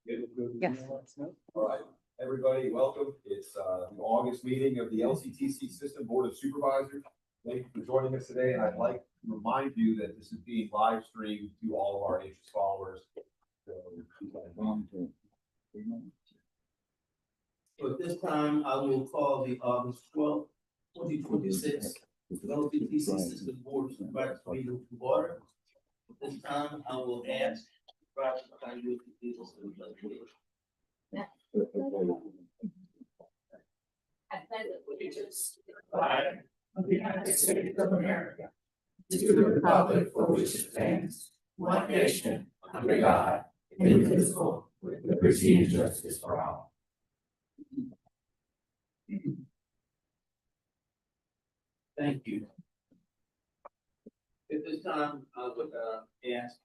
Yes. All right, everybody, welcome. It's the August meeting of the LCTC System Board of Supervisors. Thank you for joining us today, and I'd like to remind you that this is being live streamed to all of our anxious followers. So at this time, I will call the August 12th, 2026 LCTC System Board of Supervisors meeting to order. At this time, I will ask Roger, can you please I pledge allegiance to the flag of the United States of America, to the republic for which it stands, one nation, under God, indivisible, with liberty and justice for all. Thank you. At this time, I would ask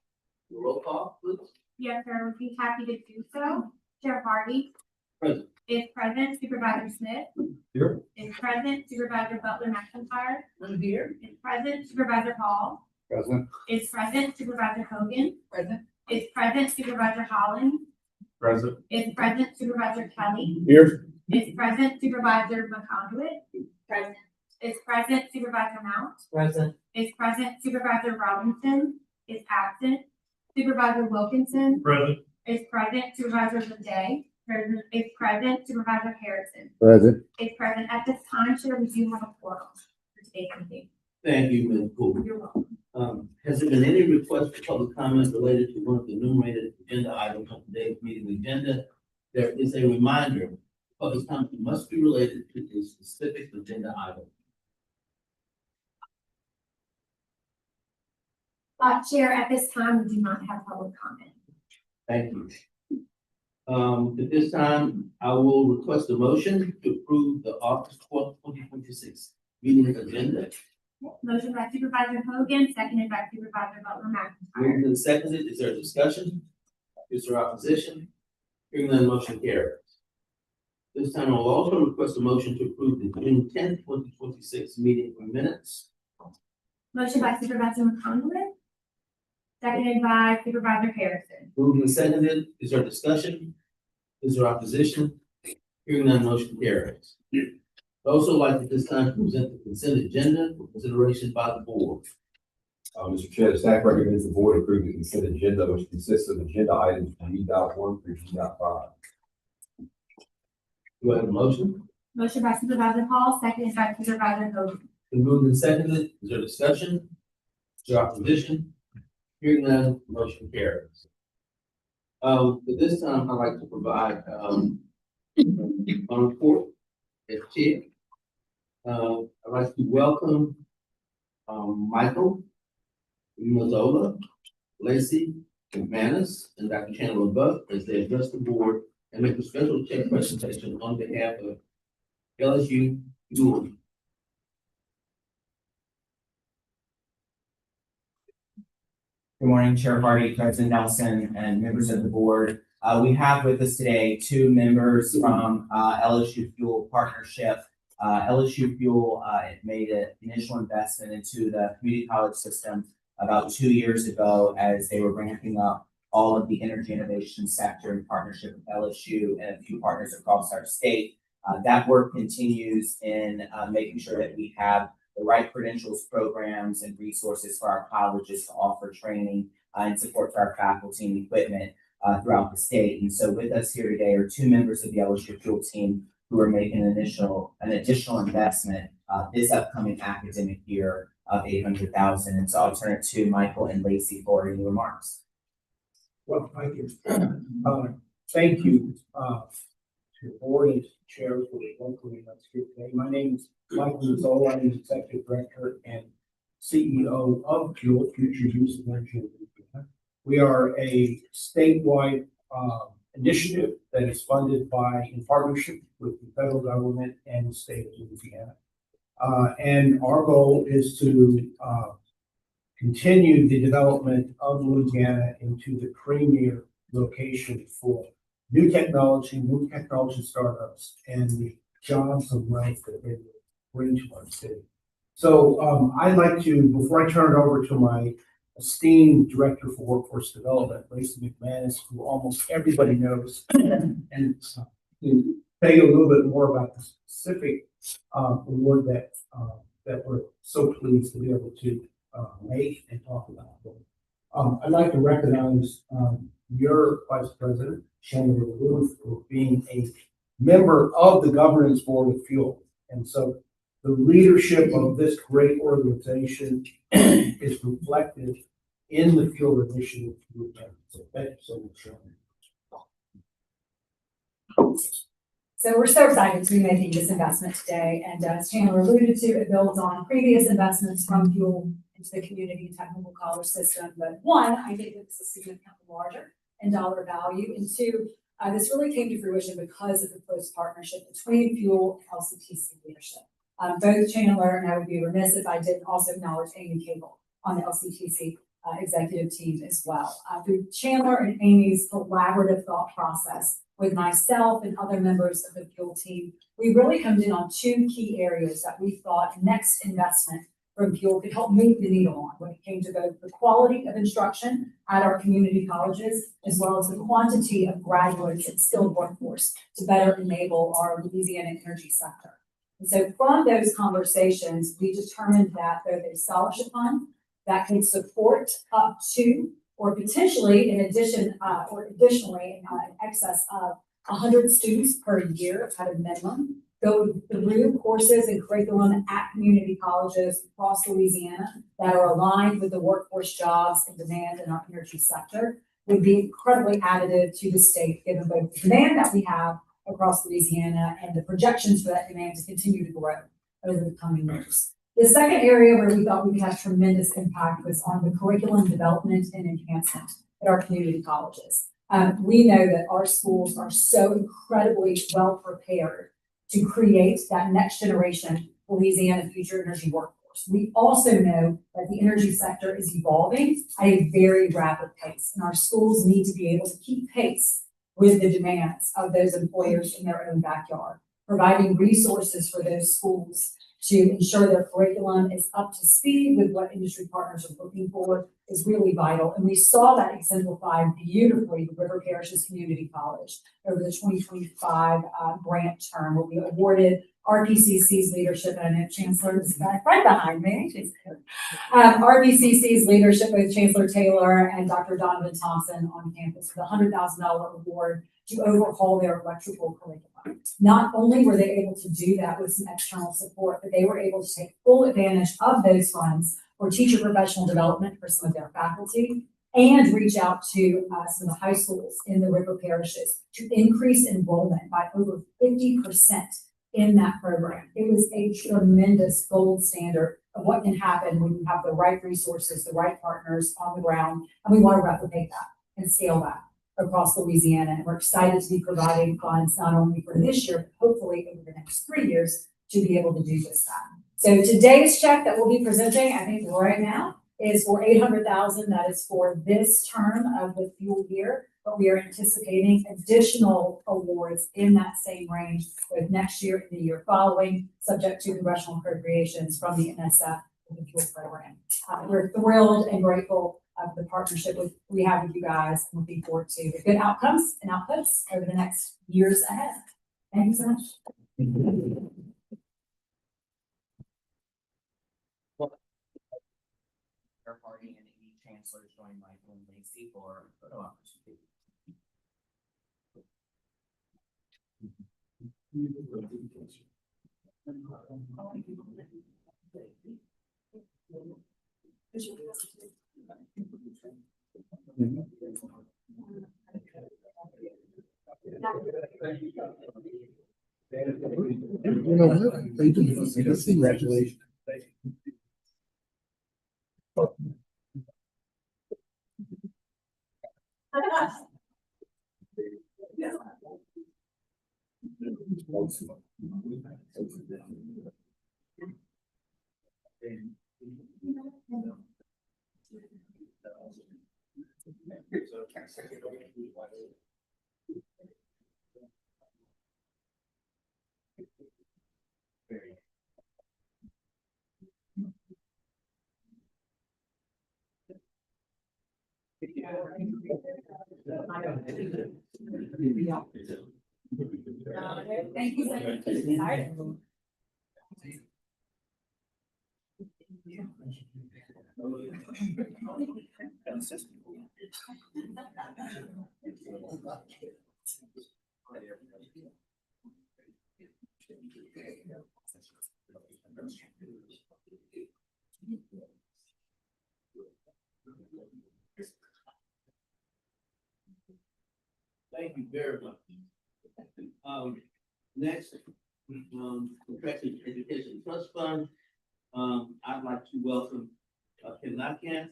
the roll call, please. Yes, sir, would be happy to do so. Chair Harvey. Present. Is present. Supervisor Smith. Here. Is present. Supervisor Butler McIntyre. I'm here. Is present. Supervisor Hall. Present. Is present. Supervisor Hogan. Present. Is present. Supervisor Holland. Present. Is present. Supervisor Kelly. Here. Is present. Supervisor McConduit. Present. Is present. Supervisor Mount. Present. Is present. Supervisor Robinson. Is absent. Supervisor Wilkinson. Present. Is present. Supervisor Leday. Present. Is present. Supervisor Harrison. Present. Is present. At this time, Chair, we do have a quorum for today's meeting. Thank you, Ms. Cooper. You're welcome. Has there been any request for public comment related to one of the enumerated agenda items on today's meeting agenda? There is a reminder, public comment must be related to a specific agenda item. Chair, at this time, we do not have public comment. Thank you. At this time, I will request a motion to approve the August 12th, 2026 meeting agenda. Motion by Supervisor Hogan, seconded by Supervisor Butler McIntyre. Moved and seconded. Is there discussion? Is there opposition? Hearing none, motion carries. This time, I will also request a motion to approve the June 10th, 2026 meeting minutes. Motion by Supervisor McConaughey, seconded by Supervisor Harrison. Moved and seconded. Is there discussion? Is there opposition? Hearing none, motion carries. I'd also like at this time to present the consent agenda for consideration by the board. Mr. Chair, the staff recommends the board approve the consent agenda, which consists of agenda items G.1 through G.5. Do I have a motion? Motion by Supervisor Hall, seconded by Supervisor Hogan. Been moved and seconded. Is there discussion? Is there opposition? Hearing none, motion carries. At this time, I'd like to provide, a report as chair. I'd like to welcome, Michael Mazzola, Lacey McManus, and Dr. Chandler Buck as they address the board and make a special check presentation on behalf of LSU Dual. Good morning, Chair Hardy, President Nelson, and members of the board. We have with us today two members from LSU Fuel Partnership. LSU Fuel made an initial investment into the community college system about 2 years ago as they were ramping up all of the energy innovation sector in partnership with LSU and a few partners across our state. That work continues in making sure that we have the right credentials, programs, and resources for our colleges to offer training and support for our faculty and equipment throughout the state. And so with us here today are two members of the LSU Fuel team who are making an additional investment this upcoming academic year of $800,000. And so I'll turn it to Michael and Lacey for any remarks. Well, thank you. Thank you to the board and to the chair for welcoming us here today. My name is Michael Mazzola. I'm the Executive Director and CEO of Fuel, Future Use of Energy. We are a statewide initiative that is funded in partnership with the federal government and the state of Louisiana. And our goal is to continue the development of Louisiana into the premier location for new technology startups, and the jobs of life that they bring to our city. So I'd like to, before I turn it over to my esteemed Director for Workforce Development, Lacey McManus, who almost everybody knows. And to tell you a little bit more about the specific award that we're so pleased to be able to make and talk about. I'd like to recognize your Vice President, Chandler Ruth, for being a member of the Governance Board of Fuel. And so the leadership of this great organization is reflected in the Fuel Initiative. So thank you so much, Chandler. So we're so excited to be making this investment today, and as Chandler alluded to, it builds on previous investments from Fuel into the community and technical college system. But one, I think this is significantly larger in dollar value, and two, this really came to fruition because of the close partnership between Fuel and LCTC leadership. Both Chandler and I would be remiss if I didn't also acknowledge Amy Cable on the LCTC executive team as well. Through Chandler and Amy's collaborative thought process with myself and other members of the Fuel team, we really honed in on two key areas that we thought next investment from Fuel could help move the needle on when it came to both the quality of instruction at our community colleges, as well as the quantity of graduates and skilled workforce to better enable our Louisiana energy sector. And so from those conversations, we determined that there's a scholarship fund that can support up to, or potentially in addition, or additionally in excess of 100 students per year at a minimum, go through courses and curriculum at community colleges across Louisiana that are aligned with the workforce jobs and demand in our energy sector, would be incredibly additive to the state, given both the demand that we have across Louisiana and the projections for that demand to continue to grow over the coming years. The second area where we thought we could have tremendous impact was on the curriculum development and enhancement at our community colleges. We know that our schools are so incredibly well prepared to create that next generation Louisiana future energy workforce. We also know that the energy sector is evolving at a very rapid pace, and our schools need to be able to keep pace with the demands of those employers in their own backyard, providing resources for those schools to ensure their curriculum is up to speed with what industry partners are looking for is really vital. And we saw that exemplified beautifully with River Parishes Community College over the 2025 grant term, where we awarded RPCC's leadership, and I know Chancellor is right behind me. RPCC's leadership with Chancellor Taylor and Dr. Donovan Thompson on campus with a $100,000 award to overhaul their electrical curriculum. Not only were they able to do that with some external support, but they were able to take full advantage of those funds for teacher professional development for some of their faculty and reach out to some of the high schools in the River Parishes to increase enrollment by over 50% in that program. It was a tremendous gold standard of what can happen when you have the right resources, the right partners on the ground, and we want to replicate that and scale that across Louisiana. And we're excited to be providing funds not only for this year, but hopefully over the next 3 years to be able to do just that. So today's check that we'll be presenting, I think right now, is for $800,000. That is for this term of the Fuel year, but we are anticipating additional awards in that same range with next year and the year following, subject to congressional appropriations from the NSF and the Fuel program. We're thrilled and grateful of the partnership we have with you guys, and looking forward to the good outcomes and outputs over the next years ahead. Thank you so much. Chair Party and Amy Chancellor join Michael and Lacey for photo opportunity. You know what? They do. Congratulations. Thank you so much. Excited. Thank you very much. Next, Progressive Education Trust Fund. I'd like to welcome Kim Lapkan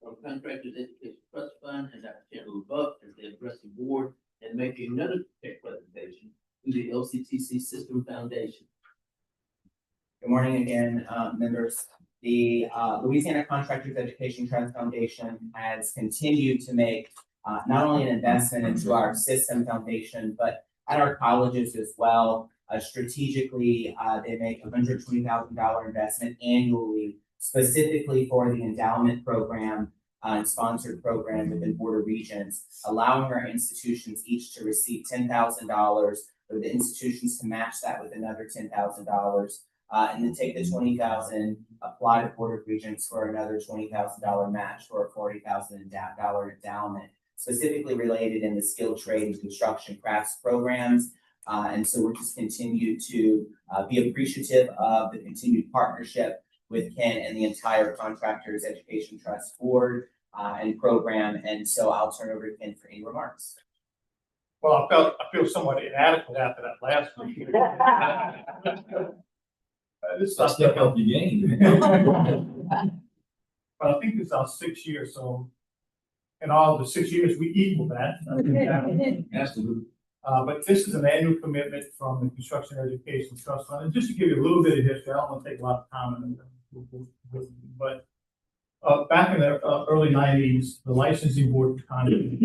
from Contractors Education Trust Fund and Dr. Chandler LeBeouf as they address the board and make another presentation to the LCTC System Foundation. Good morning again, members. The Louisiana Contractors Education Trust Foundation has continued to make not only an investment into our system foundation, but at our colleges as well. Strategically, they make $120,000 investment annually, specifically for the endowment program and sponsored program within border regions, allowing our institutions each to receive $10,000, for the institutions to match that with another $10,000. And then take the $20,000, apply to border regions for another $20,000 match for a $40,000 endowment, specifically related in the skilled trade and construction crafts programs. And so we're just continue to be appreciative of the continued partnership with Ken and the entire Contractors Education Trust Board and program. And so I'll turn over to Ken for any remarks. Well, I feel somewhat inadequate after that last meeting. This is Step up the game. But I think this is our 6th year, so in all the 6 years, we equal that. Absolutely. But this is an annual commitment from the Construction Education Trust Fund. And just to give you a little bit of history, I don't want to take a lot of time on it, but back in the early 90s, the licensing board decided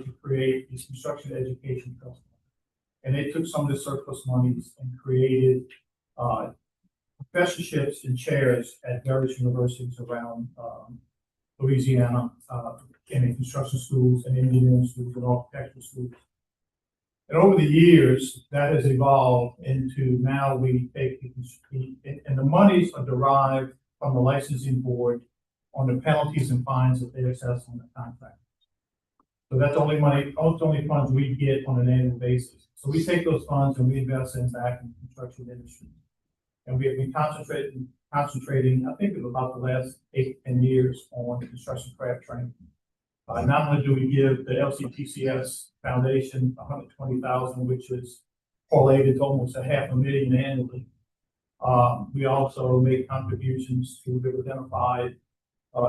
to create this Construction Education Trust Fund. And they took some of the surplus monies and created professorships and chairs at various universities around Louisiana, in construction schools and engineering schools and architectural schools. And over the years, that has evolved into now we take, and the monies are derived from the licensing board on the penalties and fines that they assess on the contract. So that's only funds we get on an annual basis. So we take those funds and we invest them back in the construction industry. And we have been concentrating, I think, of about the last 8 to 10 years on construction craft training. Not only do we give the LCTCS Foundation $120,000, which is correlated to almost $500,000 annually. We also make contributions to, we've identified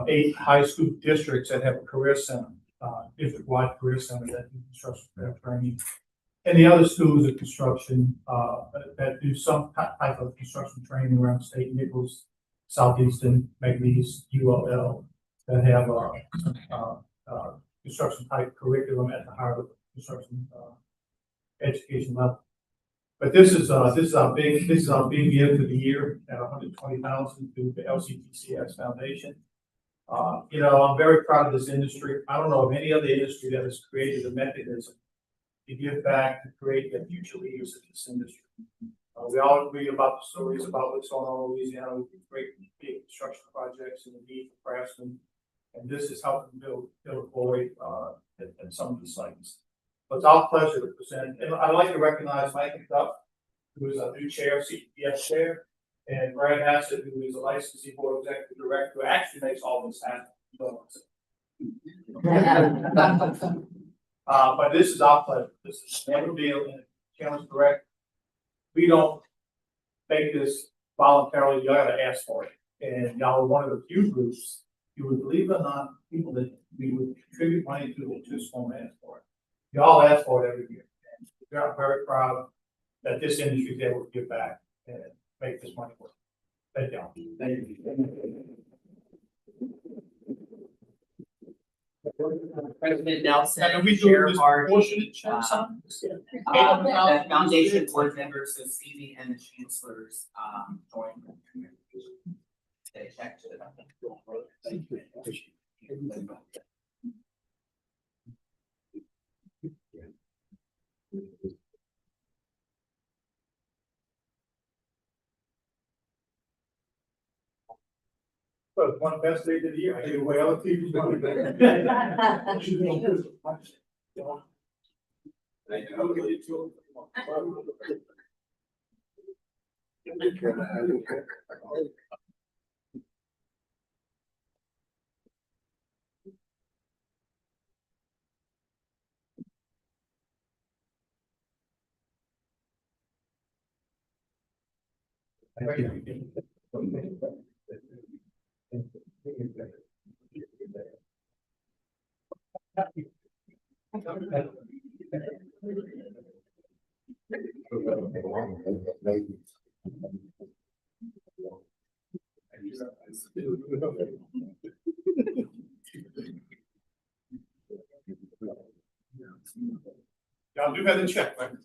8 high school districts that have a career center, district-wide career center that do construction craft training. And the other schools of construction that do some type of construction training around the state, Nichols, Southeastern, McNeese, ULL, that have construction type curriculum at the higher construction education level. But this is our big gift of the year at $120,000 to the LCTCS Foundation. You know, I'm very proud of this industry. I don't know of any other industry that has created a mechanism to give back to create the future leaders in this industry. We all read about the stories about what's going on in Louisiana with great big construction projects and the need for craftsmen. And this is helping build a void at some of the sites. But it's our pleasure to present. And I'd like to recognize Mike McDuff, who is our new chair, CTS chair, and Brad Hassett, who is a licensing board executive director, who actually makes all this happen. But this is our pleasure. This is never deal, and Chandler's correct. We don't make this voluntarily. You gotta ask for it. And y'all are one of the few groups, you would believe it or not, people that we would contribute money to that just won't ask for it. Y'all ask for it every year. And we're very proud that this industry is able to give back and make this money work. Thank y'all. Thank you. President Nelson, And we do Chair this Hart, proportionate share some? the foundation board members, so Stevie and the chancellors, join. They check to the. Thank you. But one best day of the year, I give away other people's money. Y'all do have the check, right?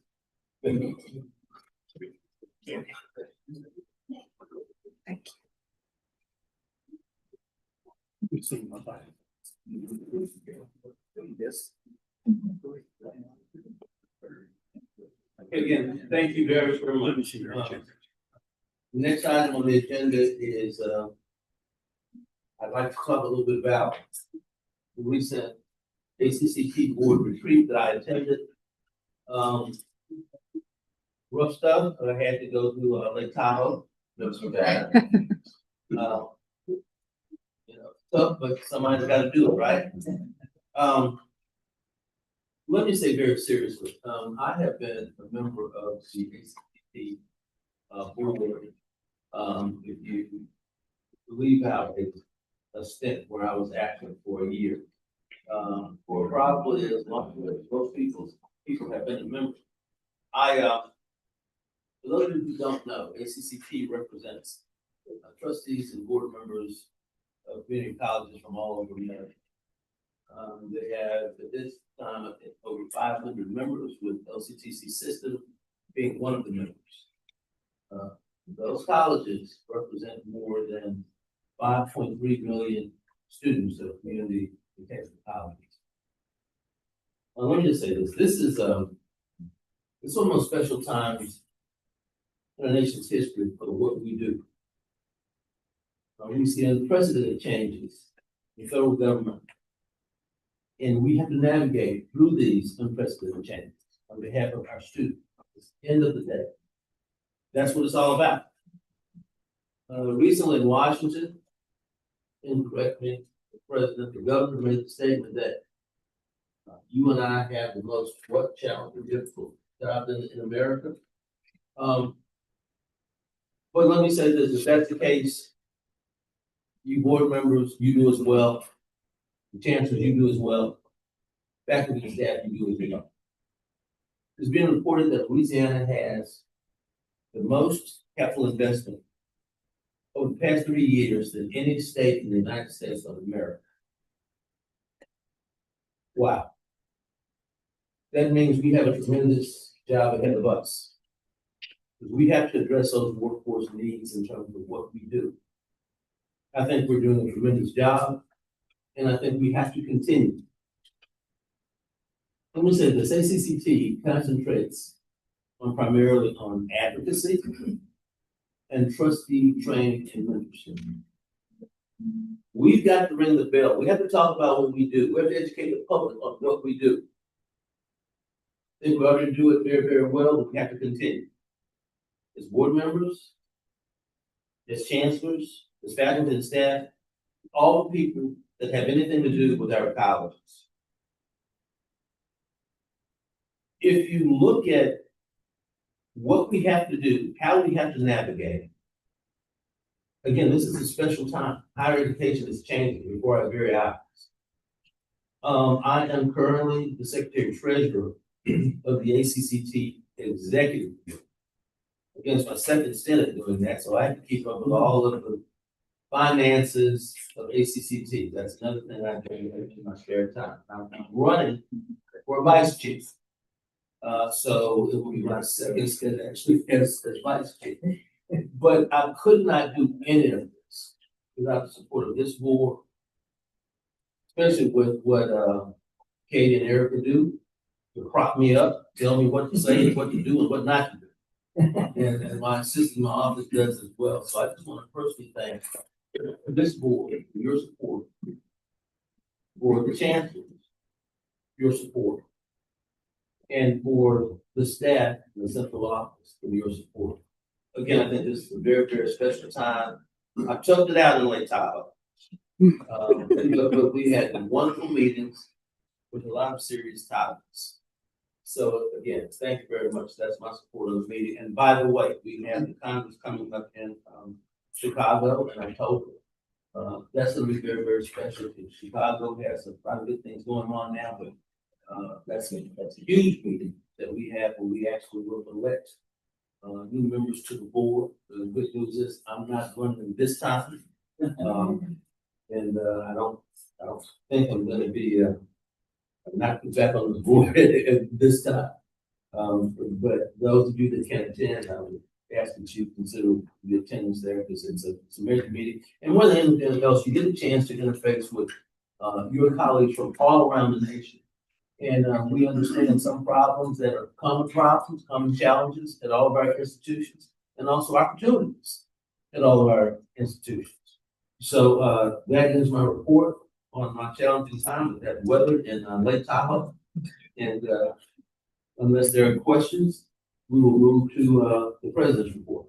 Again, thank you very, very much. The next item on the agenda is, I'd like to talk a little bit about the recent ACCT board retreat that I attended. Rough stuff, I had to go to Lake Tahoe, no so bad. Tough, but somebody's got to do it, right? Let me say very seriously, I have been a member of the ACCT board. If you leave out a stint where I was active for a year, for probably as long as most people have been a member. For those of you who don't know, ACCT represents trustees and board members of community colleges from all over America. They have at this time, I think, over 500 members, with LCTC system being one of the members. Those colleges represent more than 5.3 million students of community colleges. Let me just say this: it's one of the most special times in our nation's history for what we do. We see unprecedented changes in federal government, and we have to navigate through these unprecedented changes on behalf of our students. At the end of the day, that's what it's all about. Recently in Washington, incorrect me, the governor made the statement that you and I have the most challenging, difficult job in America. But let me say this: if that's the case, you board members, you do as well. The chancellors, you do as well. Faculty staff, you do as well. It's been reported that Louisiana has the most capital investment over the past 3 years than any state in the United States of America. Wow. That means we have a tremendous job ahead of us. We have to address those workforce needs in terms of what we do. I think we're doing a tremendous job, and I think we have to continue. Let me say this: ACCT concentrates primarily on advocacy and trustee training and mentorship. We've got to ring the bell. We have to talk about what we do. We have to educate the public on what we do. I think we ought to do it very, very well, but we have to continue. As board members, as chancellors, as faculty and staff, all the people that have anything to do with our colleges. If you look at what we have to do, how we have to navigate, again, this is a special time. Higher education is changing before our very eyes. I am currently the Secretary Treasurer of the ACCT Executive Board. Again, it's my second stint at doing that, so I have to keep up with all of the finances of ACCT. That's another thing I do in my spare time. I'm running for vice chief. So it will be my second stint actually as vice chief. But I could not do any of this without the support of this board, especially with what, Katie and Erica do, to prop me up, tell me what to say and what to do and what not to do. And my assistant in my office does as well. So I just want to personally thank this board for your support, for the chancellors, your support, and for the staff in the central office for your support. Again, I think this is a very, very special time. I chucked it out in Lake Tahoe. But we had wonderful meetings with a lot of serious topics. So again, thank you very much. That's my support of the meeting. And by the way, we have the Congress coming up in Chicago in October. That's gonna be very, very special. Chicago has a lot of good things going on now, but that's a huge meeting that we have where we actually will elect new members to the board. The good news is I'm not running this time. And I don't think I'm gonna be not back on the board at this time. But those of you that can attend, I would ask that you consider the attendance there because it's a major meeting. And more than anything else, you get a chance to interface with your colleagues from all around the nation. And we understand some problems that are common problems, common challenges at all of our institutions, and also opportunities at all of our institutions. So that is my report on my challenging time with that weather in Lake Tahoe. And unless there are questions, we will move to the president's report.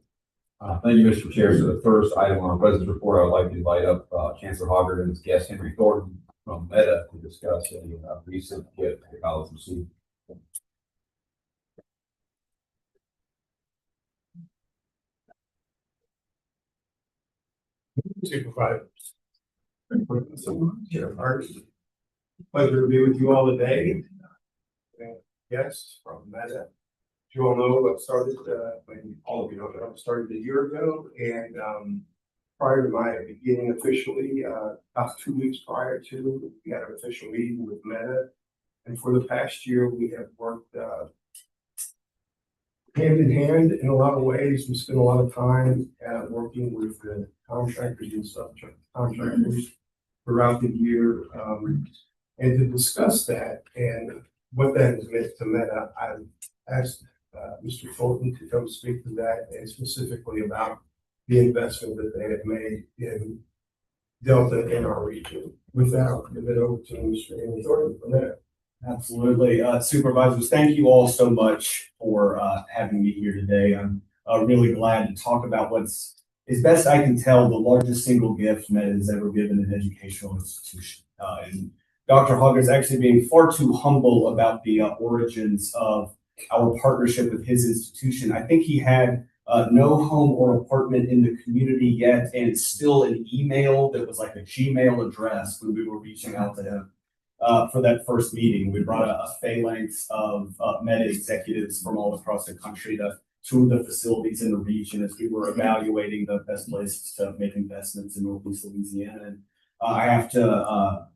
Thank you, Mr. Chair. So the first item on our president's report, I would like to invite up Chancellor Hoggard and his guest Henry Thornton from Meta to discuss a recent gift the college received. Supervisors. Pleasure to be with you all today. Yes, from Meta. You all know, I started, all of you know, I started a year ago, and prior to my beginning officially, about 2 weeks prior to, we had an official meeting with Meta. And for the past year, we have worked hand in hand in a lot of ways. We spent a lot of time working with the contractors and subcontractors throughout the year. And to discuss that and what that has meant to Meta, I asked Mr. Fulton to come speak to that and specifically about the investment that they have made in Delta in our region. With that, I'll give it over to Mr. Henry Thornton for that. Absolutely. Supervisors, thank you all so much for having me here today. I'm really glad to talk about what's, as best I can tell, the largest single gift Meta has ever given an educational institution. And Dr. Hogg is actually being far too humble about the origins of our partnership with his institution. I think he had no home or apartment in the community yet, and still an email that was like a Gmail address when we were reaching out to him. For that first meeting, we brought a phalanx of Meta executives from all across the country to tour the facilities in the region as we were evaluating the best places to make investments in Northeast Louisiana. And I have to,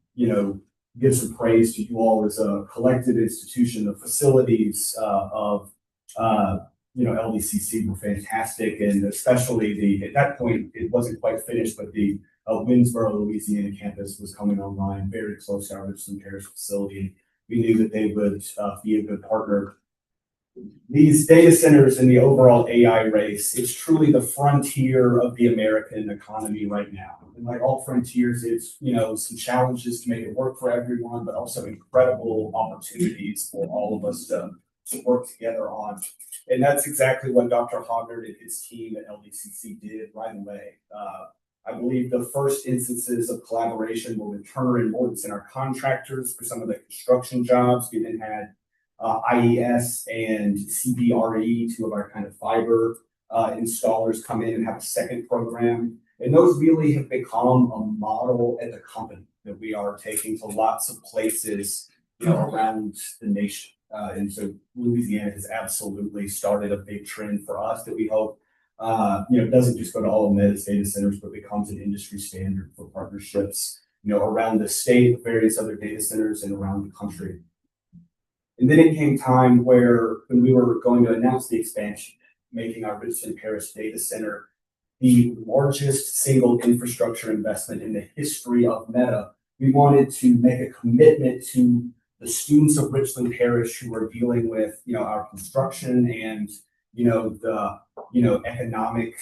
give some praise to you all as a collective institution. The facilities of LCTC were fantastic, and especially at that point, it wasn't quite finished, but the Winsboro, Louisiana campus was coming online very close to our Richland Parish facility. We knew that they would be a good partner. These data centers in the overall AI race, it's truly the frontier of the American economy right now. And like all frontiers, it's, some challenges to make it work for everyone, but also incredible opportunities for all of us to work together on. And that's exactly what Dr. Hoggard and his team at LCTC did right away. I believe the first instances of collaboration were with Turner and Mortensen, our contractors for some of the construction jobs. We then had IES and CBRE, two of our kind of fiber installers, come in and have a second program. And those really have become a model at the company that we are taking to lots of places, around the nation. And so Louisiana has absolutely started a big trend for us that we hope doesn't just go to all of Meta's data centers, but becomes an industry standard for partnerships, around the state, various other data centers, and around the country. And then it came time when we were going to announce the expansion, making our Richland Parish data center the largest single infrastructure investment in the history of Meta. we wanted to make a commitment to the students of Richland Parish who are dealing with, our construction and, the economic,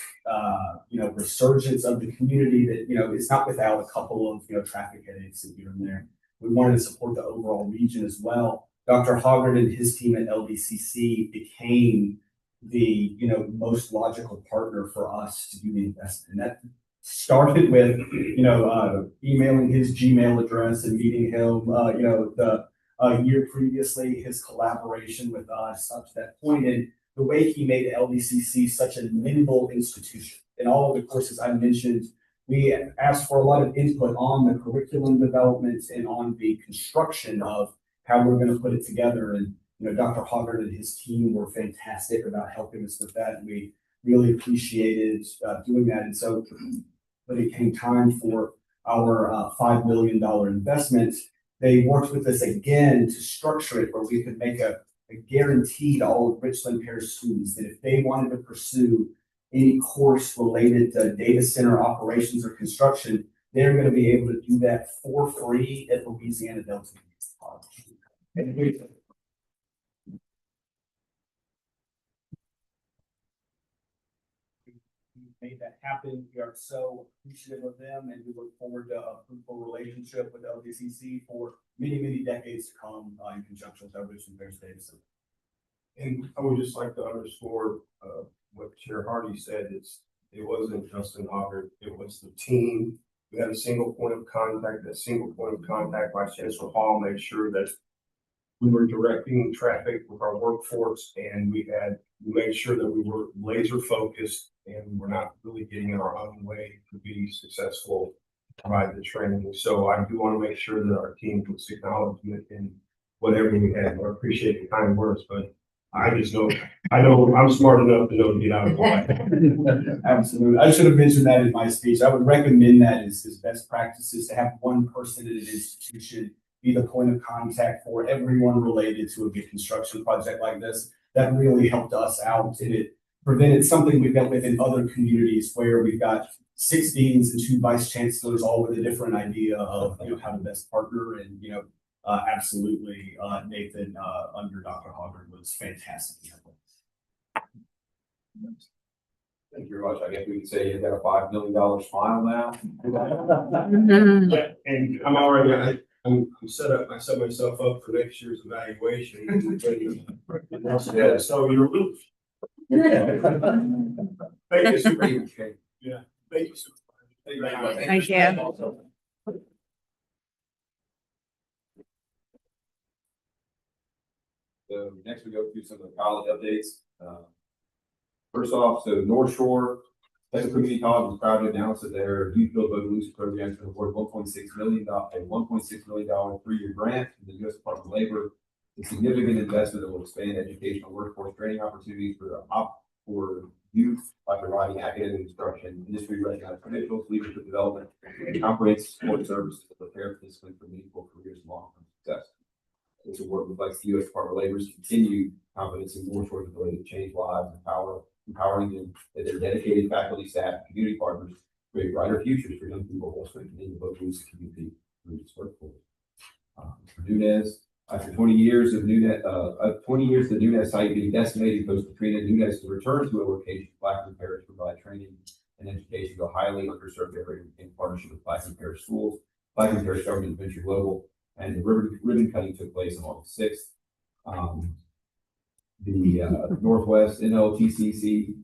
resurgence of the community that, is not without a couple of, traffic headaches here and there. We wanted to support the overall region as well. Dr. Hoggard and his team at LDCC became the, most logical partner for us to do the investment. And that started with, emailing his Gmail address and meeting him, the year previously, his collaboration with us up to that point, and the way he made LDCC such a nimble institution. In all of the courses I mentioned, we asked for a lot of input on the curriculum development and on the construction of how we're going to put it together. And, Dr. Hoggard and his team were fantastic about helping us with that. And we really appreciated doing that. And so when it came time for our $5 million investment, they worked with us again to structure it where we could make a guarantee to all of Richland Parish students that if they wanted to pursue any course related to data center operations or construction, they're going to be able to do that for free at Louisiana Delta Community College. And we made that happen. We are so appreciative of them, and we look forward to a fruitful relationship with LDCC for many, many decades to come in conjunction with our Richland Parish Data Center. And I would just like to underscore what Chair Hardy said. It wasn't Justin Hoggard, it was the team. We had a single point of contact. That single point of contact, Vice Chancellor Hall, made sure that we were directing traffic with our workforce, and we made sure that we were laser focused and we're not really getting in our own way to be successful, provide the training. So I do want to make sure that our team gets acknowledgement in whatever we have. I appreciate the kind words, but I know I'm smart enough to know to get out of the way. Absolutely. I should have mentioned that in my speech. I would recommend that as best practices to have one person at an institution be the point of contact for everyone related to a big construction project like this. That really helped us out, and it prevented something we've dealt with in other communities where we've got 6 deans and 2 vice chancellors, all with a different idea of how to best partner. And absolutely, Nathan under Dr. Hoggard was fantastic. Thank you very much. I guess we could say you've got a $5 million smile now. Yeah, and I'm already, I'm set myself up for next year's evaluation. Yeah, so you're loose. Thank you, Supervisor. Yeah, thank you, Supervisor. Thank you very much. Thank you. So next we go through some of the college updates. First off, so North Shore Texas Community College is proud to announce that their Youth Build Vote Loose program is award $1.6 million, a $1.6 million 3-year grant from the U.S. Department of Labor. A significant investment that will expand educational workforce training opportunities for youth by providing academic instruction, industry recognized credentials, leadership development, and comprehensive support services to prepare participants for meaningful careers and long-term success. This award reflects the U.S. Department of Labor's continued confidence in North Shore's ability to change lives, empowering them that their dedicated faculty, staff, and community partners create brighter futures for young people while strengthening the vote loose community through this workforce. For Nunez, after 20 years of Nunez, the Nunez site being decimated post-Katrina, Nunez to return to a location Blackman Parish to provide training and education to a highly underserved area in partnership with Blackman Parish Schools, Blackman Parish Government Venture Global, and the ribbon cutting took place on August 6th. The Northwest LCTC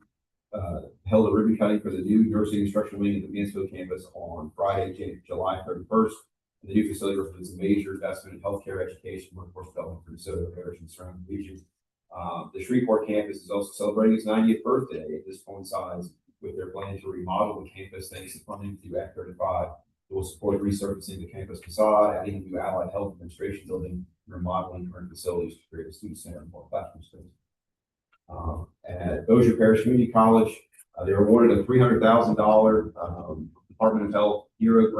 held a ribbon cutting for the new nursing instruction wing at the Mansfield campus on Friday, July 31st. The new facility represents a major investment in healthcare, education, workforce development for DeSoto Parish and surrounding region. The Shreveport campus is also celebrating its 90th birthday. This coincides with their plan to remodel the campus thanks to funding through Act 35. It will support resurfacing the campus facade, adding a new allied health administration building, and remodeling current facilities to create a student center and more classroom space. At Bossier Parish Community College, they were awarded a $300,000 Department of Health Hero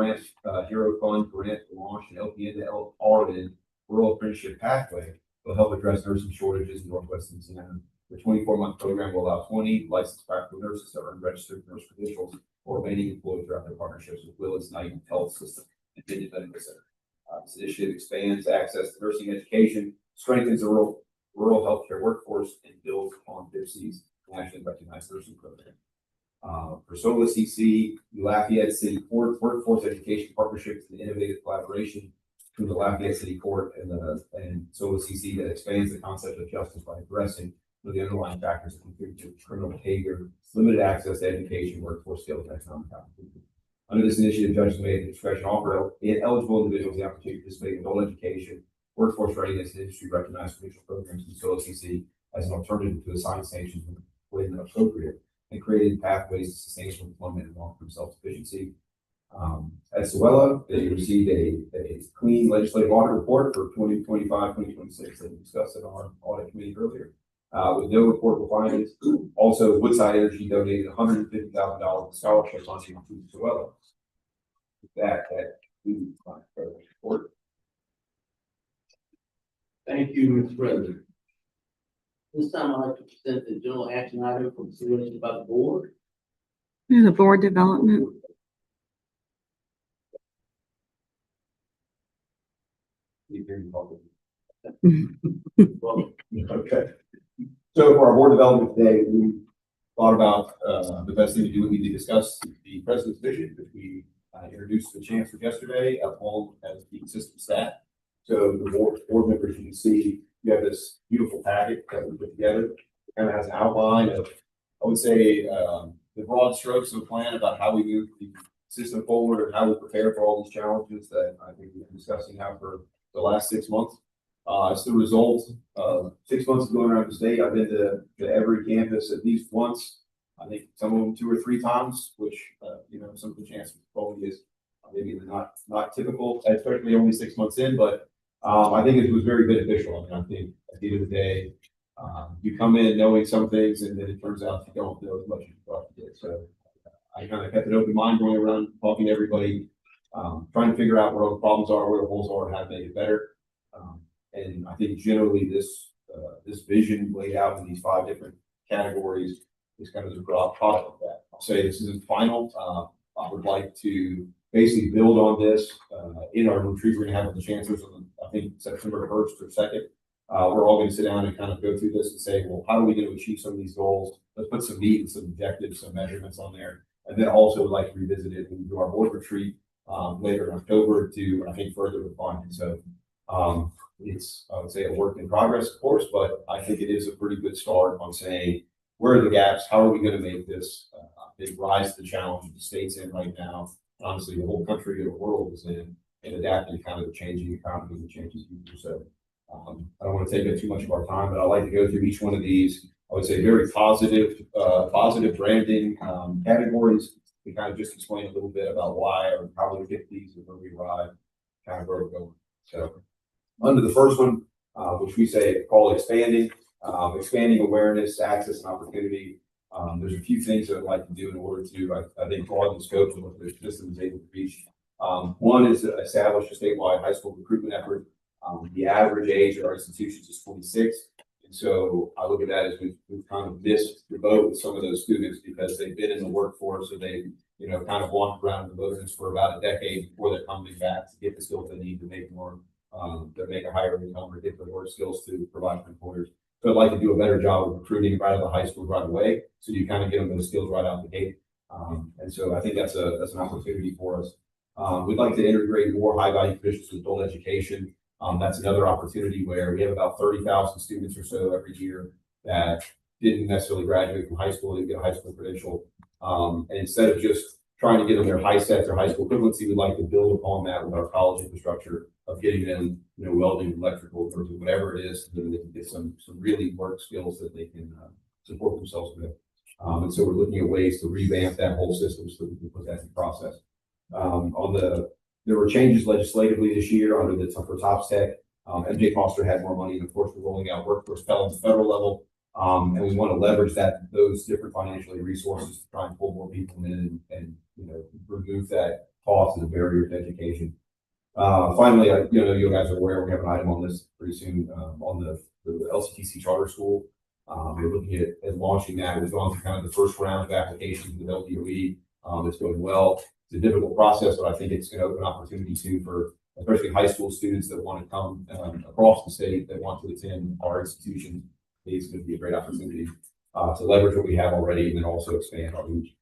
Fund grant to launch an LPN to RN Rural Apprenticeship Pathway will help address nursing shortages in Northwest Louisiana. The 24-month program will allow 20 licensed practical nurses to earn registered nurse credentials for remaining employed throughout their partnerships with Willis Knight Health System and Vineyard Medical Center. This initiative expands access to nursing education, strengthens the rural healthcare workforce, and builds upon DIPS's nationally recognized nursing program. For SOLA CC, the Lafayette City Court Workforce Education Partnership is an innovative collaboration between the Lafayette City Court and SOLA CC that expands the concept of justice by addressing the underlying factors that contribute to criminal behavior, limited access to education, workforce skills, and economic opportunity. Under this initiative, judges may, at their discretion, offer eligible individuals the opportunity to participate in adult education, workforce readiness, and industry recognized credential programs in SOLA CC as an alternative to assigned sanctions when appropriate, and created pathways to sustainable employment and long-term self-sufficiency. At Suella, they received a clean legislative audit report for 2025-2026 that we discussed in our audit committee earlier, with no reportable findings. Also, Woodside Energy donated $150,000 in scholarship funding to Suella. With that concludes my report. Thank you, Mr. President. This time I'd like to present the general action item for consideration by the board. The board development. Well, Okay. So for our board development today, we thought about the best thing to do would be to discuss the president's vision, which we introduced to the chancellor yesterday, along as the system staff. So the board members, you can see you have this beautiful packet that we put together. It kind of has an outline of, I would say, the broad strokes of a plan about how we move the system forward and how we prepare for all these challenges that I think we've been discussing now for the last 6 months. It's the result of 6 months of going around the state. I've been to every campus at least once. I think some of them 2 or 3 times, which, some of the chances probably is maybe not typical, especially only 6 months in, but I think it was very beneficial. I think at the end of the day, you come in knowing some things, and then it turns out you don't know as much as you thought you did. So I kind of kept an open mind going around, talking to everybody, trying to figure out where all the problems are, where the holes are, and how to make it better. And I think generally this vision laid out in these 5 different categories is kind of the broad product of that. I'll say this isn't final. I would like to basically build on this in our retreat we're going to have with the chancellors on, I think, September 1st or 2nd. We're all going to sit down and kind of go through this and say, well, how are we going to achieve some of these goals? Let's put some meat and some objectives, some measurements on there. And then also would like to revisit it and do our board retreat later in October to, I think, further refine it. So it's, I would say, a work in progress, of course, but I think it is a pretty good start on saying, where are the gaps? How are we going to make this big rise to the challenge the state's in right now? Honestly, the whole country and the world is in, and adapting to kind of the changing economy and the changes future. So I don't want to take up too much of our time, but I'd like to go through each one of these. I would say very positive branding categories. We kind of just explain a little bit about why or how we get these and where we arrive, kind of where we're going. So under the first one, which we call expanding awareness, access, and opportunity. There's a few things that I'd like to do in order to, I think, broaden the scope of what the system is able to reach. One is to establish a statewide high school recruitment effort. The average age at our institutions is 26. And so I look at that as we've kind of missed the boat with some of those students because they've been in the workforce, or they, kind of wandered around the wilderness for about a decade before they're coming back to get the skills they need to make more, to make a higher income or get the work skills to provide for employers. So I'd like to do a better job of recruiting right out of the high school right away, so you kind of get them those skills right out the gate. And so I think that's an opportunity for us. We'd like to integrate more high value positions with adult education. That's another opportunity where we have about 30,000 students or so every year that didn't necessarily graduate from high school, didn't get a high school credential. And instead of just trying to get them their high sets or high school equivalency, we'd like to build upon that with our college infrastructure of getting them, welding, electrical, or whatever it is, so that they can get some really work skills that they can support themselves with. And so we're looking at ways to revamp that whole system so that we can put that in process. There were changes legislatively this year for TOPS Tech. MJ Foster had more money, and of course, we're rolling out Workforce Pell at the federal level. And we want to leverage those different financial resources to try and pull more people in and remove that cost as a barrier to education. Finally, you guys are aware we have an item on this pretty soon on the LCTC charter school. We're looking at launching that. We've gone through kind of the first round of applications with LDOE. It's going well. It's a difficult process, but I think it's going to open opportunity too for especially high school students that want to come across the state that want to attend our institution. It's going to be a great opportunity to leverage what we have already and then also expand our reach.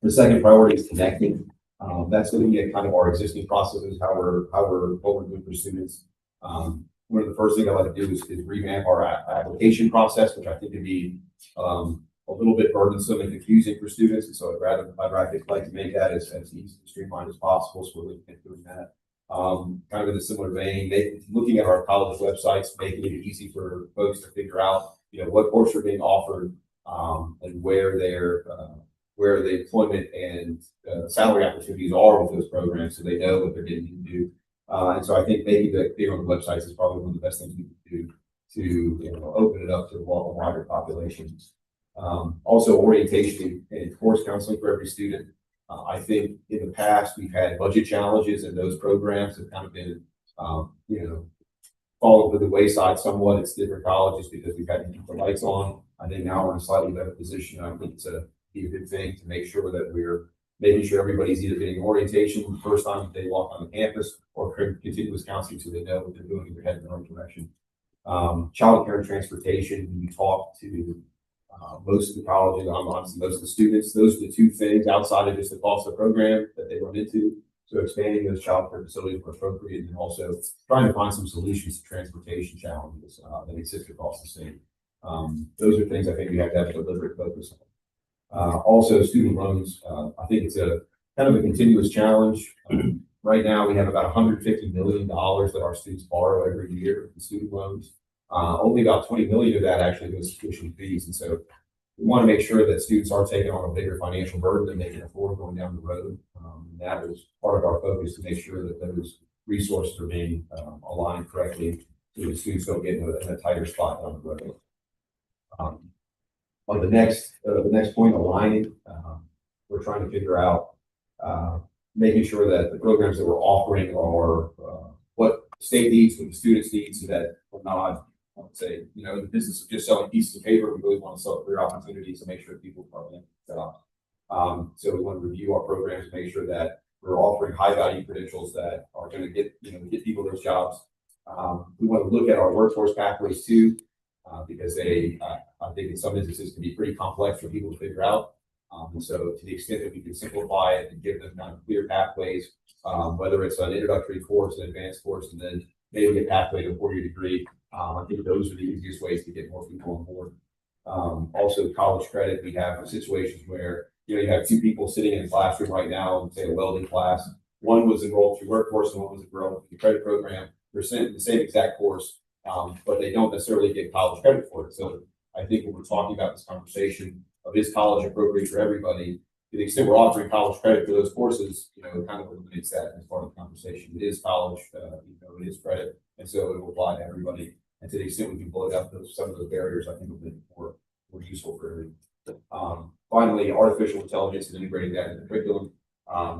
The second priority is connecting. That's looking at kind of our existing processes, what we're doing for students. One of the first things I like to do is revamp our application process, which I think can be a little bit burdensome and confusing for students. And so I'd like to make that as easy and streamlined as possible. So we're looking at doing that. Kind of in a similar vein, looking at our college websites, making it easy for folks to figure out, what courses are being offered, and where the employment and salary opportunities are with those programs, so they know what they're getting into. And so I think making that clear on the websites is probably one of the best things we can do to open it up to a wider population. Also, orientation and course counseling for every student. I think in the past we've had budget challenges, and those programs have kind of been, fallen to the wayside somewhat. It's different colleges because we've had to keep the lights on. I think now we're in a slightly better position. I think it's be a good thing to make sure that we're making sure everybody's either getting orientation the first time they walk on the campus or continuous counseling so they know what they're doing and they're heading in the right direction. Child care and transportation, when you talk to most of the colleges, honestly, most of the students, those are the two things outside of just the cost of the program that they run into. So expanding those child care facilities where appropriate, and also trying to find some solutions to transportation challenges that exist across the state. Those are things I think we have to have a deliberate focus on. Also, student loans. I think it's a kind of a continuous challenge. Right now, we have about $150 million that our students borrow every year in student loans. Only about 20 million of that actually goes to tuition fees, and so we want to make sure that students are taking on a bigger financial burden than they can afford going down the road. And that is part of our focus to make sure that those resources are being aligned correctly so that students don't get in a tighter spot down the road. On the next point, aligning, we're trying to figure out making sure that the programs that we're offering are what the state needs, what the students need, so that we're not, I would say, in the business of just selling pieces of paper. We really want to sell career opportunities to make sure people are set up. So we want to review our programs, make sure that we're offering high value credentials that are going to get people those jobs. We want to look at our workforce pathways too, because I think in some instances can be pretty complex for people to figure out. And so to the extent that we can simplify it and give them kind of clear pathways, whether it's an introductory course, an advanced course, and then maybe a pathway to a 4-year degree, I think those are the easiest ways to get more people on board. Also, college credit, we have situations where you have two people sitting in a classroom right now, say a welding class. One was enrolled through workforce and one was enrolled through the credit program. They're sent the same exact course, but they don't necessarily get college credit for it. So I think when we're talking about this conversation of is college appropriate for everybody, to the extent we're offering college credit for those courses, it kind of eliminates that as part of the conversation. It is college, it is credit, and so it will apply to everybody. And to the extent we can blow up some of those barriers, I think will be more useful for everyone. Finally, artificial intelligence and integrating that in the curriculum,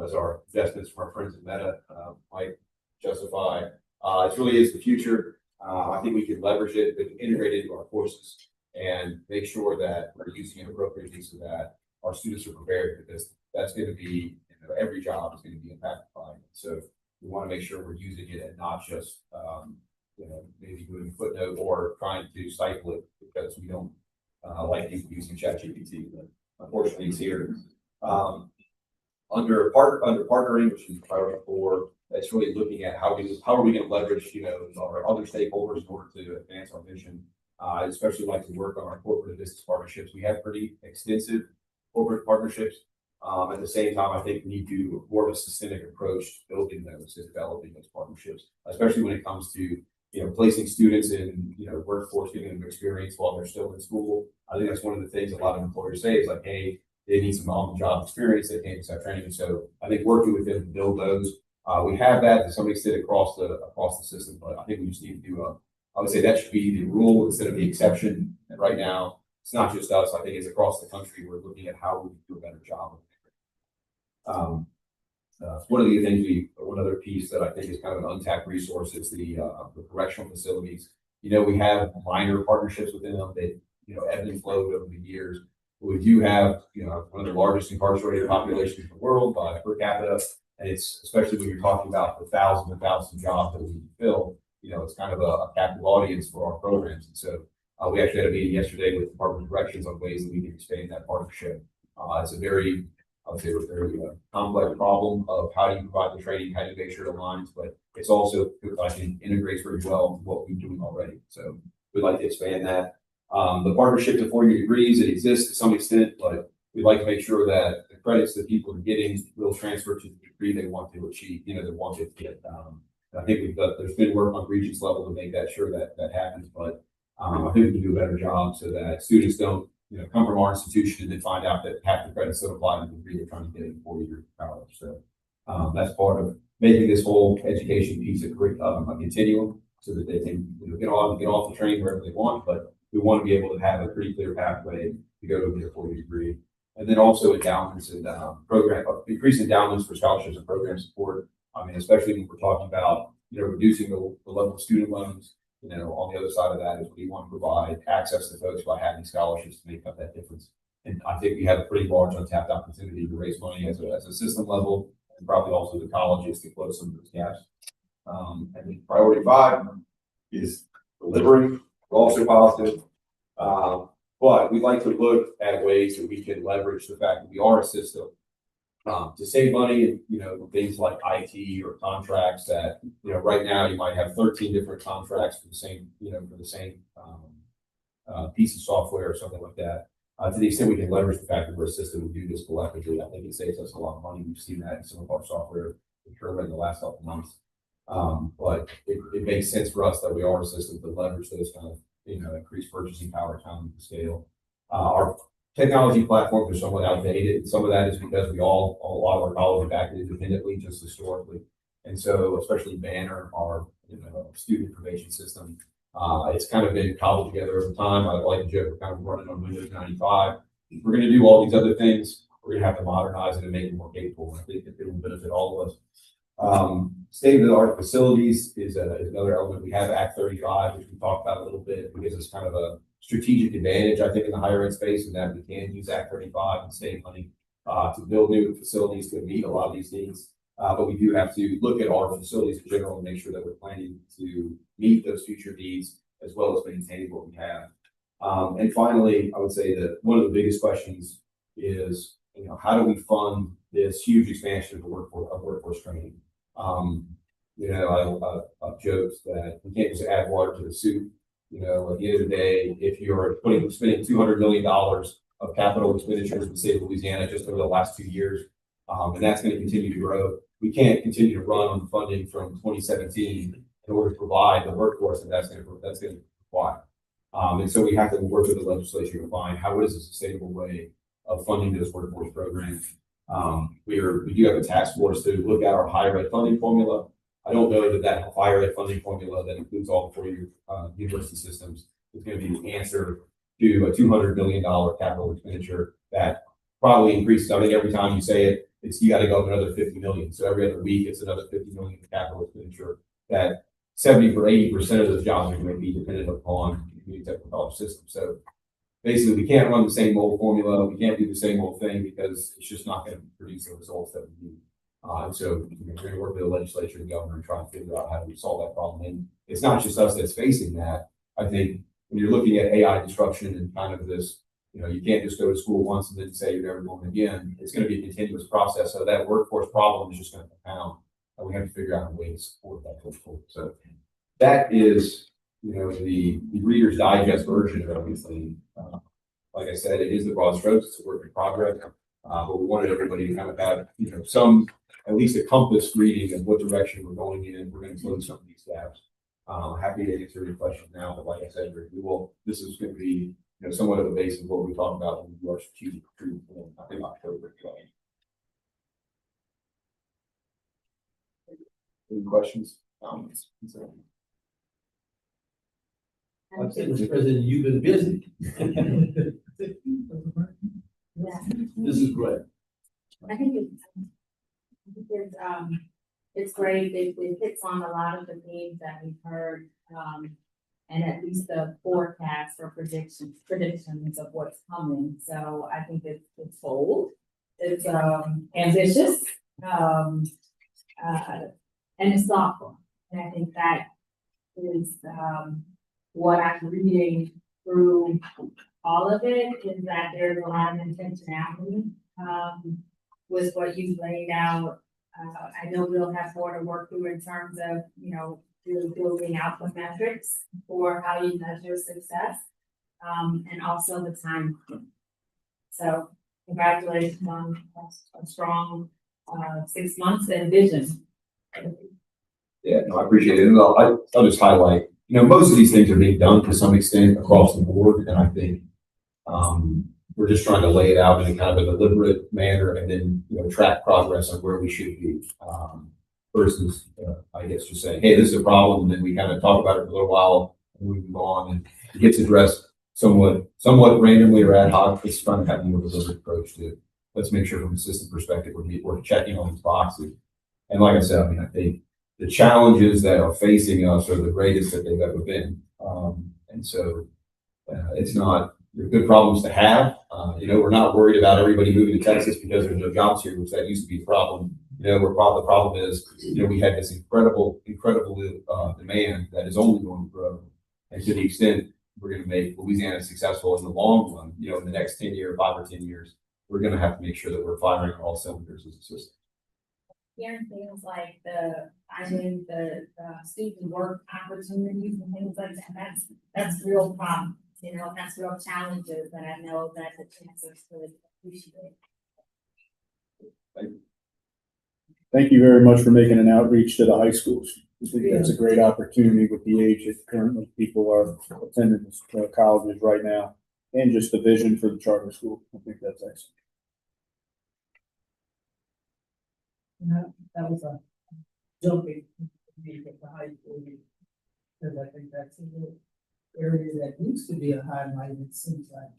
as our investments from our friends at Meta might justify. It really is the future. I think we can leverage it, but integrate it into our courses and make sure that we're using it appropriately so that our students are prepared, because that's going to be, every job is going to be impacted by it. So we want to make sure we're using it and not just, maybe doing a footnote or trying to stifle it because we don't like people using ChatGPT, but unfortunately it's here. Under partnering, which is priority 4, that's really looking at how are we going to leverage, our other stakeholders in order to advance our vision. I especially like to work on our corporate and business partnerships. We have pretty extensive corporate partnerships. At the same time, I think we need to do more of a systemic approach to building those and developing those partnerships, especially when it comes to placing students in workforce, giving them experience while they're still in school. I think that's one of the things a lot of employers say is like, hey, they need some on-the-job experience, they can't just have training. So I think working with them to build those, we have that to some extent across the system, but I think we just need to do I would say that should be the rule instead of the exception. And right now, it's not just us. I think it's across the country. We're looking at how we can do a better job. One other piece that I think is kind of an untapped resource is the correctional facilities. We have minor partnerships within them that ebb and flowed over the years. We do have, one of the largest incarcerated populations in the world by per capita. And it's, especially when you're talking about the thousands and thousands of jobs that we need to fill, it's kind of a captive audience for our programs. And so we actually had a meeting yesterday with Department of Corrections on ways that we can expand that partnership. It's a very, I would say, a very complex problem of how do you provide the training, how do you make sure it aligns, but it's also, I think, integrates very well with what we're doing already. So we'd like to expand that. The partnership to 4-year degrees, it exists to some extent, but we'd like to make sure that the credits that people are getting will transfer to the degree they want to achieve, they want to get. I think there's been work on Regents level to make that sure that happens, but I think we can do a better job so that students don't, come from our institution and then find out that half the credits don't apply to the degree they're trying to get in 4-year college. So that's part of making this whole education piece a continuum so that they can get off the train wherever they want, but we want to be able to have a pretty clear pathway to go to their 4-year degree. And then also endowments and increased endowments for scholarships and program support. I mean, especially when we're talking about, reducing the level of student loans, on the other side of that is we want to provide access to folks by having scholarships to make up that difference. And I think we have a pretty large untapped opportunity to raise money as a system level and probably also the colleges to close some of those gaps. And then priority 5 is delivering, also positive. But we'd like to look at ways that we can leverage the fact that we are a system to save money and, things like IT or contracts that, right now you might have 13 different contracts for the same, piece of software or something like that. To the extent we can leverage the fact that we're a system and do this collectively, I think it saves us a lot of money. We've seen that in some of our software occur in the last couple of months. But it makes sense for us that we are a system to leverage those kind of, increased purchasing power, economy of scale. Our technology platforms are somewhat outdated. And some of that is because a lot of our colleges have acted independently just historically. And so especially Banner, our student information system, it's kind of been cobbled together over time. I like to joke we're kind of running on Windows 95. If we're going to do all these other things, we're going to have to modernize it and make it more capable. I think it will benefit all of us. State-of-the-art facilities is another element. We have Act 35, which we talked about a little bit. It gives us kind of a strategic advantage, I think, in the higher ed space, and that we can use Act 35 and save money to build new facilities to meet a lot of these needs. But we do have to look at our facilities in general and make sure that we're planning to meet those future needs as well as maintain what we have. And finally, I would say that one of the biggest questions is, how do we fund this huge expansion of the workforce training? I've joked that we can't just add water to the soup. At the end of the day, if you're spending $200 million of capital expenditures in the state of Louisiana just over the last 2 years, and that's going to continue to grow, we can't continue to run on funding from 2017 in order to provide the workforce that's going to require. And so we have to work with the legislature to find what is a sustainable way of funding those workforce programs. We do have a task force to look at our higher ed funding formula. I don't know that higher ed funding formula that includes all the 4-year university systems is going to be the answer to a $200 million capital expenditure that probably increases. I think every time you say it, you got to go up another 50 million. So every other week, it's another 50 million capital expenditure that 70 or 80% of those jobs are going to be dependent upon the community technical college system. So basically, we can't run the same old formula. We can't do the same old thing because it's just not going to produce the results that we need. And so we're going to work with the legislature and governor and try and figure out how to solve that problem. And it's not just us that's facing that. I think when you're looking at AI disruption and kind of this, you can't just go to school once and then say you're never going again. It's going to be a continuous process. So that workforce problem is just going to compound. And we have to figure out a way to support that going forward. So that is, the Reader's Digest version of everything. Like I said, it is the broad strokes. It's a work in progress. But we wanted everybody to kind of have, some, at least a compass reading of what direction we're going in. We're going to close some of these gaps. Happy to answer your questions now, but like I said, this is going to be, somewhat of a base of what we talk about when we do our strategic retreat in, I think, October. Any questions, comments, concerns? Like I said, Mr. President, you've been busy. Yeah. This is great. I think it's great. It hits on a lot of the themes that we've heard and at least the forecast or predictions of what's coming. So I think it's bold, it's ambitious, and it's thoughtful. And I think that is what I'm reading through all of it, is that there's a lot of intentionality with what you've laid out. I know we'll have more to work through in terms of, really building out the metrics for how you measure success, and also the time. So congratulations on a strong 6 months and vision. Yeah, no, I appreciate it. And I'll just highlight, most of these things are being done to some extent across the board. And I think we're just trying to lay it out in a kind of a deliberate manner and then, track progress on where we should be. Versus, I guess, just saying, hey, this is a problem. And then we kind of talk about it for a little while and we move on, and it gets addressed somewhat randomly or ad hoc. It's trying to have more of a deliberate approach to it. Let's make sure from a system perspective, we're checking on these boxes. And like I said, I think the challenges that are facing us are the greatest that they've ever been. And so it's not, they're good problems to have. We're not worried about everybody moving to Texas because there's no jobs here, which that used to be a problem. The problem is, we had this incredible demand that is only going to grow. And to the extent we're going to make Louisiana successful in the long run, in the next 5 or 10 years, we're going to have to make sure that we're firing on all cylinders as a system. Hearing things like the student work opportunities and things like that, that's real problems, that's real challenges that I know that the chancellors really appreciate. Thank you very much for making an outreach to the high schools. I think that's a great opportunity with the age that currently people are attending colleges right now, and just the vision for the charter school. I think that's excellent. That was a jumping at the high school, because I think that's an area that used to be a highlight. It seems like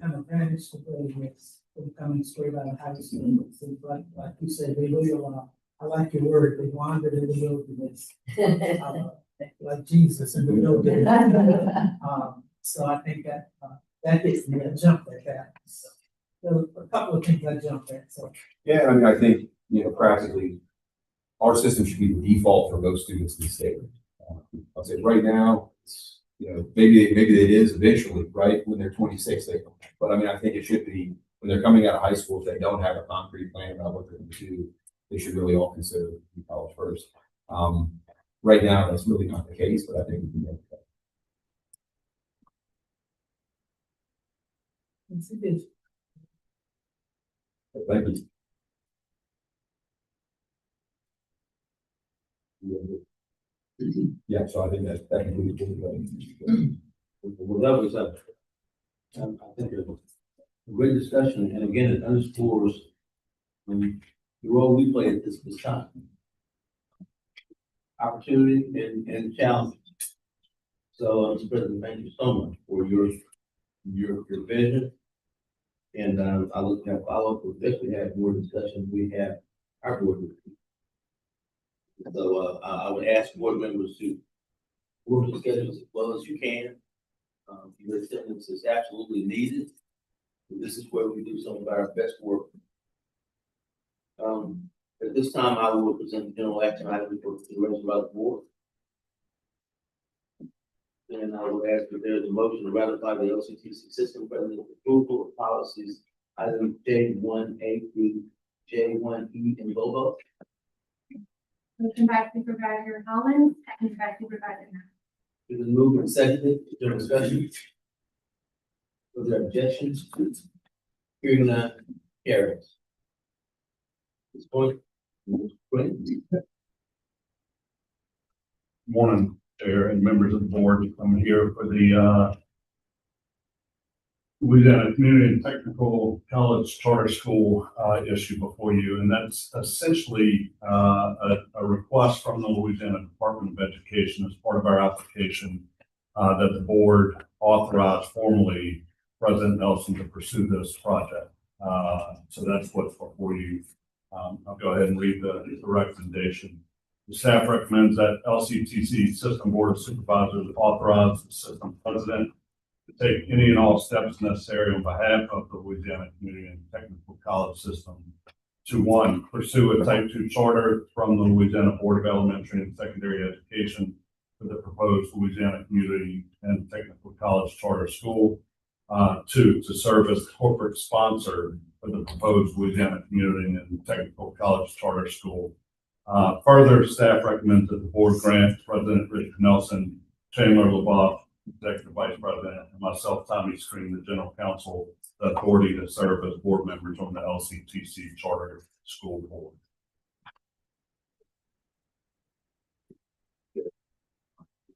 kind of vanished the way it's coming straight out of high school. It seems like you said, they really I like your word, they wandered in the wilderness, like Jesus in the wilderness. So I think that gets me a jump at that. So a couple of things I jumped at. So yeah, I think practically our system should be the default for most students in the state. I'll say right now, maybe it is eventually, right, when they're 26. But I think it should be when they're coming out of high school. If they don't have a concrete plan about what they're going to do, they should really all consider college first. Right now, that's really not the case, but I think we can make that. Thank you. Yeah, so I think that concludes it. Well, that was I think a great discussion, and again, it underscores the role we play at this time. Opportunity and challenge. So, Mr. President, thank you so much for your vision. And I look at follow-up. We'll definitely have more discussion. We have our board meeting. So I would ask board members to work the schedules as well as you can. Your attendance is absolutely needed. This is where we do some of our best work. At this time, I will present the general action item for the rest of the board. And I will ask if there's a motion to ratify the LCTC system president approval of policies item J1A through J1E in Bobo. Motion by Supervisor Collins, second by Supervisor Knapp. It is moved and seconded. During discussion. Are there objections? Hearing none, carries. At this point, Morning, Chair and members of the board. I'm here for the Louisiana Community and Technical College Charter School issue before you, and that's essentially a request from the Louisiana Department of Education as part of our application that the board authorized formally President Nelson to pursue this project. So that's what's before you. I'll go ahead and read the recommendation. The staff recommends that LCTC System Board of Supervisors authorize the system president to take any and all steps necessary on behalf of the Louisiana Community and Technical College System to, one, pursue a type 2 charter from the Louisiana Board of Elementary and Secondary Education for the proposed Louisiana Community and Technical College Charter School. Two, to serve as corporate sponsor for the proposed Louisiana Community and Technical College Charter School. Further, staff recommends that the board grant President Richard Nelson, Chandler LaBeouf, Executive Vice President, and myself, Tommy Screen, the General Counsel, the authority to serve as board members on the LCTC Charter School Board.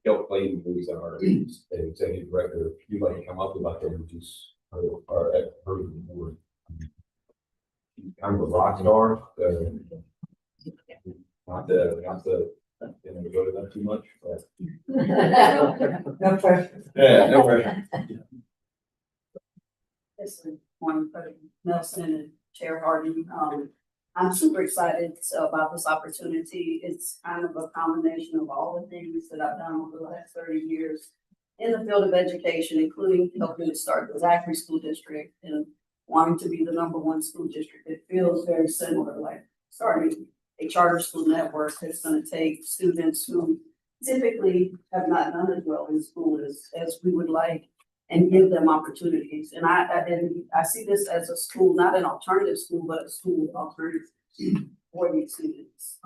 Kelly Clayton, who's our executive director, if you'd like to come up, we'd like to introduce our expert of the board. Kind of a rock star, not to go to that too much, but. No pressure. Yeah, no pressure. This is Morning President Nelson and Chair Hardy. I'm super excited about this opportunity. It's kind of a combination of all the things that I've done over the last 30 years in the field of education, including helping to start the Zachary School District and wanting to be the #1 school district. It feels very similar, like starting a charter school network that's going to take students who typically have not done as well in school as we would like and give them opportunities. And I see this as a school, not an alternative school, but a school with alternatives for these students.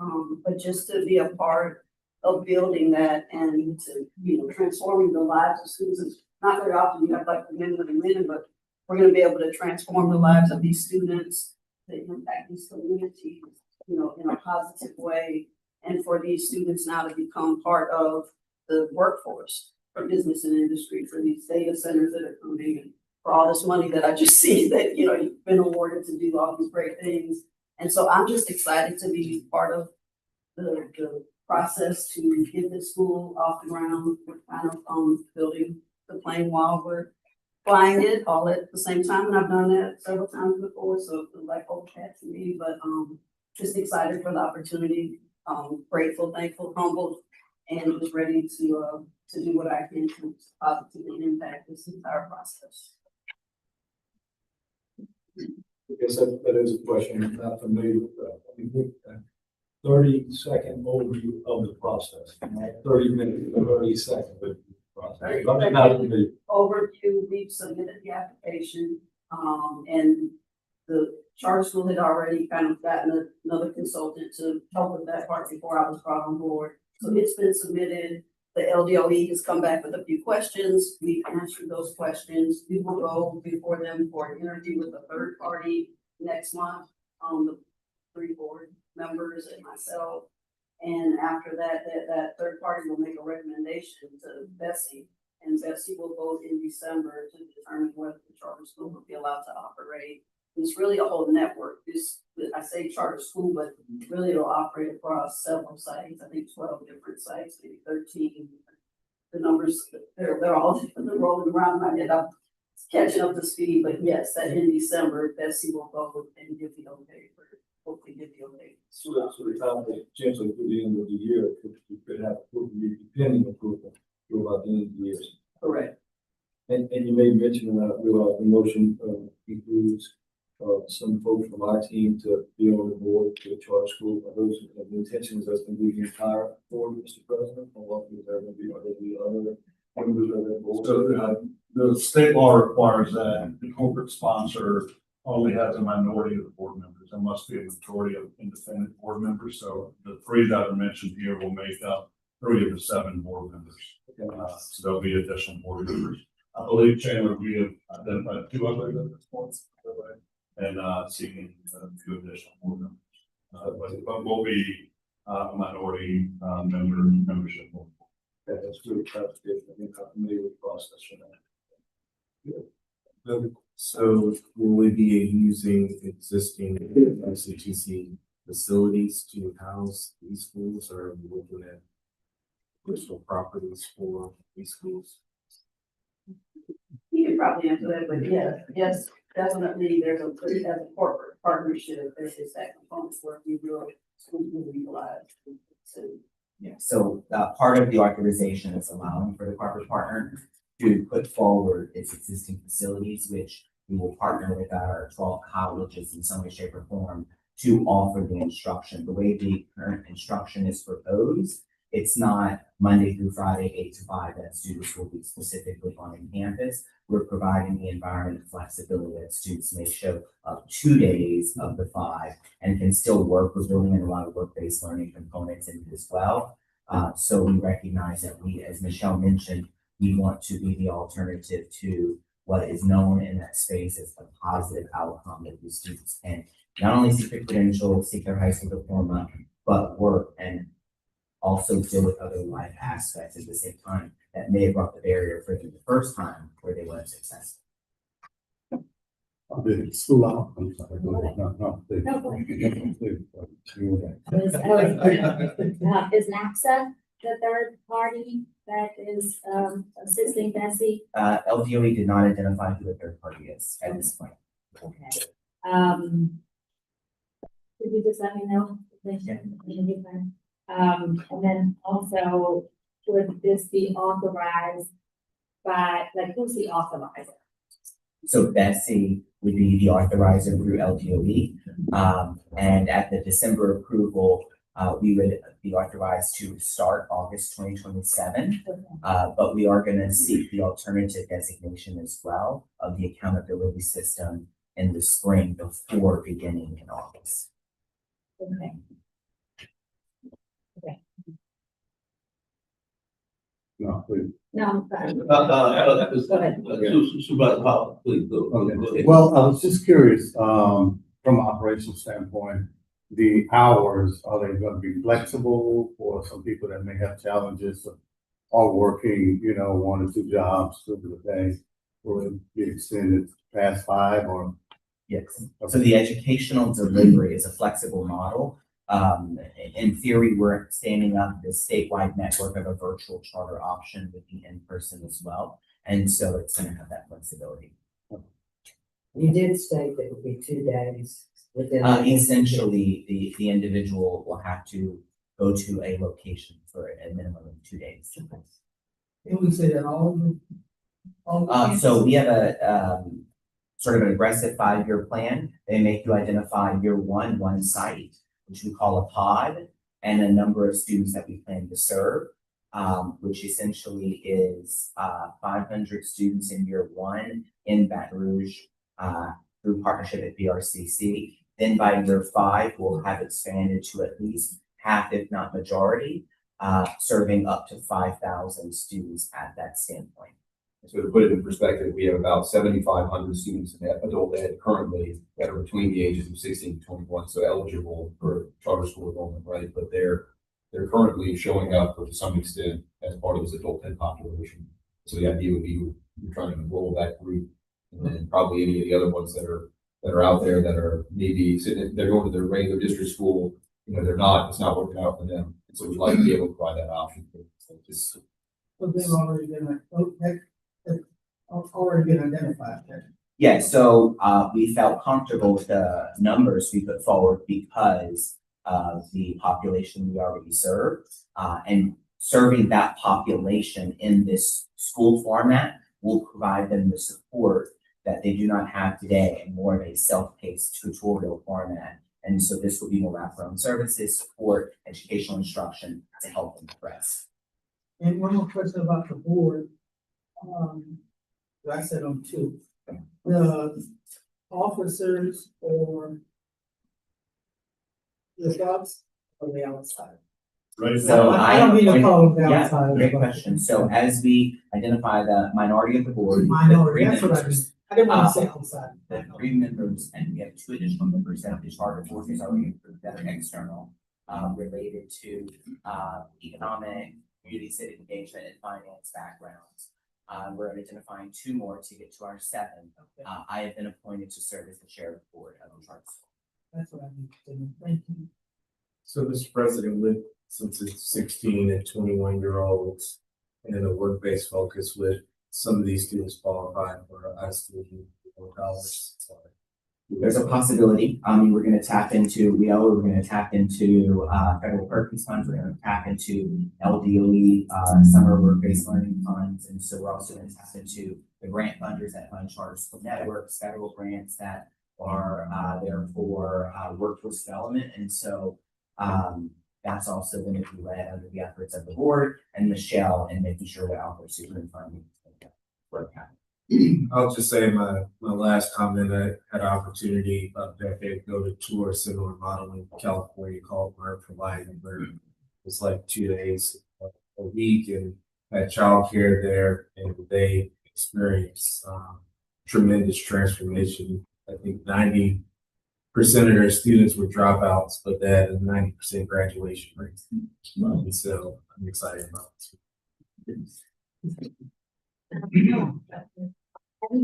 But just to be a part of building that and to, transforming the lives of students. It's not very often you have like the men and women, but we're going to be able to transform the lives of these students, to impact these communities, in a positive way. And for these students now to become part of the workforce for business and industry, for these data centers that are coming in, for all this money that I just see that, you've been awarded to do all these great things. And so I'm just excited to be part of the process to get this school off the ground. We're kind of building the plane while we're flying it all at the same time. And I've done that several times before, so it feels like old hat to me, but just excited for the opportunity. Grateful, thankful, humbled, and just ready to do what I can to positively impact this entire process. I guess that is a question I'm not familiar with. 30-second overview of the process, 30 minutes, 30 seconds of the process. Overview, we've submitted the application, and the charter school had already kind of gotten another consultant to help with that part before I was brought on board. So it's been submitted. The LDOE has come back with a few questions. We've answered those questions. We will go before them for an interview with a third party next month, the 3 board members and myself. And after that, that third party will make a recommendation to Bessie, and Bessie will vote in December to determine whether the charter school will be allowed to operate. It's really a whole network. I say charter school, but really it'll operate across several sites. I think 12 different sites, maybe 13. The numbers, they're all they're rolling around my head. I'm catching up to speed, but yes, that in December, Bessie will vote and give the okay for hopefully give the okay. So the time that potentially through the end of the year, you could have depending approval through about the end of the year. Correct. And you may mention that the motion includes some folks from our team to be on the board to the charter school. Are those the intentions that's going to be the entire board, Mr. President, or what is there going to be? Are there the other members of that board? So the state law requires that the corporate sponsor only has a minority of the board members. There must be a majority of independent board members. So the 3 that are mentioned here will make up 3 of the 7 board members. So there'll be additional board members. I believe, Chandler, we have identified 2 others at this point, and seeking 2 additional board members. But we'll be a minority membership. That's good clarification. I think I'm familiar with the process for that. So will we be using existing LCTC facilities to house these schools, or are we looking at personal properties for these schools? You can probably answer that, but yes, definitely there's a corporate partnership. There's that component where we will schools will utilize soon. Yeah, so part of the authorization is allowing for the corporate partner to put forward its existing facilities, which we will partner with our 12 colleges in some way, shape, or form to offer the instruction. The way the current instruction is proposed, it's not Monday through Friday, 8 to 5, that students will be specifically on campus. We're providing the environment and flexibility that students may show up 2 days of the 5 and can still work. We're building in a lot of work-based learning components in it as well. So we recognize that we, as Michelle mentioned, we want to be the alternative to what is known in that space as a positive outcome that the students can not only seek their credentials, seek their high school diploma, but work and also deal with other life aspects at the same time that may have brought the barrier for them the first time where they weren't successful. The school out, I'm sorry, no. Is NAPSA the third party that is, assisting Bessie? LDOE did not identify who the third party is at this point. Okay. Could you just let me know? And then also, would this be authorized by, like, who's the authorizer? So Bessie would be the authorizer through LDOE. And at the December approval, we would be authorized to start August 2027. But we are going to seek the alternative designation as well of the accountability system in the spring before beginning in August. Okay. Okay. No, please. No, I'm sorry. Go ahead. Supervisor Powell, please, go ahead. Well, I was just curious, from an operational standpoint, the hours, are they gonna be flexible for some people that may have challenges of are working, 1 or 2 jobs through the day? Will it be extended past 5 or? Yes. So the educational delivery is a flexible model. In theory, we're standing up this statewide network of a virtual charter option with the in-person as well. And so it's going to have that flexibility. You did state that it would be 2 days within. Essentially, the individual will have to go to a location for a minimum of 2 days. And we say that all. So we have a sort of an aggressive 5-year plan. They make you identify year one site, which we call a pod, and a number of students that we plan to serve, which essentially is 500 students in year 1 in Baton Rouge through partnership at BRCC. Then by year 5, we'll have expanded to at least half, if not majority, serving up to 5,000 students at that standpoint. So to put it in perspective, we have about 7,500 students in adult ed currently that are between the ages of 16 to 21, so eligible for charter school enrollment, right? But they're currently showing up to some extent as part of this adult ed population. So the idea would be we're trying to enroll that group, and then probably any of the other ones that are out there that are maybe they're going to their regular district school, it's not working out for them. And so we'd like to be able to provide that option. Already been identified. Yeah, so we felt comfortable with the numbers we put forward because of the population we already serve. And serving that population in this school format will provide them the support that they do not have today in more of a self-paced tutorial format. And so this will be more wraparound services, support, educational instruction to help them progress. And one more question about the board. I said on 2. The officers or the jobs on the outside. Right. So I don't mean to call them the yeah, outside. great question. So as we identify the minority of the board. Minority, that's what I mean. I didn't want to say outside. The 3 members, and we have 2 additional members that the charter board is already approved that are external, related to economic, community civic engagement, and finance backgrounds. We're identifying 2 more to get to our 7. I have been appointed to serve as the chair of the board of the charter school. That's what I need to know. Thank you. So, Mr. President, since it's 16 and 21-year-olds, and then a work-based focus with some of these students qualifying for high school or college, There's a possibility, we're gonna tap into we're gonna tap into, federal Perkins funds, we're gonna tap into LDOE, summer work-based learning funds, and so we're also gonna tap into the grant funders that fund charter school networks, federal grants that are, there for, workforce development, and so, that's also going to be led under the efforts of the board and Michelle and making sure that our super funding work happen. I'll just say my last comment, I had an opportunity up there to go to tour a similar model in California called Learn for Life, where it was like 2 days a week and had childcare there, and they experienced tremendous transformation. I think 90% of their students were dropouts, but they had a 90% graduation rate. And so I'm excited about this. Have you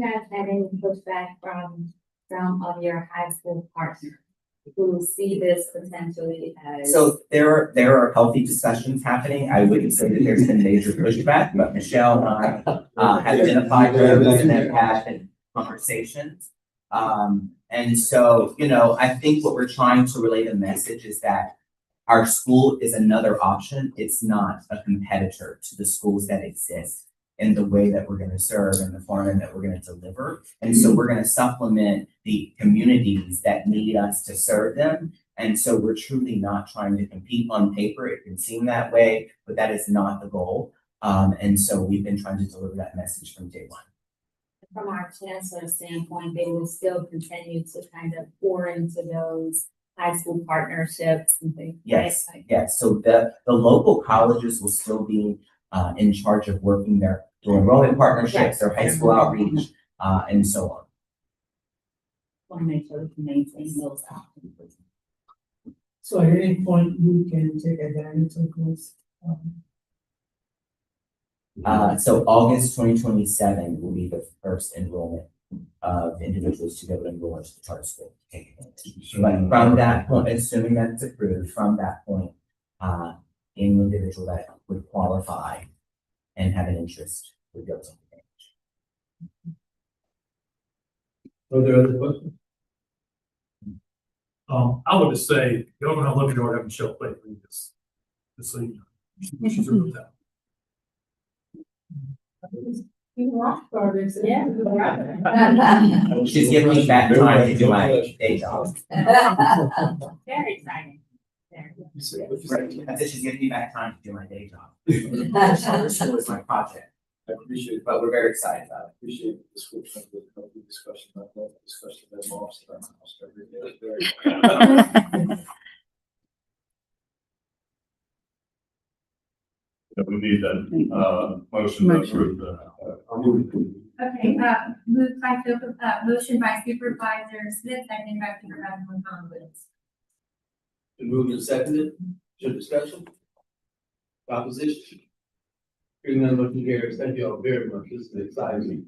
guys had any pushback from some of your high school partners who see this potentially as? So there are healthy discussions happening. I wouldn't say that there's been major pushback, but Michelle and I have identified those and have had conversations. And so, I think what we're trying to relay the message is that our school is another option. It's not a competitor to the schools that exist in the way that we're going to serve and the format that we're going to deliver. And so we're going to supplement the communities that need us to serve them. And so we're truly not trying to compete on paper. It can seem that way, but that is not the goal. And so we've been trying to deliver that message from day one. From our chancellor standpoint, they will still continue to kind of pour into those high school partnerships and things. Yes, right? yes. So the local colleges will still be in charge of working their enrollment partnerships, their high school outreach, and so on. Want to make sure we can maintain those options. So at any point, you can take advantage of this. So August 2027 will be the first enrollment of individuals to go to enroll into the charter school. But from that point, assuming that it's approved, from that point, any individual that would qualify and have an interest would go to the Are there other questions? I would just say, you're gonna look at our having Michelle play this so you know. She's a real talent. She's giving me back time to do my day job. Very exciting. I said she's giving me back time to do my day job. Charter school is my project. I appreciate it. But we're very excited about it. Appreciate the school discussion about that, discussion about mobs around the house every day. We need that, motion to approve the. Okay, moved by motion by Supervisor Smith, seconded by Supervisor McCollum. Been moved and seconded, to discussion? Opposition? Hearing none, motion carries. Thank you all very much. This is exciting.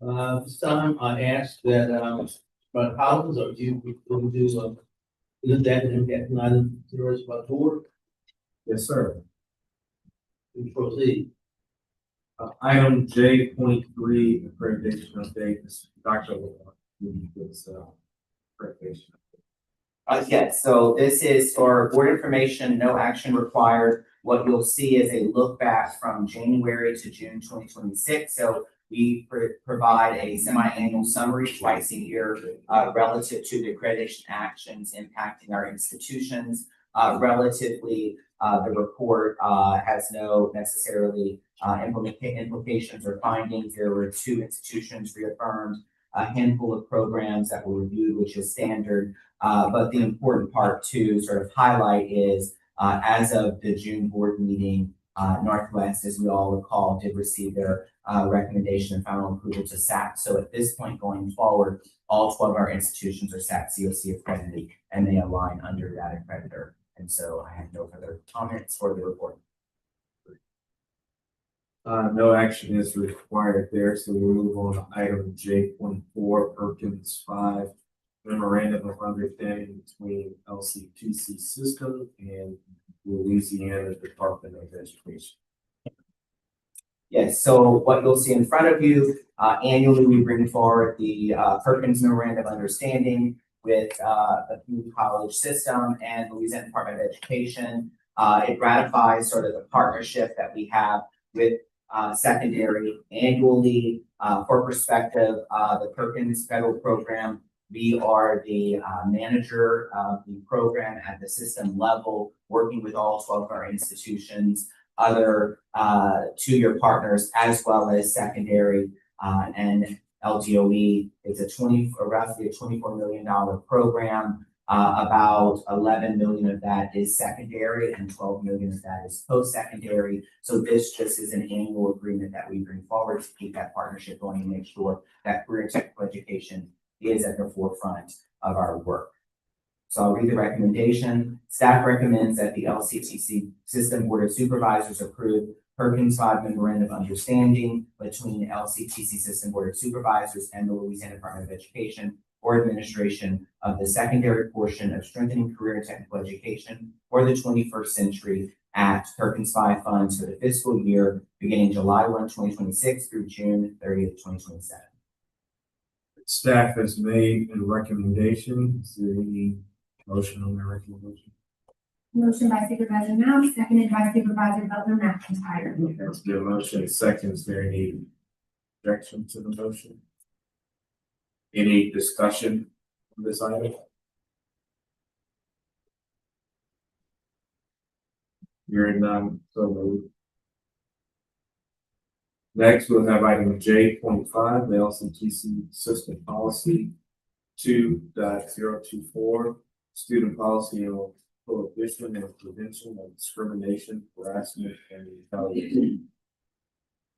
This time I ask that, but Collins, or you will do, is that an item to the rest of our board? Yes, sir. We proceed. Item J.3, accreditation update, this Dr. This accreditation. Yes, so this is for board information, no action required. What you'll see is a look back from January to June 2026. So we provide a semi-annual summary twice a year relative to the accreditation actions impacting our institutions. Relatively, the report has no necessarily implications or findings. There were 2 institutions reaffirmed, a handful of programs that were reviewed, which is standard. But the important part to sort of highlight is as of the June board meeting, Northwest, as we all recall, did receive their recommendation and final approval to SAP. So at this point going forward, all 12 of our institutions are SAP COC accredited and they align under that accreditor. And so I have no further comments for the report. No action is required there, so we move on to item J.4, Perkins 5, memorandum of understanding between LCTC system and Louisiana Department of Education. Yes, so what you'll see in front of you, annually, we bring forward the Perkins Memorandum of Understanding with the community college system and Louisiana Department of Education. It ratifies sort of the partnership that we have with secondary annually. For perspective, the Perkins Federal Program, we are the manager of the program at the system level, working with all 12 of our institutions, other two-year partners, as well as secondary and LGOE. It's roughly a $24 million program. About 11 million of that is secondary and 12 million of that is post-secondary. So this just is an annual agreement that we bring forward to keep that partnership going and make sure that career and technical education is at the forefront of our work. So I'll read the recommendation. Staff recommends that the LCTC System Board of Supervisors approve Perkins 5 Memorandum of Understanding between the LCTC System Board of Supervisors and the Louisiana Department of Education or administration of the secondary portion of strengthening career and technical education for the 21st century at Perkins 5 funds for the fiscal year beginning July 1, 2026 through June 30th, 2027. Staff has made a recommendation. Is there any motion on the recommendation? Motion by Supervisor Mount, seconded by Supervisor Butler McIntyre. Let's do a motion. Second, is there any objection to the motion? Any discussion on this item? Hearing none, so moved. Next, we'll have item J.5, the LCTC System Policy 2.024, Student Policy on Prohibition and Prevention of Discrimination, Harassment, and Retaliation.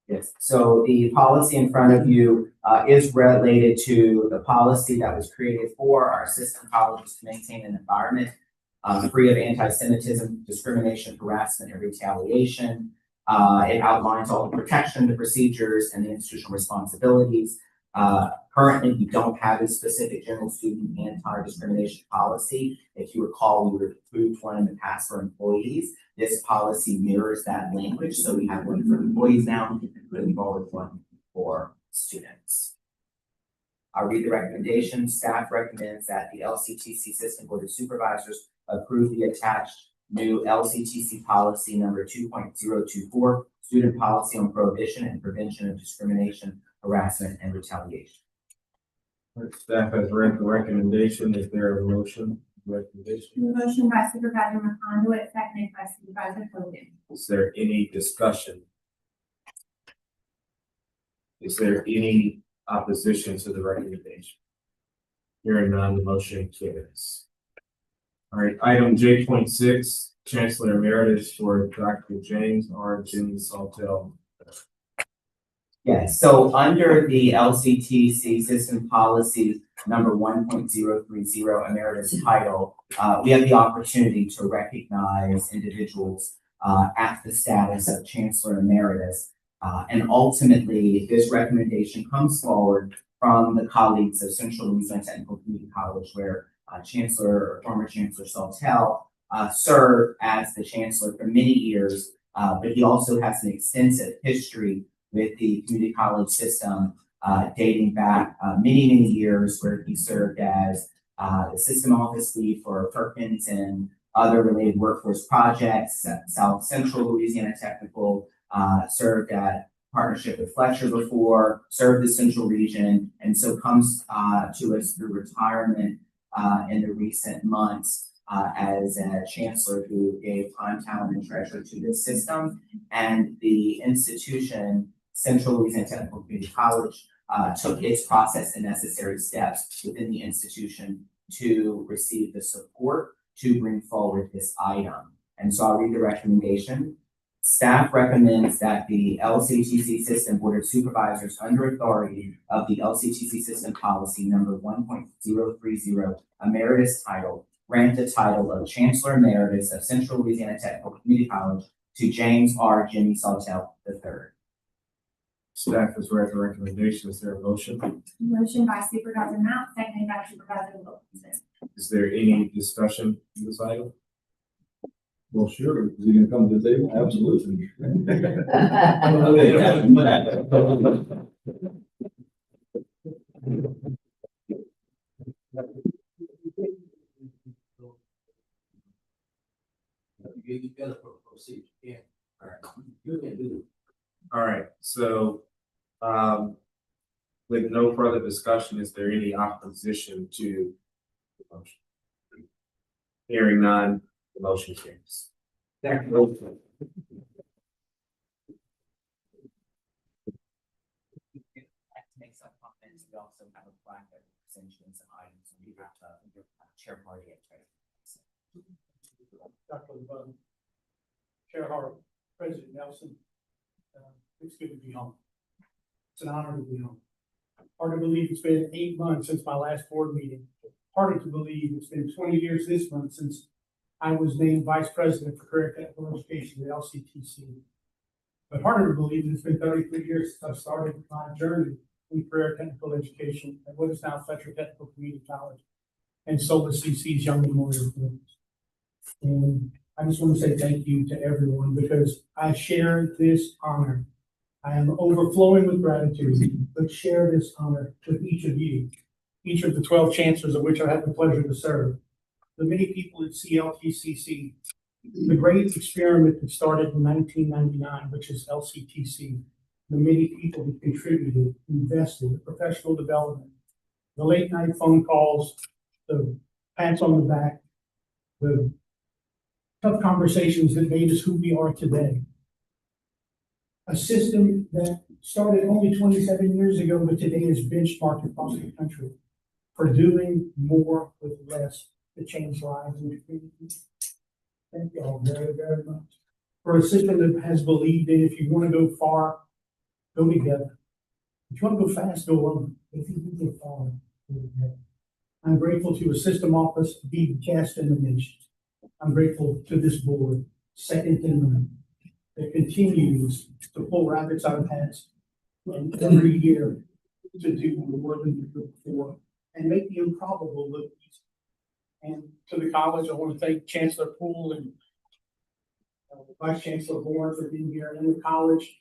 Yes, so the policy in front of you is related to the policy that was created for our system colleges to maintain an environment free of anti-Semitism, discrimination, harassment, and retaliation. It outlines all the protection, the procedures, and the institutional responsibilities. Currently, we don't have a specific general student anti-discrimination policy. If you recall, we approved one in the past for employees. This policy mirrors that language, so we have one for employees now, and putting forward one for students. I'll read the recommendation. Staff recommends that the LCTC System Board of Supervisors approve the attached new LCTC policy number 2.024, Student Policy on Prohibition and Prevention of Discrimination, Harassment, and Retaliation. Staff has read the recommendation. Is there a motion? Recommendation. Motion by Supervisor McConaughey, seconded by Supervisor Hogan. Is there any discussion? Is there any opposition to the recommendation? Hearing none, the motion carries. All right, item J.6, Chancellor Emeritus for Dr. James R. Jimmy Saltel. Yes, so under the LCTC System Policy number 1.030 Emeritus title, we have the opportunity to recognize individuals at the status of Chancellor Emeritus. And ultimately, this recommendation comes forward from the colleagues of Central Louisiana Technical Community College, where former Chancellor Saltel served as the Chancellor for many years, but he also has an extensive history with the community college system dating back many years, where he served as the system office lead for Perkins and other related workforce projects, South Central Louisiana Technical, served at partnership with Fletcher before, served the Central region, and so comes to us through retirement in the recent months as a chancellor who gave prime talent and treasure to the system. And the institution, Central Louisiana Technical Community College, took its process and necessary steps within the institution to receive the support to bring forward this item. And so I'll read the recommendation. Staff recommends that the LCTC System Board of Supervisors, under authority of the LCTC System Policy number 1.030 Emeritus title, grant the title of Chancellor Emeritus of Central Louisiana Technical Community College to James R. Jimmy Saltel III. Staff has read the recommendation. Is there a motion? Motion by Supervisor Mount, seconded by Supervisor Wilkinson. Is there any discussion on this item? Well, sure. Is he gonna come to the table? Absolutely. You gotta proceed, yeah. All right. You can do it. All right, so, with no further discussion, is there any opposition to the motion? Hearing none, the motion carries. Thank you. Make some comments. We also have a plaque that mentions some items and we have chair party at Dr. Chair Hart, President Nelson, it's good to be home. It's an honor to be home. Hard to believe it's been 8 months since my last board meeting. Harder to believe it's been 20 years this month since I was named Vice President for Career Technical Education at LCTC. But harder to believe it's been 33 years since I started my journey in career technical education at what is now Fletcher Technical Community College and Solar CC's Young Memorial Programs. And I just want to say thank you to everyone because I share this honor. I am overflowing with gratitude, but share this honor with each of you, each of the 12 chancellors of which I have the pleasure to serve, the many people at CLTCC, the great experiment that started in 1999, which is LCTC, the many people who contributed, invested, professional development, the late night phone calls, the pats on the back, the tough conversations that made us who we are today. A system that started only 27 years ago, but today is benchmarked across the country for doing more with less to change lives and communities. Thank you all very, very much. For a system that has believed in if you want to go far, go together. If you want to go fast, go alone. If you can go far, go together. I'm grateful to a system office, the best in the nation. I'm grateful to this board, second to none, that continues to pull rabbits out of hats and every year to do more than we did before and make the improbable look easy. And to the college, I want to thank Chancellor Poole and Vice Chancellor Bourne for being here and the college.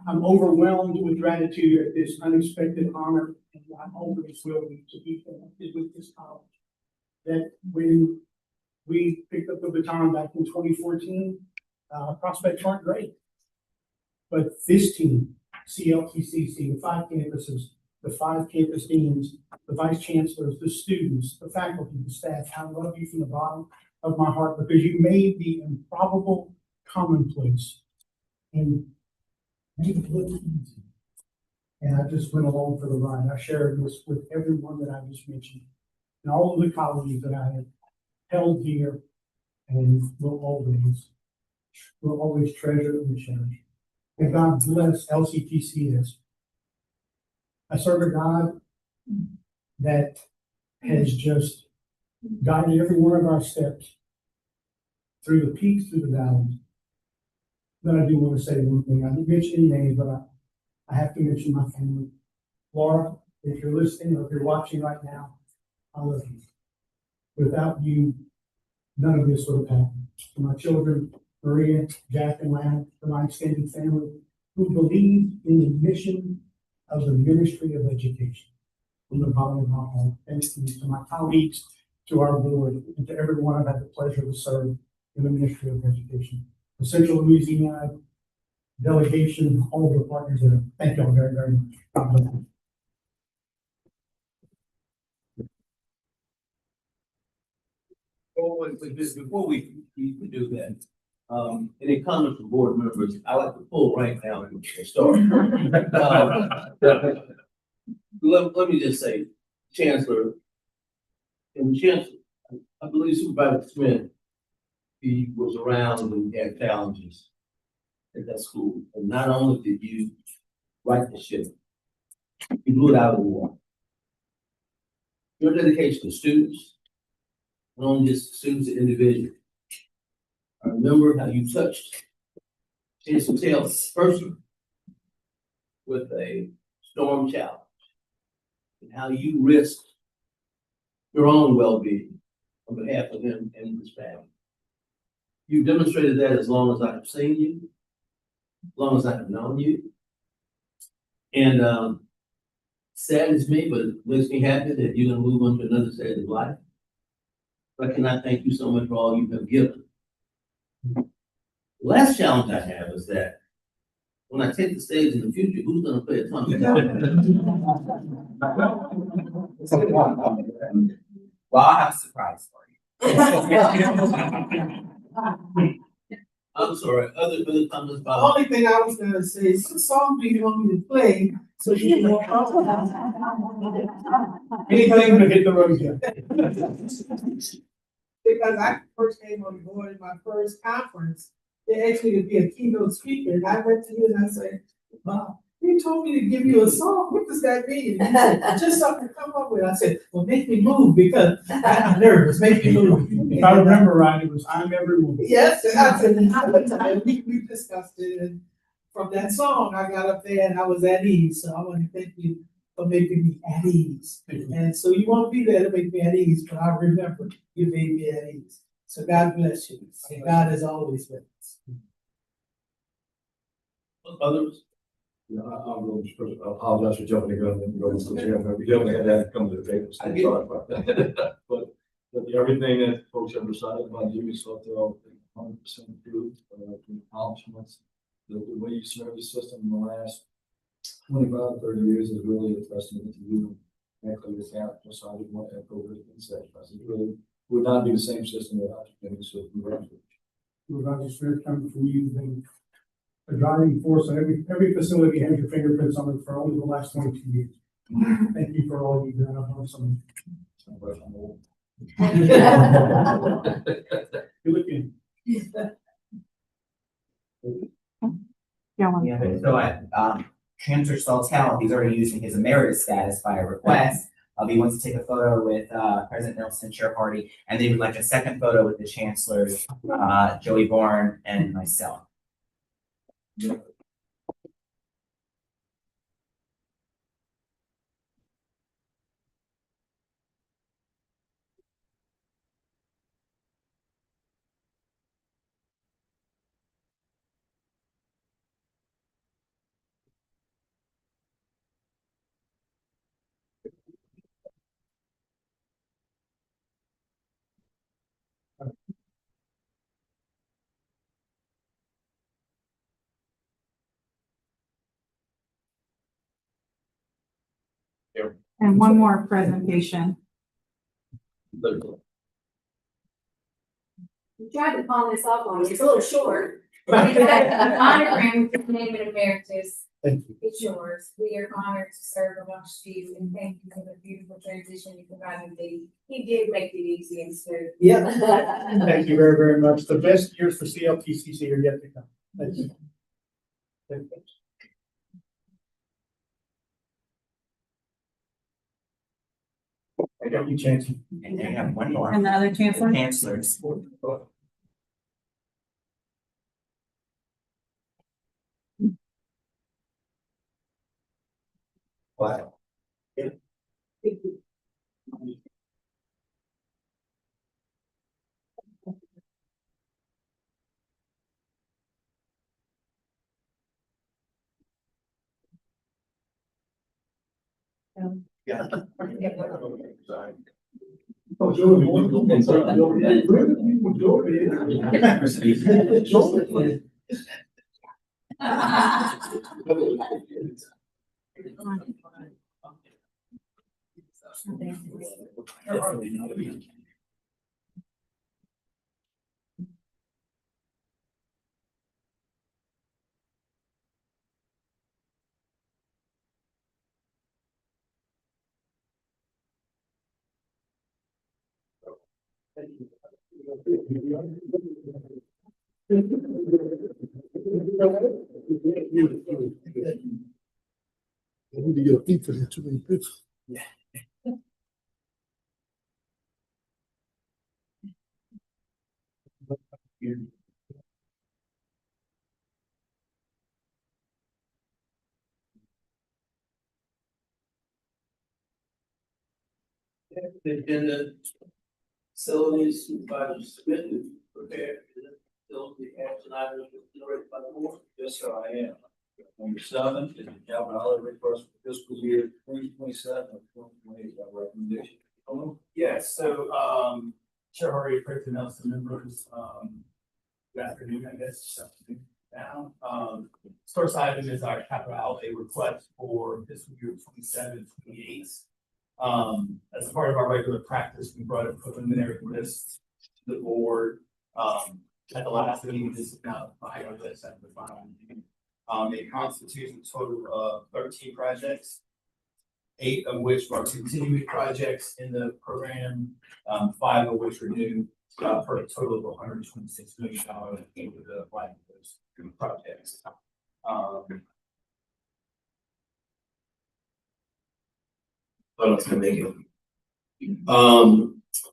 I'm overwhelmed with gratitude at this unexpected honor, and I'm always will be to be connected with this college. That when we picked up the baton back in 2014, prospects weren't great. But this team, CLTCC, the 5 campuses, the 5 campus deans, the vice chancellors, the students, the faculty, the staff, I love you from the bottom of my heart because you made the improbable commonplace and made it look easy. And I just went along for the ride. I shared this with everyone that I just mentioned and all of the colleagues that I have held dear and will always treasure and cherish. And God bless LCTCS. I serve a God that has just guided every one of our steps through the peaks, through the valleys. But I do want to say one thing. I didn't mention your name, but I have to mention my family. Laura, if you're listening or if you're watching right now, I love you. Without you, none of this would have happened. For my children, Maria, Jack, and Lana, for my extended family, who believe in the mission of the Ministry of Education. From the bottom of my heart, thank you to my colleagues, to our board, and to everyone I've had the pleasure to serve in the Ministry of Education. The Central Louisiana delegation, all of the partners there. Thank you all very, very much. God bless you. Before we do that, any comments from board members? I like to pull right now and start. Let me just say, Chancellor, and Chancellor, I believe Supervisor Smith, he was around when we had challenges at that school. And not only did you right the ship, you blew it out of the water. Your dedication to students, not only just students and individuals. I remember how you touched Chancellor Taylor's person with a storm challenge and how you risked your own well-being on behalf of him and his family. You've demonstrated that as long as I've seen you, as long as I've known you. And, saddens me, but it makes me happy that you're gonna move on to another stage of life. But can I thank you so much for all you have given? Last challenge I have is that when I take the stage in the future, who's gonna play a trumpet? Well, I'll have a surprise for you. I'm sorry, other comments The about? only thing I was gonna say is, what song do you want me to play? So you can. Anything to hit the road, yeah. Because I first came on board in my first conference, they asked me to be a keynote speaker, and I went to you and I said, wow, you told me to give you a song, what does that mean? And he said, just something to come up with. I said, well, make me move, because I'm nervous, make me move. If I remember right, it was I'm Everyone. Yes, and I said, we discussed it, and from that song, I got up there and I was at ease, so I want to thank you for making me at ease. And so you won't be there to make me at ease, but I remember you made me at ease. So God bless you, and God is always with us. Others? I'm going to apologize for jumping the gun and going to the chair, but we definitely had that come to the table. So I'm sorry about that. But everything that folks have decided about you, so they're all 100% approved, the accomplishments. The way you served the system in the last 25, 30 years is really a testament to you. Actually, the character, so I didn't want to echo what has been said. I said, really, would not be the same system without you. So congratulations. Roger Smith coming from you, been a driving force, and every facility has your fingerprints on it for only the last 22 years. Thank you for all you've done. I'm some. You're looking. Yeah, so Chancellor Staltell, he's already using his emeritus status by a request. He wants to take a photo with President Nelson, Chair Hardy, and they would like a second photo with the chancellors, Joey Bourne and myself. And one more presentation. We tried to palm this off on you, it's a little short. Monogram with the name of emeritus. Thank you. It's yours. We are honored to serve amongst you, and thank you for the beautiful transition you provided me. He did make it easy and smooth. Yeah. Thank you very, very much. The best years for CLTCC are yet to come. Thank you. Thank you. I got you, Chancellor. And they have one more. And the other chancellor? Chancellors. Wow. Yeah. I need to get a peek for that too many pictures. In the facilities, supervisors submitted, prepared, items considered by the board? Yes, sir, I am. Number 7 is the capital outlay request for fiscal year 2027 and 2028 by recommendation. Yes, so, Chair Hardy, President Nelson, members, good afternoon, I guess, now. First item is our capital outlay request for fiscal year 27-28. As part of our regular practice, we brought a preliminary list to the board. At the last meeting, this is now the final list at the final meeting. It constitutes a total of 13 projects, 8 of which are continuing projects in the program, 5 of which are new, for a total of $126 million into the life of those projects.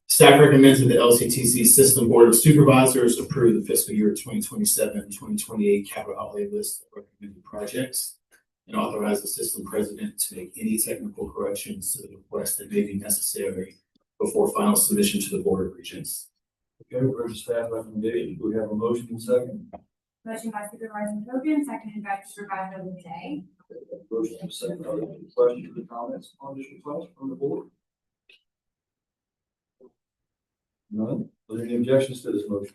Staff recommends that the LCTC System Board of Supervisors approve the fiscal year 2027-2028 capital outlay list of recommended projects and authorize the system president to make any technical corrections to the request that may be necessary before final submission to the Board of Regents. Okay, we're going to staff recommendation. Do we have a motion and second? Motion by Supervisor Hogan, seconded by Supervisor Lee. Motion and second. Are there any questions or comments on this request from the board? None. Are there any objections to this motion?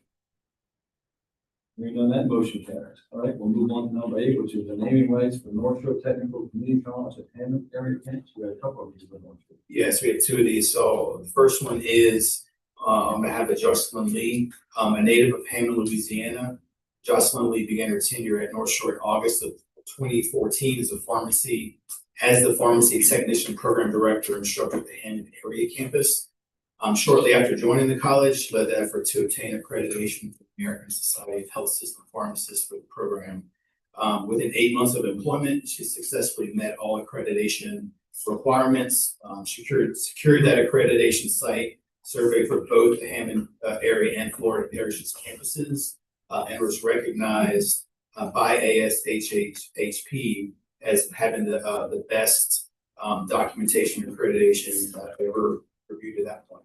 Hearing none, that motion carries. All right, we'll move on to number 8, which is the naming rights for North Shore Technical Community College at Hammond area campus. We have a couple of these in North Shore. Yes, we have 2 of these. So the first one is on behalf of Jocelyn Lee, a native of Hammond, Louisiana. Jocelyn Lee began her tenure at North Shore in August of 2014 as the pharmacy technician program director instructor at the Hammond area campus. Shortly after joining the college, she led the effort to obtain accreditation from the American Society of Health System Pharmacists for the program. Within 8 months of employment, she successfully met all accreditation requirements. She secured that accreditation site, surveyed for both the Hammond area and Florida Parishes campuses, and was recognized by ASHHP as having the best documentation accreditation ever reviewed at that point,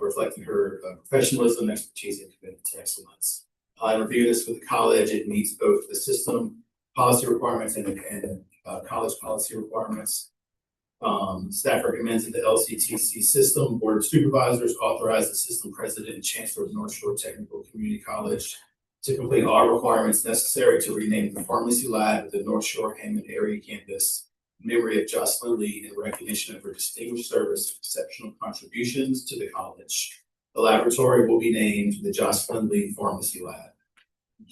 reflecting her professionalism, expertise, and commitment to excellence. In reviewing this with the college, it meets both the system policy requirements and the college policy requirements. Staff recommends that the LCTC System Board of Supervisors authorize the system president and chancellor of North Shore Technical Community College to complete all requirements necessary to rename the pharmacy lab at the North Shore Hammond area campus in memory of Jocelyn Lee in recognition of her distinguished service and exceptional contributions to the college. The laboratory will be named the Jocelyn Lee Pharmacy Lab.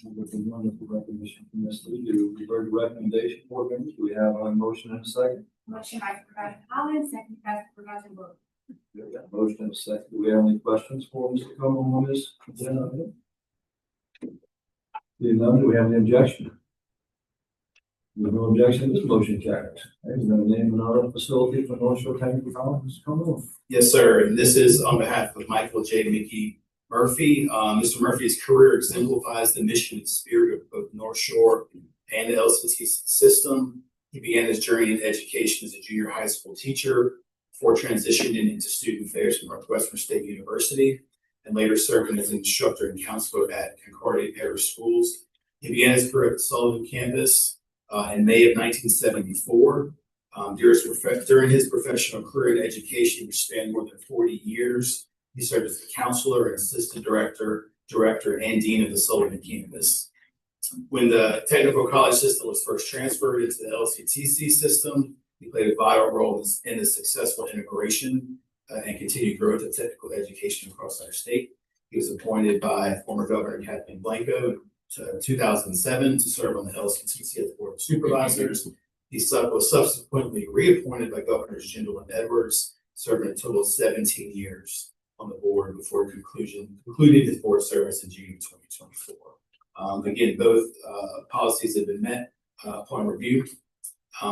With a wonderful recognition from Ms. Lee. We've heard the recommendation, board members. Do we have a motion and a second? Motion by Supervisor Collins, second by Supervisor Wilk. We got a motion and a second. Do we have any questions for Mr. Coleman on this agenda item? Seeing none, do we have any objection? With no objection, this motion carries. We're going to name another facility for North Shore Technical College. Mr. Coleman. Yes, sir. And this is on behalf of Michael J. Mickey Murphy. Mr. Murphy's career exemplifies the mission and spirit of both North Shore and the LCTC system. He began his journey in education as a junior high school teacher before transitioning into student affairs at Northwestern State University and later serving as an instructor and counselor at Concordia Parish Schools. He began his career at the Sullivan campus in May of 1974. During his professional career in education, which spanned more than 40 years, he served as a counselor and assistant director, and dean of the Sullivan campus. When the technical college system was first transferred into the LCTC system, he played a vital role in the successful integration and continued growth of technical education across our state. He was appointed by former Governor Kathleen Blanco in 2007 to serve on the LCTC as the Board of Supervisors. He was subsequently reappointed by Governors Jindal and Edwards, serving a total of 17 years on the board before concluding his board service in June 2024. Again, both policies have been met upon review.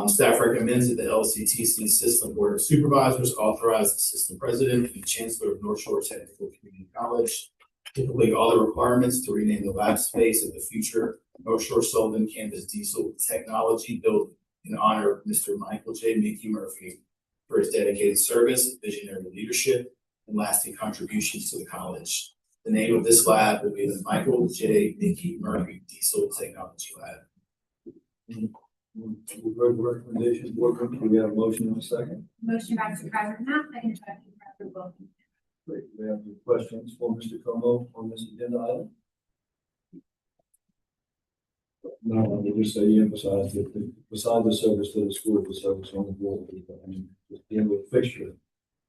Staff recommends that the LCTC System Board of Supervisors authorize the system president and chancellor of North Shore Technical Community College to complete all the requirements to rename the lab space of the future North Shore Sullivan Campus Diesel Technology Building in honor of Mr. Michael J. Mickey Murphy for his dedicated service, visionary leadership, and lasting contributions to the college. The name of this lab will be the Michael J. Dickey Murphy Diesel Technology Lab. We've heard the recommendation, board members, do we have a motion in a second? Motion by Supervisor Knapp, seconded by Supervisor Wilkins. Great, we have any questions for Mr. Como on this agenda item? No, I would just say he emphasized that besides the service to the school, the service on the board, I mean, just being a fixture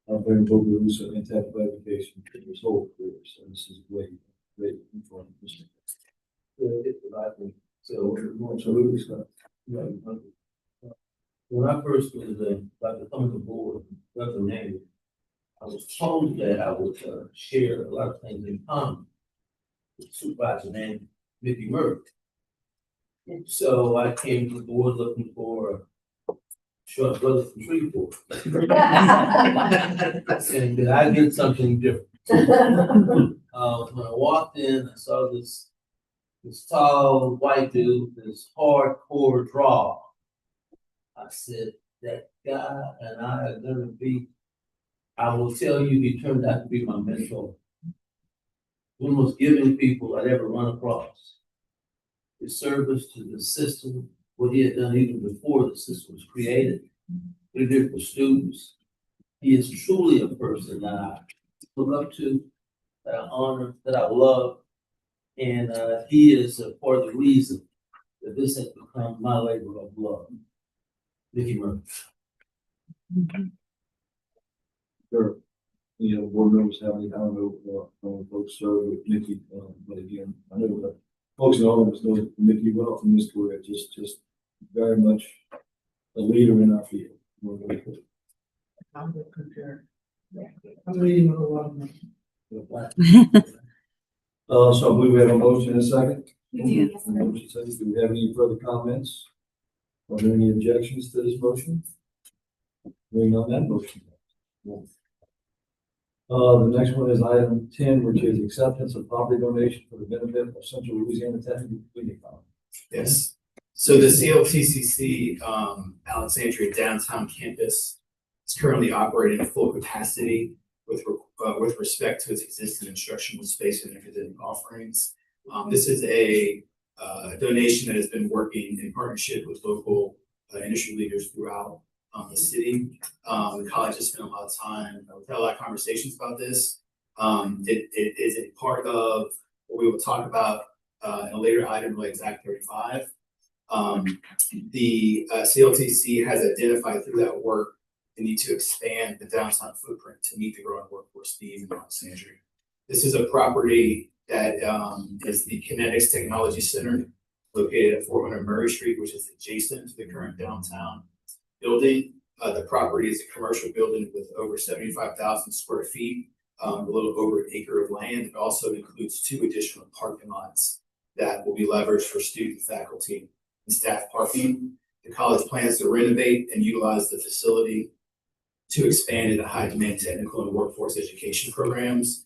of very use and technical education for his whole career, so this is great, great information. Absolutely, Scott. When I first was about to come to the board, representative, I was told that I would share a lot of things in common with Supervisor named Mickey Murphy. So I came to the board looking for a short brother from Shreveport. And did I get something different? When I walked in, I saw this tall white dude, this hardcore draw. I said, that guy and I are gonna be, I will tell you, he turned out to be my mentor. One of the most giving people I'd ever run across. His service to the system, what he had done even before the system was created, what he did for students. He is truly a person that I look up to, that I honor, that I love. And he is a part of the reason that this has become my labor of love. Mickey Murphy. Sure. You know, board members have any, I don't know, folks serve with Mickey, but again, I know that folks in all of us know Mickey well from this career, just very much a leader in our field. We're really good. I'm with concur. I'm reading a lot of them. So we have a motion and a second. We do, yes, sir. Motion second. Do we have any further comments? Are there any objections to this motion? Hearing on that motion. The next one is item 10, which is acceptance of property donation for the benefit of Central Louisiana Technical Community College. Yes. So the CLTCC Alexandria downtown campus is currently operating at full capacity with respect to its existing instructional space and academic offerings. This is a donation that has been working in partnership with local industry leaders throughout the city. The college has spent a lot of time, we've had a lot of conversations about this. It is a part of what we will talk about in a later item related to Act 35. The CLTC has identified through that work the need to expand the downtown footprint to meet the growing workforce needs in Alexandria. This is a property that is the Kinetics Technology Center located at 400 Murray Street, which is adjacent to the current downtown building. The property is a commercial building with over 75,000 square feet, a little over an acre of land. It also includes 2 additional parking lots that will be leveraged for student, faculty, and staff parking. The college plans to renovate and utilize the facility to expand into high demand technical and workforce education programs.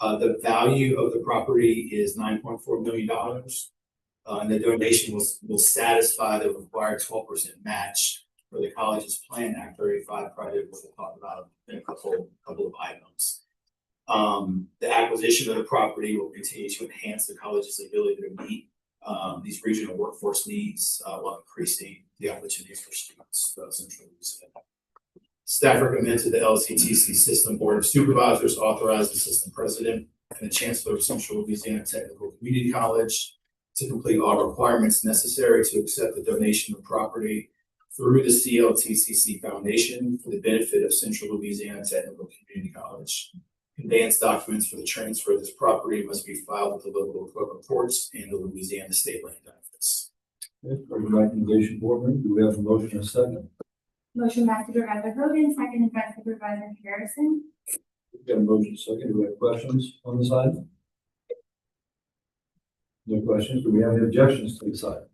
The value of the property is $9.4 million. And the donation will satisfy the required 12% match for the college's planned Act 35 project, which we'll talk about in a couple of items. The acquisition of the property will continue to enhance the college's ability to meet these regional workforce needs while increasing the opportunities for students throughout Central Louisiana. Staff recommends that the LCTC System Board of Supervisors authorize the system president and the chancellor of Central Louisiana Technical Community College to complete all requirements necessary to accept the donation of property through the CLTCC Foundation for the benefit of Central Louisiana Technical Community College. Conveyance documents for the transfer of this property must be filed with the local equivalent courts and the Louisiana State Land Office. Okay, for the recommendation, board member, do we have a motion and a second? Motion by Supervisor Hogan, seconded by Supervisor Harrison. We've got a motion second. Do we have questions on this item? No questions. Do we have any objections to this item?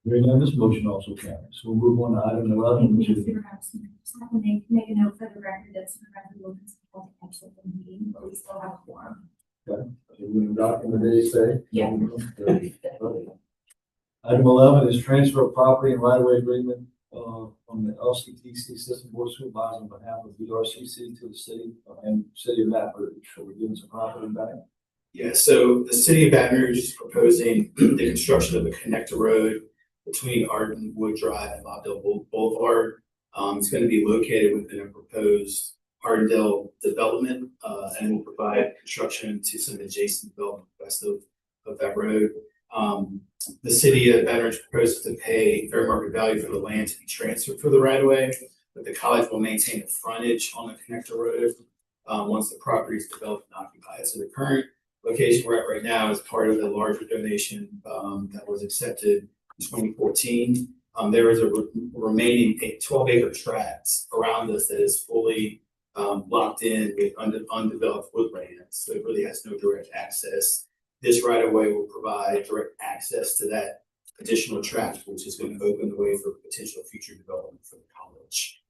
Hearing none, this motion also carries. We'll move on to item 11, which is Supervisor, just have to make a note for the record that Supervisor Wilkins will cancel the meeting, but we still have a quorum. okay. So we document the day say. Yeah. Item 11 is transfer of property and right-of-way agreement on from the LCTC System Board of Supervisors on behalf of the RCC to the city and city of Baton Rouge. So we're giving some property back. Yeah, so the city of Baton Rouge is proposing the construction of a connector road between Ardenwood Drive and Lobdell Boulevard. It's going to be located within a proposed Ardendale development, and will provide construction to some adjacent development west of that road. The city of Baton Rouge proposes to pay fair market value for the land to be transferred for the right of way, but the college will maintain the frontage on the connector road once the property is developed and occupied. So the current location we're at right now is part of the larger donation that was accepted in 2014. There is a remaining 12-acre tract around us that is fully locked in with undeveloped woodlands, so it really has no direct access. This right of way will provide direct access to that additional tract, which is going to open the way for potential future development for the college.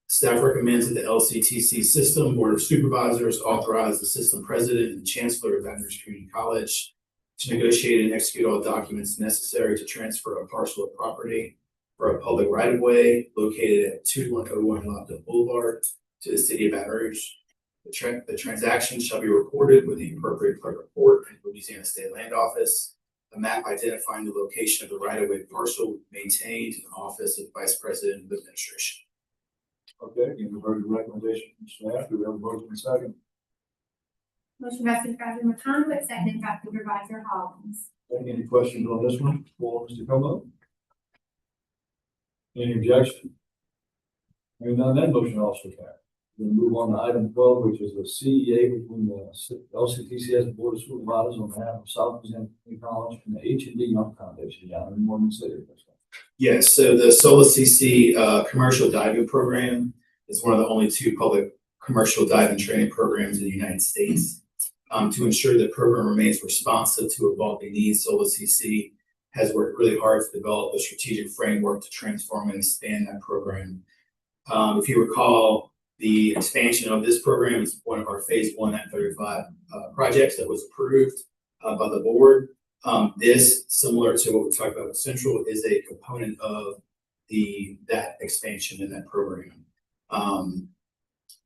Staff recommends that the LCTC System Board of Supervisors authorize the system president and chancellor of Baton Rouge Community College to negotiate and execute all documents necessary to transfer a parcel of property for a public right-of-way located at 2101 Lobdell Boulevard to the city of Baton Rouge. The transaction shall be recorded with the appropriate clerk report and Louisiana State Land Office. A map identifying the location of the right-of-way parcel will be maintained in the office of Vice President of Administration. Okay, you've heard the recommendation from staff. Do we have a motion and second? Motion by Supervisor McConaughey, seconded by Supervisor Hollins. Any questions on this one for Mr. Como? Any objection? Hearing none, that motion also carries. We'll move on to item 12, which is the CEA between the LCTC and the Board of Supervisors on behalf of South Louisiana Community College and the H&D Young Foundation down in Morgan City. Yes, so the SOLA-CC commercial diving program is one of the only two public commercial diving training programs in the United States. To ensure the program remains responsive to evolving needs, SOLA-CC has worked really hard to develop a strategic framework to transform and expand that program. If you recall, the expansion of this program is one of our phase 1 at 35 projects that was approved by the board. This, similar to what we talked about with Central, is a component of that expansion in that program.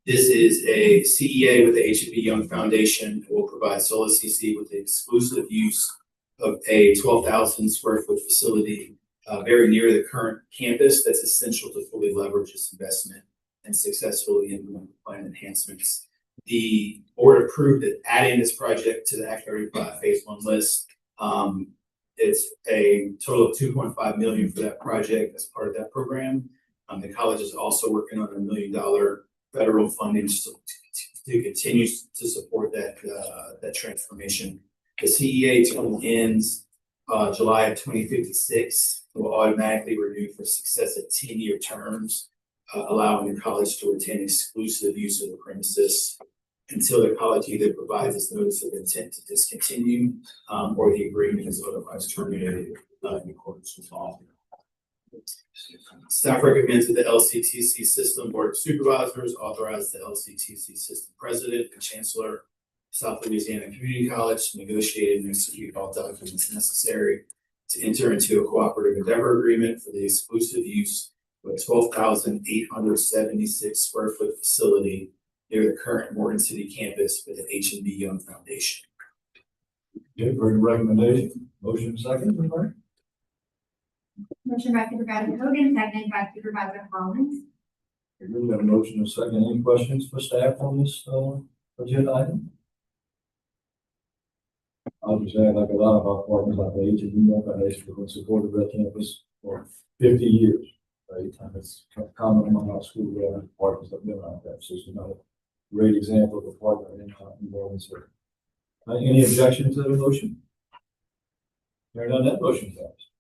This is a CEA with the H&B Young Foundation that will provide SOLA-CC with the exclusive use of a 12,000 square foot facility very near the current campus that's essential to fully leverage this investment and successfully implement the plan enhancements. The board approved that adding this project to the Act 35 phase 1 list. It's a total of $2.5 million for that project as part of that program. The college is also working on $1 million federal funding to continue to support that transformation. The CEA term ends July of 2056. It will automatically renew for successive 10-year terms, allowing the college to retain exclusive use of the premises until the college either provides its notice of intent to discontinue or the agreement is otherwise terminated in accordance with law. Staff recommends that the LCTC System Board of Supervisors authorize the LCTC System President and Chancellor, South Louisiana Community College, to negotiate and execute all documents necessary to enter into a cooperative endeavor agreement for the exclusive use of a 12,876 square foot facility near the current Morgan City campus with the H&B Young Foundation. Okay, for the recommendation, motion second. Motion by Supervisor Hogan, seconded by Supervisor Hollins. We really have a motion and second. Any questions for staff on this agenda item? I'll just add, like a lot of our partners, like the H&B Young Foundation, have been supporting that campus for 50 years. Right? And it's common among our school partners that been around that. So it's another great example of a partner in Morgan City. Any objection to the motion? Hearing none, that motion carries.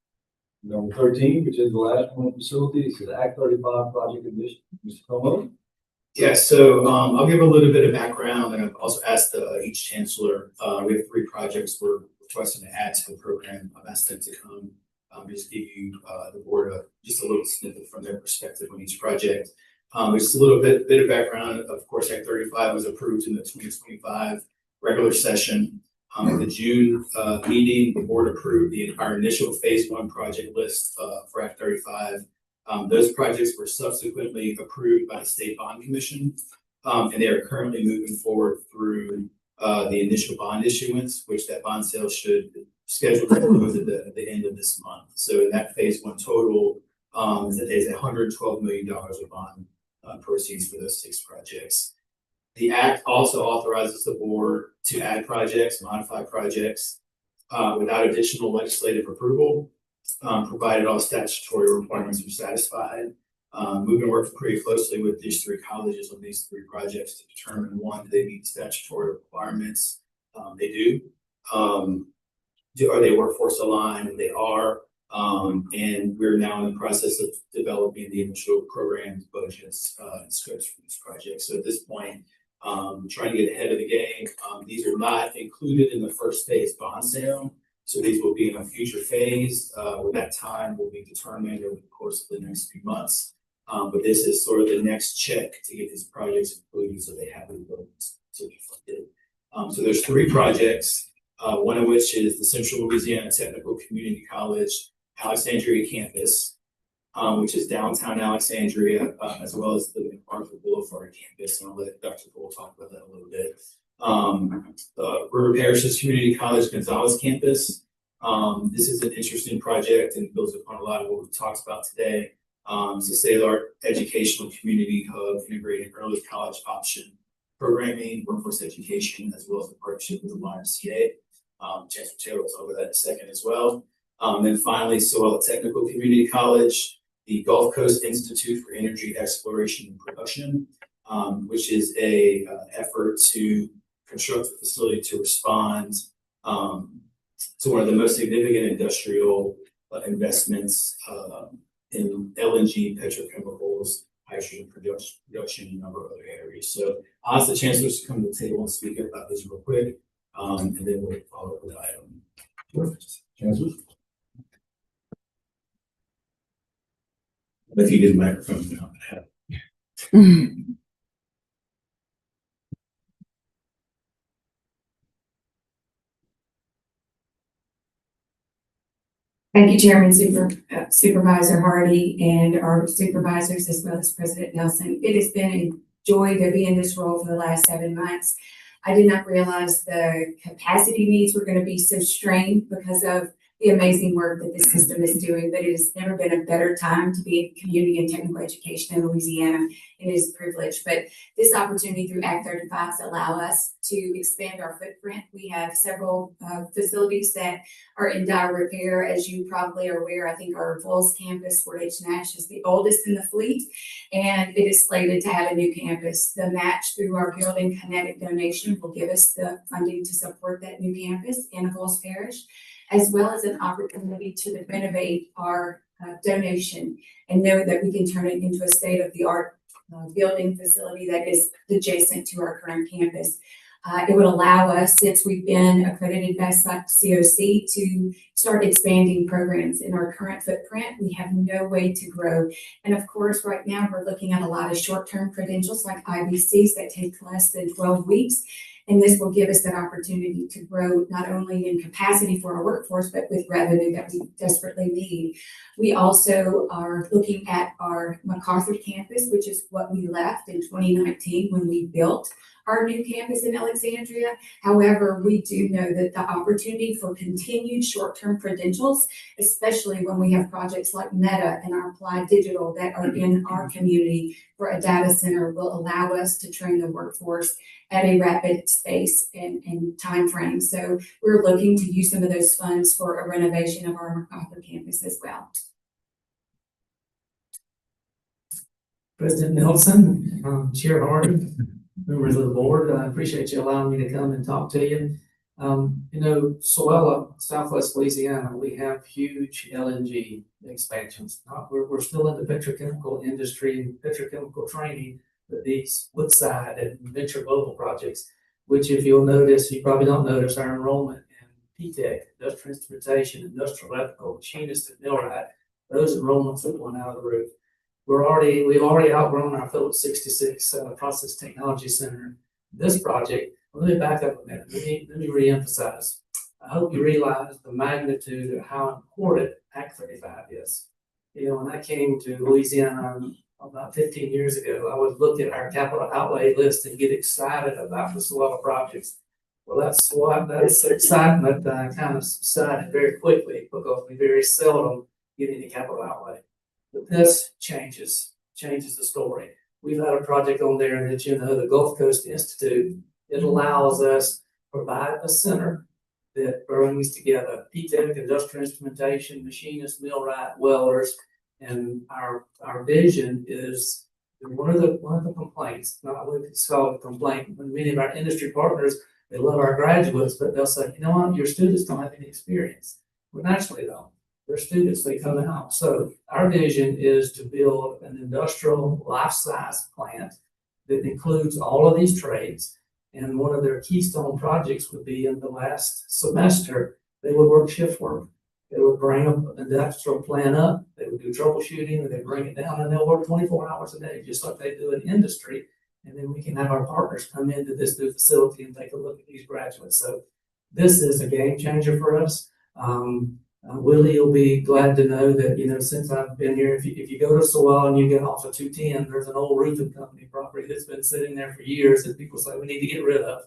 Number 13, which is the last one, facilities, is the Act 35 project addition. Mr. Como? Yeah, so I'll give a little bit of background, and I've also asked each chancellor. We have 3 projects we're requesting to add to the program. I've asked them to come just give you the board just a little snippet from their perspective on each project. Just a little bit of background. Of course, Act 35 was approved in the 2025 regular session. At the June meeting, the board approved our initial phase one project list for F-35. Those projects were subsequently approved by the State Bond Commission, and they are currently moving forward through the initial bond issuance, which that bond sale should schedule to close at the end of this month. So in that phase one total, there's $112 million of bond proceeds for those 6 projects. The act also authorizes the board to add projects, modify projects without additional legislative approval, provided all statutory requirements are satisfied. We've been working pretty closely with these 3 colleges on these 3 projects to determine, one, do they meet statutory requirements? They do. Are they workforce aligned? They are. And we're now in the process of developing the initial programs, budgets, and scopes for these projects. So at this point, trying to get ahead of the game. These are not included in the first phase bond sale. So these will be in a future phase. With that time will be determined over the course of the next few months. But this is sort of the next check to get these projects included so they have the ability to be funded. So there's 3 projects, one of which is the Central Louisiana Technical Community College Alexandria campus, which is downtown Alexandria, as well as the MacArthur Boulevard campus. And I'll let Dr. Bull talk about that a little bit. River Parishes Community College Gonzalez campus. This is an interesting project and builds upon a lot of what we've talked about today. It's a state-of-the-art educational community hub integrating early college option programming, workforce education, as well as a partnership with the YMCA. Chancellor Taylor will talk about that in a second as well. And finally, Soil Technical Community College, the Gulf Coast Institute for Energy Exploration and Production, which is a effort to construct a facility to respond to one of the most significant industrial investments in LNG, petrochemicals, hydrogen production, and a number of other areas. So I'll ask the chancellors to come to the table and speak about this real quick, and then we'll follow up with the item. Chancellors? If you did microphone, you know. Thank you, Chairman Supervisor Hardy, and our supervisors, as well as President Nelson. It has been a joy to be in this role for the last 7 months. I did not realize the capacity needs were going to be so strained because of the amazing work that this system is doing, but it has never been a better time to be in community and technical education in Louisiana. It is a privilege, but this opportunity through Act 35 allow us to expand our footprint. We have several facilities that are in dire repair. As you probably are aware, I think our Falls campus, Fort H. Nash, is the oldest in the fleet, and it is slated to have a new campus. The match through our Building Kinetic donation will give us the funding to support that new campus in Falls Parish, as well as an opportunity to renovate our donation and know that we can turn it into a state-of-the-art building facility that is adjacent to our current campus. It would allow us, since we've been accredited by COC, to start expanding programs in our current footprint. We have no way to grow. And of course, right now we're looking at a lot of short-term credentials like IBCs that take less than 12 weeks. And this will give us that opportunity to grow not only in capacity for our workforce, but with revenue that we desperately need. We also are looking at our MacArthur campus, which is what we left in 2019 when we built our new campus in Alexandria. However, we do know that the opportunity for continued short-term credentials, especially when we have projects like Meta and our Applied Digital that are in our community for a data center, will allow us to train the workforce at a rapid space and time frame. So we're looking to use some of those funds for a renovation of our MacArthur campus as well. President Nelson, Chair Hardy, members of the board, I appreciate you allowing me to come and talk to you. You know, Soella, Southwest Louisiana, we have huge LNG expansions. We're still in the petrochemical industry and petrochemical training, but these Woodside and Venture Global projects, which if you'll notice, you probably don't notice our enrollment in PTech, Industrial Transportation, Industrial Electrical, Machinist, and Millwright, those enrollments are going out of the roof. We've already outgrown our Phillips 66 Process Technology Center. This project Let me back up a minute. Let me reemphasize. I hope you realize the magnitude of how important Act 35 is. You know, when I came to Louisiana about 15 years ago, I would look at our capital outlay list and get excited about the SWALA projects. Well, that's excitement kind of subsided very quickly because we very seldom get any capital outlay. But this changes the story. We've had a project on there that, you know, the Gulf Coast Institute. It allows us to provide a center that brings together P-Tech, industrial instrumentation, machinists, millwright, welders, and our vision is one of the complaints. Not really it's called a complaint. When many of our industry partners, they love our graduates, but they'll say, you know what, your students don't have any experience. Well, naturally, though, they're students, they come out. So our vision is to build an industrial life-size plant that includes all of these trades. And one of their keystone projects would be in the last semester, they would work shift work. They would bring an industrial plant up, they would do troubleshooting, and they bring it down, and they'll work 24 hours a day, just like they do in industry. And then we can have our partners come into this new facility and take a look at these graduates. So this is a game changer for us. Willie, you'll be glad to know that, you know, since I've been here, if you go to Sewell and you get off of 210, there's an old roofing company property that's been sitting there for years that people say we need to get rid of.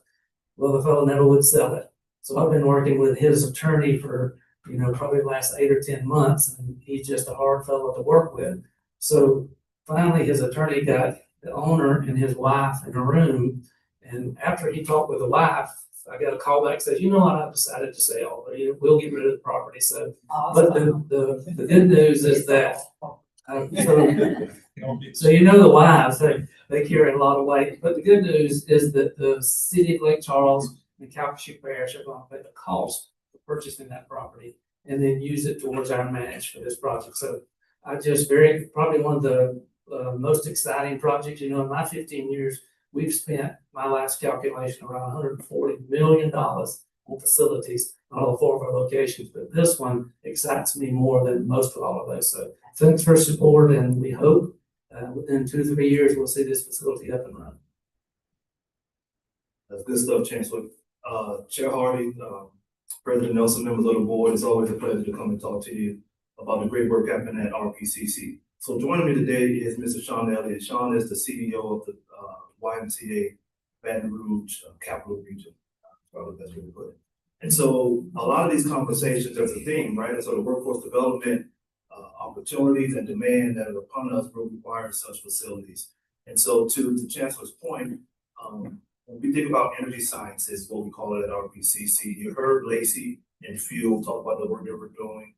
Well, the fellow never would sell it. So I've been working with his attorney for, you know, probably the last 8 or 10 months, and he's just a hard fellow to work with. So finally, his attorney got the owner and his wife in a room, and after he talked with the wife, I got a call back that says, you know what, I've decided to sell, but we'll get rid of the property. So, but the good news is that, so you know the wives, they carry a lot of weight, but the good news is that the city of Lake Charles and Calcasieu Parish are going to pay the cost of purchasing that property and then use it towards our match for this project. So I just probably one of the most exciting projects, you know, in my 15 years, we've spent, my last calculation, around $140 million on facilities on all 4 of our locations. But this one excites me more than most of all of those. So thanks for support, and we hope within 2 to 3 years, we'll see this facility up and running. That's good stuff, Chancellor. Chair Hardy, President Nelson, members of the board, it's always a pleasure to come and talk to you about the great work happening at RPCC. So joining me today is Mr. Sean Elliott. Sean is the CEO of the YMCA Baton Rouge Capital Region, probably the best way to put it. And so a lot of these conversations, there's a theme, right? And so the workforce development opportunities and demand that are upon us will require such facilities. And so to the Chancellor's point, when we think about energy sciences, what we call it at RPCC, you heard Lacey and Fuel talk about the work that we're doing.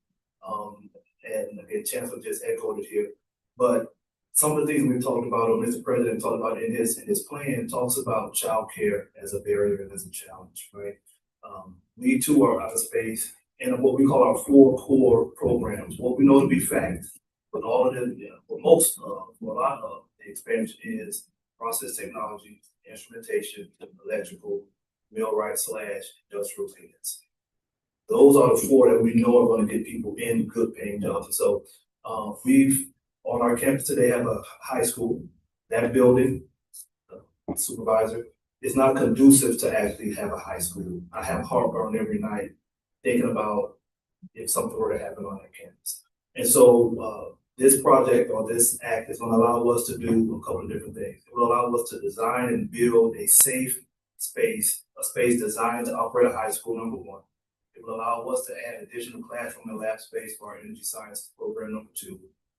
And again, Chancellor just echoed it here. But some of the things we've talked about, or Mr. President talked about in his plan, talks about childcare as a barrier and as a challenge, right? We too are out of space in what we call our 4 core programs, what we know to be fact, but all of them, for a lot of the expansion is process technology, instrumentation, electrical, millwright / industrial maintenance. Those are the 4 that we know are going to get people in good paying jobs. And so we've on our campus today have a high school. That building, supervisor, is not conducive to actually have a high school. I have heartburn every night thinking about if something were to happen on that campus. And so this project or this act is going to allow us to do a couple of different things. It will allow us to design and build a safe space, a space designed to operate a high school, number 1. It will allow us to add additional classroom and lab space for our energy science program, number 2.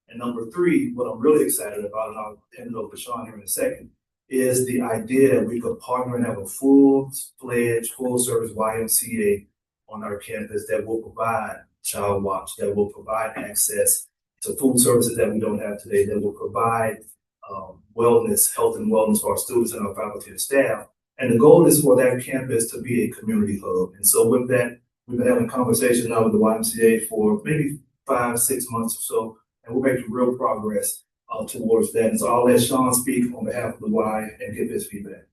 And number 3, what I'm really excited about, and I'll hand it over to Sean here in a second, is the idea that we could partner and have a full-fledged, full-service YMCA on our campus that will provide child watch, that will provide access to food services that we don't have today, that will provide wellness, health and wellness for our students and our faculty and staff. And the goal is for that campus to be a community hub. And so with that, we've been having conversations now with the YMCA for maybe 5-6 months or so, and we're making real progress towards that. And so I'll let Sean speak on behalf of the Y and give his feedback.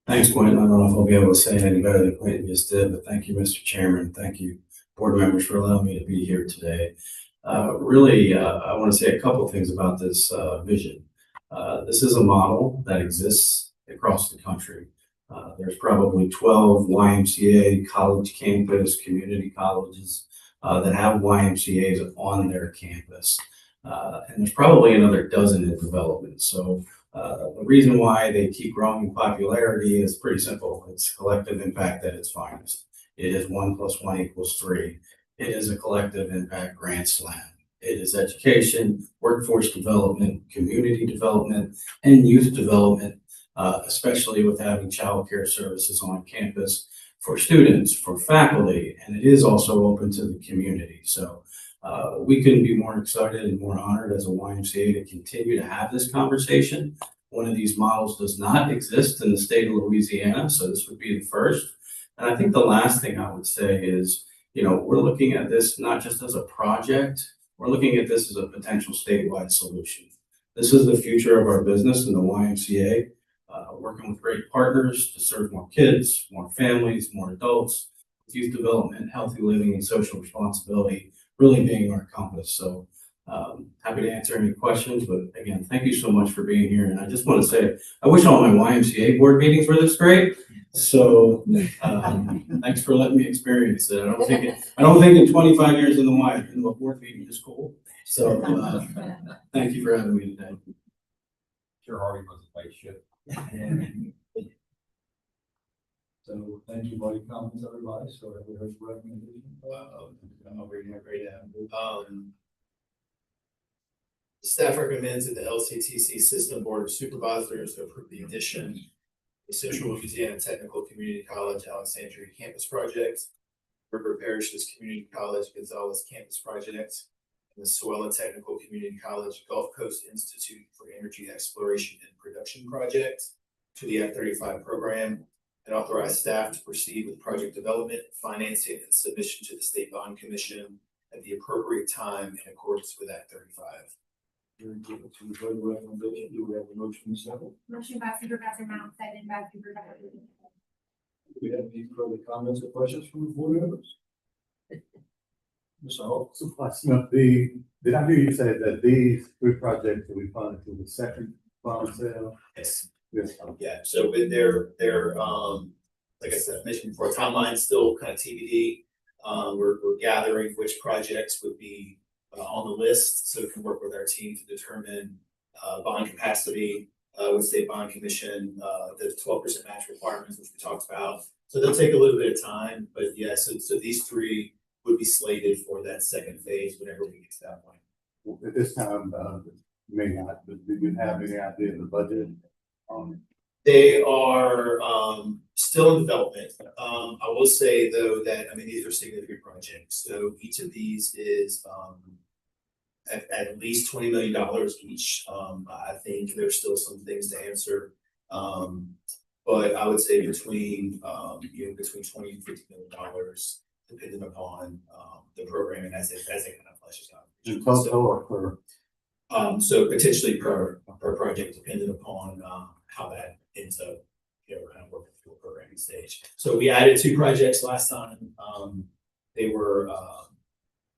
Thanks, Quentin. I don't know if I'll be able to say it any better than Quentin just did, but thank you, Mr. Chairman. Thank you, board members, for allowing me to be here today. I want to say a couple of things about this vision. This is a model that exists across the country. There's probably 12 YMCA college campus, community colleges that have YMCA's on their campus. And there's probably another dozen in development. So the reason why they keep growing in popularity is pretty simple. It's collective impact at its finest. It is 1 + 1 = 3. It is a collective impact grand slam. It is education, workforce development, community development, and youth development, especially with having childcare services on campus for students, for faculty, and it is also open to the community. So we couldn't be more excited and more honored as a YMCA to continue to have this conversation. One of these models does not exist in the state of Louisiana, so this would be the first. And I think the last thing I would say is, we're looking at this not just as a project, we're looking at this as a potential statewide solution. This is the future of our business in the YMCA, working with great partners to serve more kids, more families, more adults, youth development, healthy living, and social responsibility really being our compass. So happy to answer any questions, but again, thank you so much for being here. And I just want to say, I wish all my YMCA board meetings were this great. So thanks for letting me experience it. I don't think in 25 years in the board meeting is cool. So thank you for having me today. Chair Hardy was a vice chair. So thank you for your comments, everybody. So have we heard the recommendation? Staff recommends that the LCTC System Board of Supervisors approve the addition of the Central Louisiana Technical Community College Alexandria Campus Project, River Parish's Community College Gonzales Campus Project, and the Soella Technical Community College Gulf Coast Institute for Energy Exploration and Production Project to the F-35 program, and authorize staff to proceed with project development, financing, and submission to the State Bond Commission at the appropriate time in accordance with Act 35. To heard the recommendation, do we have a motion second? Motion by Supervisor Mount, seconded by Supervisor. Do we have any further comments or questions from the board members? Ms. Hall? No, did I hear you say that these 3 projects will be funded through the second bond sale? Yes. Yes. Yeah, so with their like I said, mentioned before, timeline's still kind of TBD. We're gathering which projects would be on the list, so we can work with our team to determine bond capacity with State Bond Commission, the 12% match requirements, which we talked about. So they'll take a little bit of time, but yeah, so these 3 would be slated for that second phase whenever we get to that point. At this time, you may not, but do you have any idea of the budget? They are still in development. I will say though that, these are significant projects. So each of these is at least $20 million each. I think there's still some things to answer. But I would say between 20 and $50 million, depending upon the programming as it kind of fleshes out. In total or per? So potentially per project, depending upon how that ends up, kind of working through a programming stage. So we added 2 projects last time. They were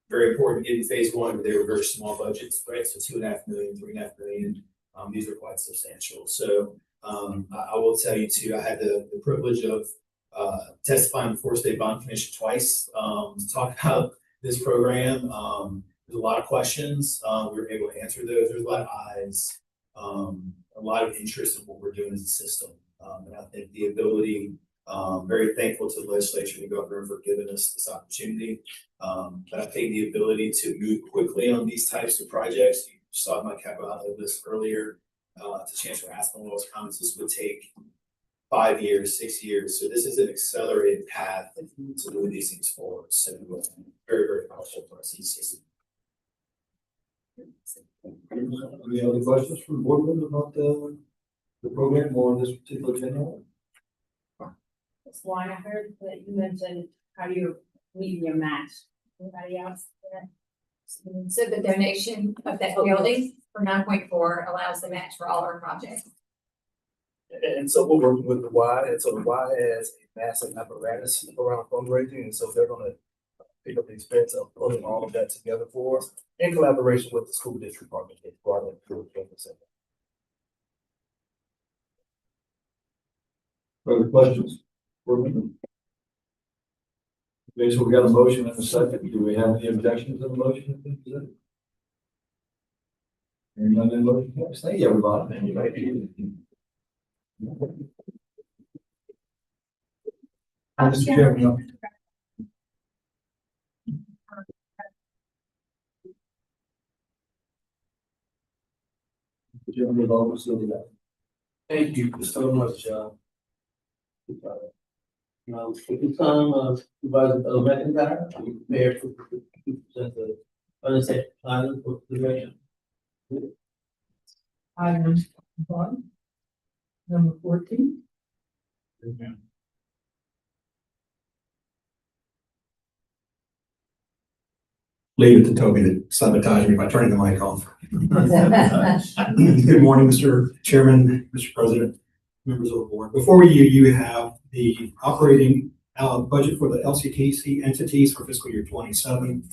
very important in phase 1, but they were very small budgets, right? So $2.5 million, $3.5 million. These are quite substantial. So I will tell you too, I had the privilege of testifying before State Bond Commission twice to talk about this program. There's a lot of questions. We were able to answer those. There's a lot of eyes, a lot of interest in what we're doing as a system. And I think the ability, very thankful to the legislature and the governor for giving us this opportunity. But I think the ability to move quickly on these types of projects, you saw my capital outlay list earlier, to Chancellor Aspinwall's comments, this would take 5 years, 6 years. So this is an accelerated path to move these things forward. So very, very powerful for us. Any other questions from the board members about the program or this particular agenda? That's why I heard that you mentioned how you're meeting your match. Anybody else? So the donation of that building for 9.4 allows the match for all our projects. And so we're working with the Y, and so the Y has a massive apparatus around fundraising, and so they're gonna pick up the expense of putting all of that together for us in collaboration with the school district department. Further questions? Okay, so we got a motion and a second. Do we have any objections to the motion? Hearing none, then motion carries. Thank you, everybody. Mr. Chairman. Thank you so much, at this time, Supervisor McIntyre, are you prepared to present the unaccepted item for consideration? Item one, number 14. Leave it to Toby to sabotage me by turning the mic off. Good morning, Mr. Chairman, Mr. President, members of the board. Before you have the operating budget for the LCTC entities for fiscal year 27.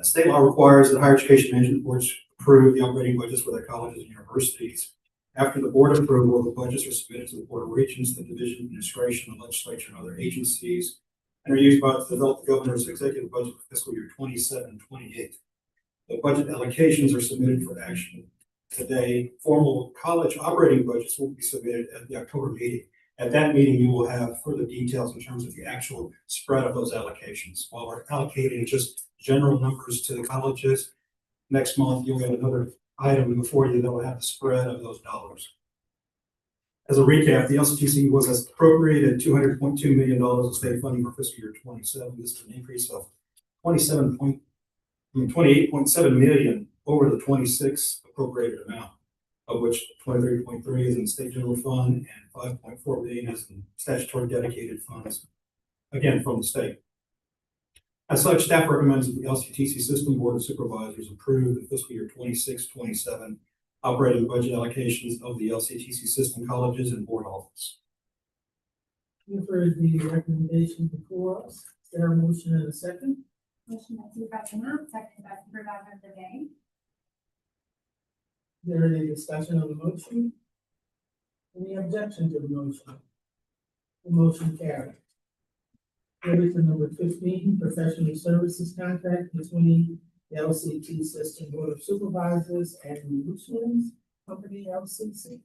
State law requires that higher education management boards approve the operating budgets for their colleges and universities. After the board approval, the budgets are submitted to the Board of Regents, the Division of Administration, the legislature, and other agencies, and are used to develop the governor's executive budget for fiscal year 27 and 28. The budget allocations are submitted for action today. Formal college operating budgets will be submitted at the October meeting. At that meeting, you will have further details in terms of the actual spread of those allocations. While we're allocating just general numbers to the colleges, next month you'll get another item before you that will have the spread of those dollars. As a recap, the LCTC was appropriated $200.2 million of state funding for fiscal year 27. This is an increase of 28.7 million over the 26 appropriated amount, of which 23.3 is in the state general fund and 5.4 million is in statutory dedicated funds, again from the state. As such, staff recommends that the LCTC System Board of Supervisors approve the fiscal year 26-27 operating budget allocations of the LCTC system colleges and board office. You've heard the recommendation before us. Is there a motion and a second? Motion by Supervisor Mount, second by Supervisor Leday. Is there any discussion on the motion? Any objection to the motion? The motion carried. Ready for number 15, professional services contract between the LCT System Board of Supervisors and Solutions Company LCC.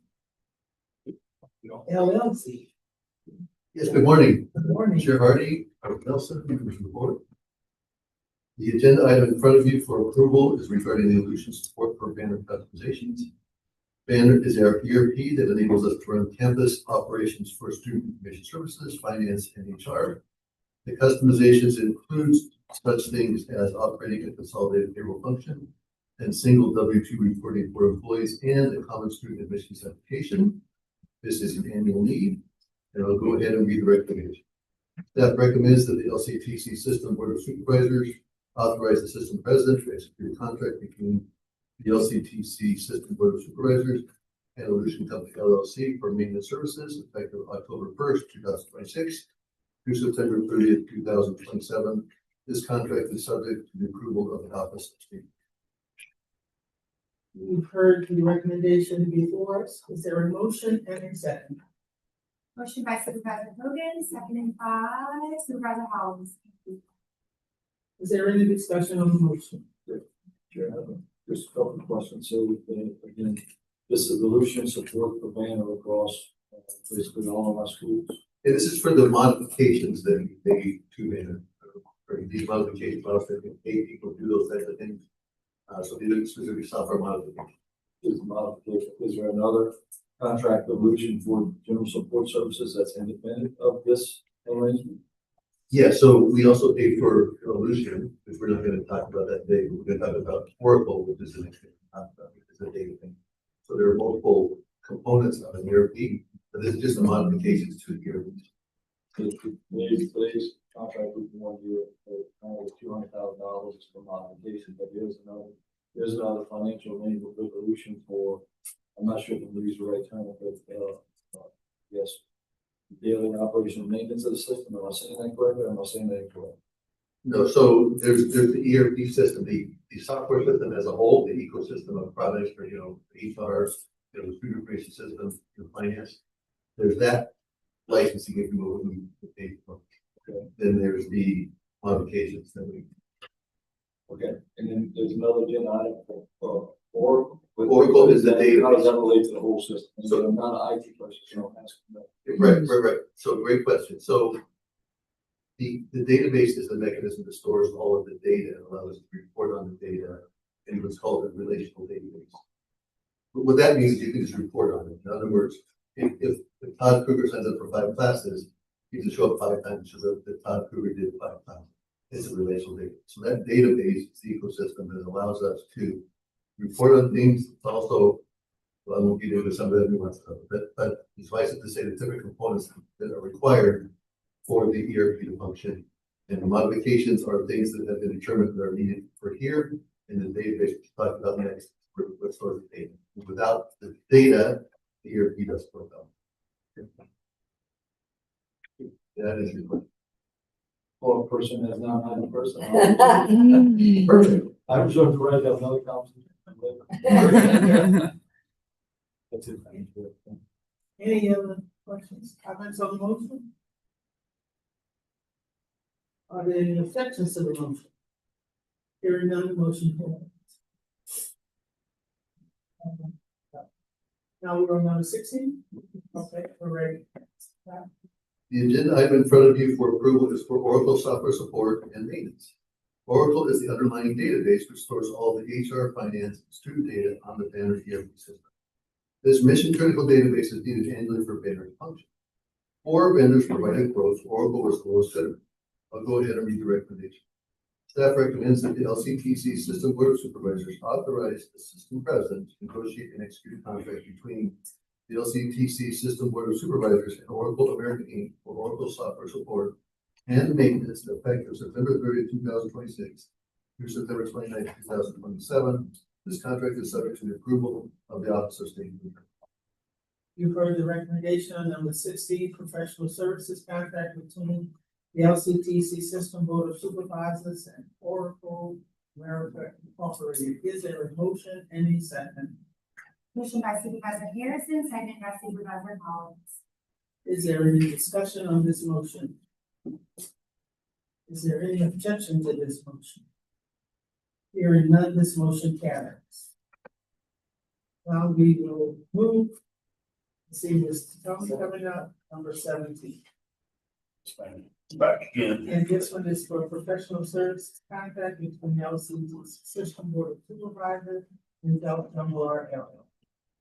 LLC. Yes, good morning. Good morning. Chair Hardy, Nelson, members of the board. The agenda item in front of you for approval is regarding the Evolution support for banner customizations. Banner is our ERP that enables us to run campus operations for student information services, finance, and HR. The customizations includes such things as operating a consolidated payroll function and single W-2 reporting for employees and a common student admissions application. This is an annual need, and I'll go ahead and read the recommendation. Staff recommends that the LCTC System Board of Supervisors authorize the system president to execute a contract between the LCTC System Board of Supervisors and Evolution Company LLC for maintenance services effective October 1st, 2026 through September 30th, 2027. This contract is subject to the approval of the Office of State. We've heard the recommendation before us. Is there a motion and a second? Motion by Supervisor Hogan, seconded by Supervisor Hollins. Is there any discussion on the motion? Chair, I have just a couple of questions. So again, this evolution support for banner across basically all of our schools. And this is for the modifications that we made to banner. Or these modifications, people do those types of things. So these are specific software modifications. Is there another contract evolution for general support services that's independent of this arrangement? Yeah, so we also pay for Evolution, which we're not going to talk about that today. We're going to talk about Oracle, which is the next thing to talk about, which is a data thing. So there are multiple components of an ERP, but this is just the modifications to the ERP. Today's contract with 1 year for $200,000 for modification, but there's another financial enablement resolution for, I'm not sure if I'm using the right term, but yes, daily operational maintenance of the system. Am I saying that correctly or am I saying that incorrectly? No, so there's the ERP system, the software system as a whole, the ecosystem of products for, HR, the student information system, the finance. There's that licensing if you will, we pay for. Then there's the modifications that we. Okay, and then there's another agenda item for Oracle. Oracle is the data. How does that relate to the whole system? So I'm not an IT person, so I'm asking that. Right. So great question. So the database is the mechanism that stores all of the data and allows us to report on the data in what's called a relational database. But what that means is you can just report on it. In other words, if Todd Kruger signs up for 5 classes, he can show up 5 times so that Todd Kruger did 5 times. It's a relational database. So that database is the ecosystem that allows us to report on things. It's also, well, I won't get into some of the nuance stuff, but suffice it to say the different components that are required for the ERP to function. And the modifications are things that have been determined that are needed for here, and the database we'll talk about next, what stores the data. Without the data, the ERP doesn't work out. That is your question. Or a person has now had a person. Perfect. I'm sure to write up another conversation. That's it. Thank you. Any other questions, comments on the motion? Are there any objections to the motion? Hearing none, motion carries. Now we're on number 16. Okay, we're ready. The agenda item in front of you for approval is for Oracle software support and maintenance. Oracle is the underlying database which stores all the HR, finance, and student data on the Banner ERP system. This mission-critical database is needed annually for Banner to function. 4 vendors provided quotes. Oracle was the lowest bidder. I'll go ahead and read the recommendation. Staff recommends that the LCTC System Board of Supervisors authorize the system president to negotiate and execute a contract between the LCTC System Board of Supervisors and Oracle American Inc. for Oracle software support and maintenance effective September 30, 2026 through September 29, 2027. This contract is subject to the approval of the Office of State. You've heard the recommendation on number 16, professional services contract between the LCTC System Board of Supervisors and Oracle America Incorporated. Is there a motion and a second? Motion by Supervisor Harrison, second by Supervisor Collins. Is there any discussion on this motion? Is there any objection to this motion? Hearing none, this motion carries. Now we will move. See this coming up, number 17. Back again. And this one is for professional service contract between the LCTC System Board of Supervisors and Del Dunbar LL.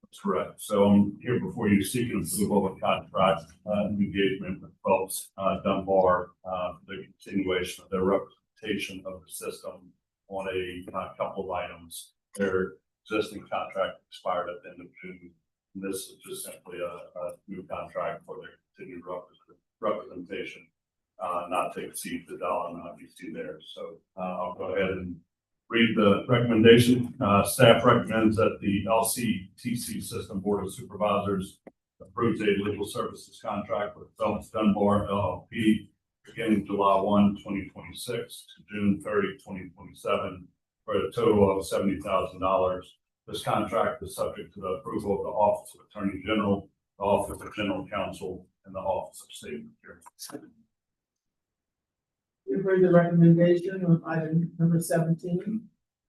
That's correct. So I'm here before you seeking approval of a contract engagement with folks Dunbar for the continuation of their representation of the system on a couple of items. Their existing contract expired at the end of June. And this is just simply a new contract for their continued representation, not to exceed the dollar amount you see there. So I'll go ahead and read the recommendation. Staff recommends that the LCTC System Board of Supervisors approves a legal services contract with Phelps Dunbar LLP beginning July 1, 2026 to June 30, 2027 for a total of $70,000. This contract is subject to the approval of the Office of Attorney General, the Office of General Counsel, and the Office of State Procurement. You've heard the recommendation on item number 17.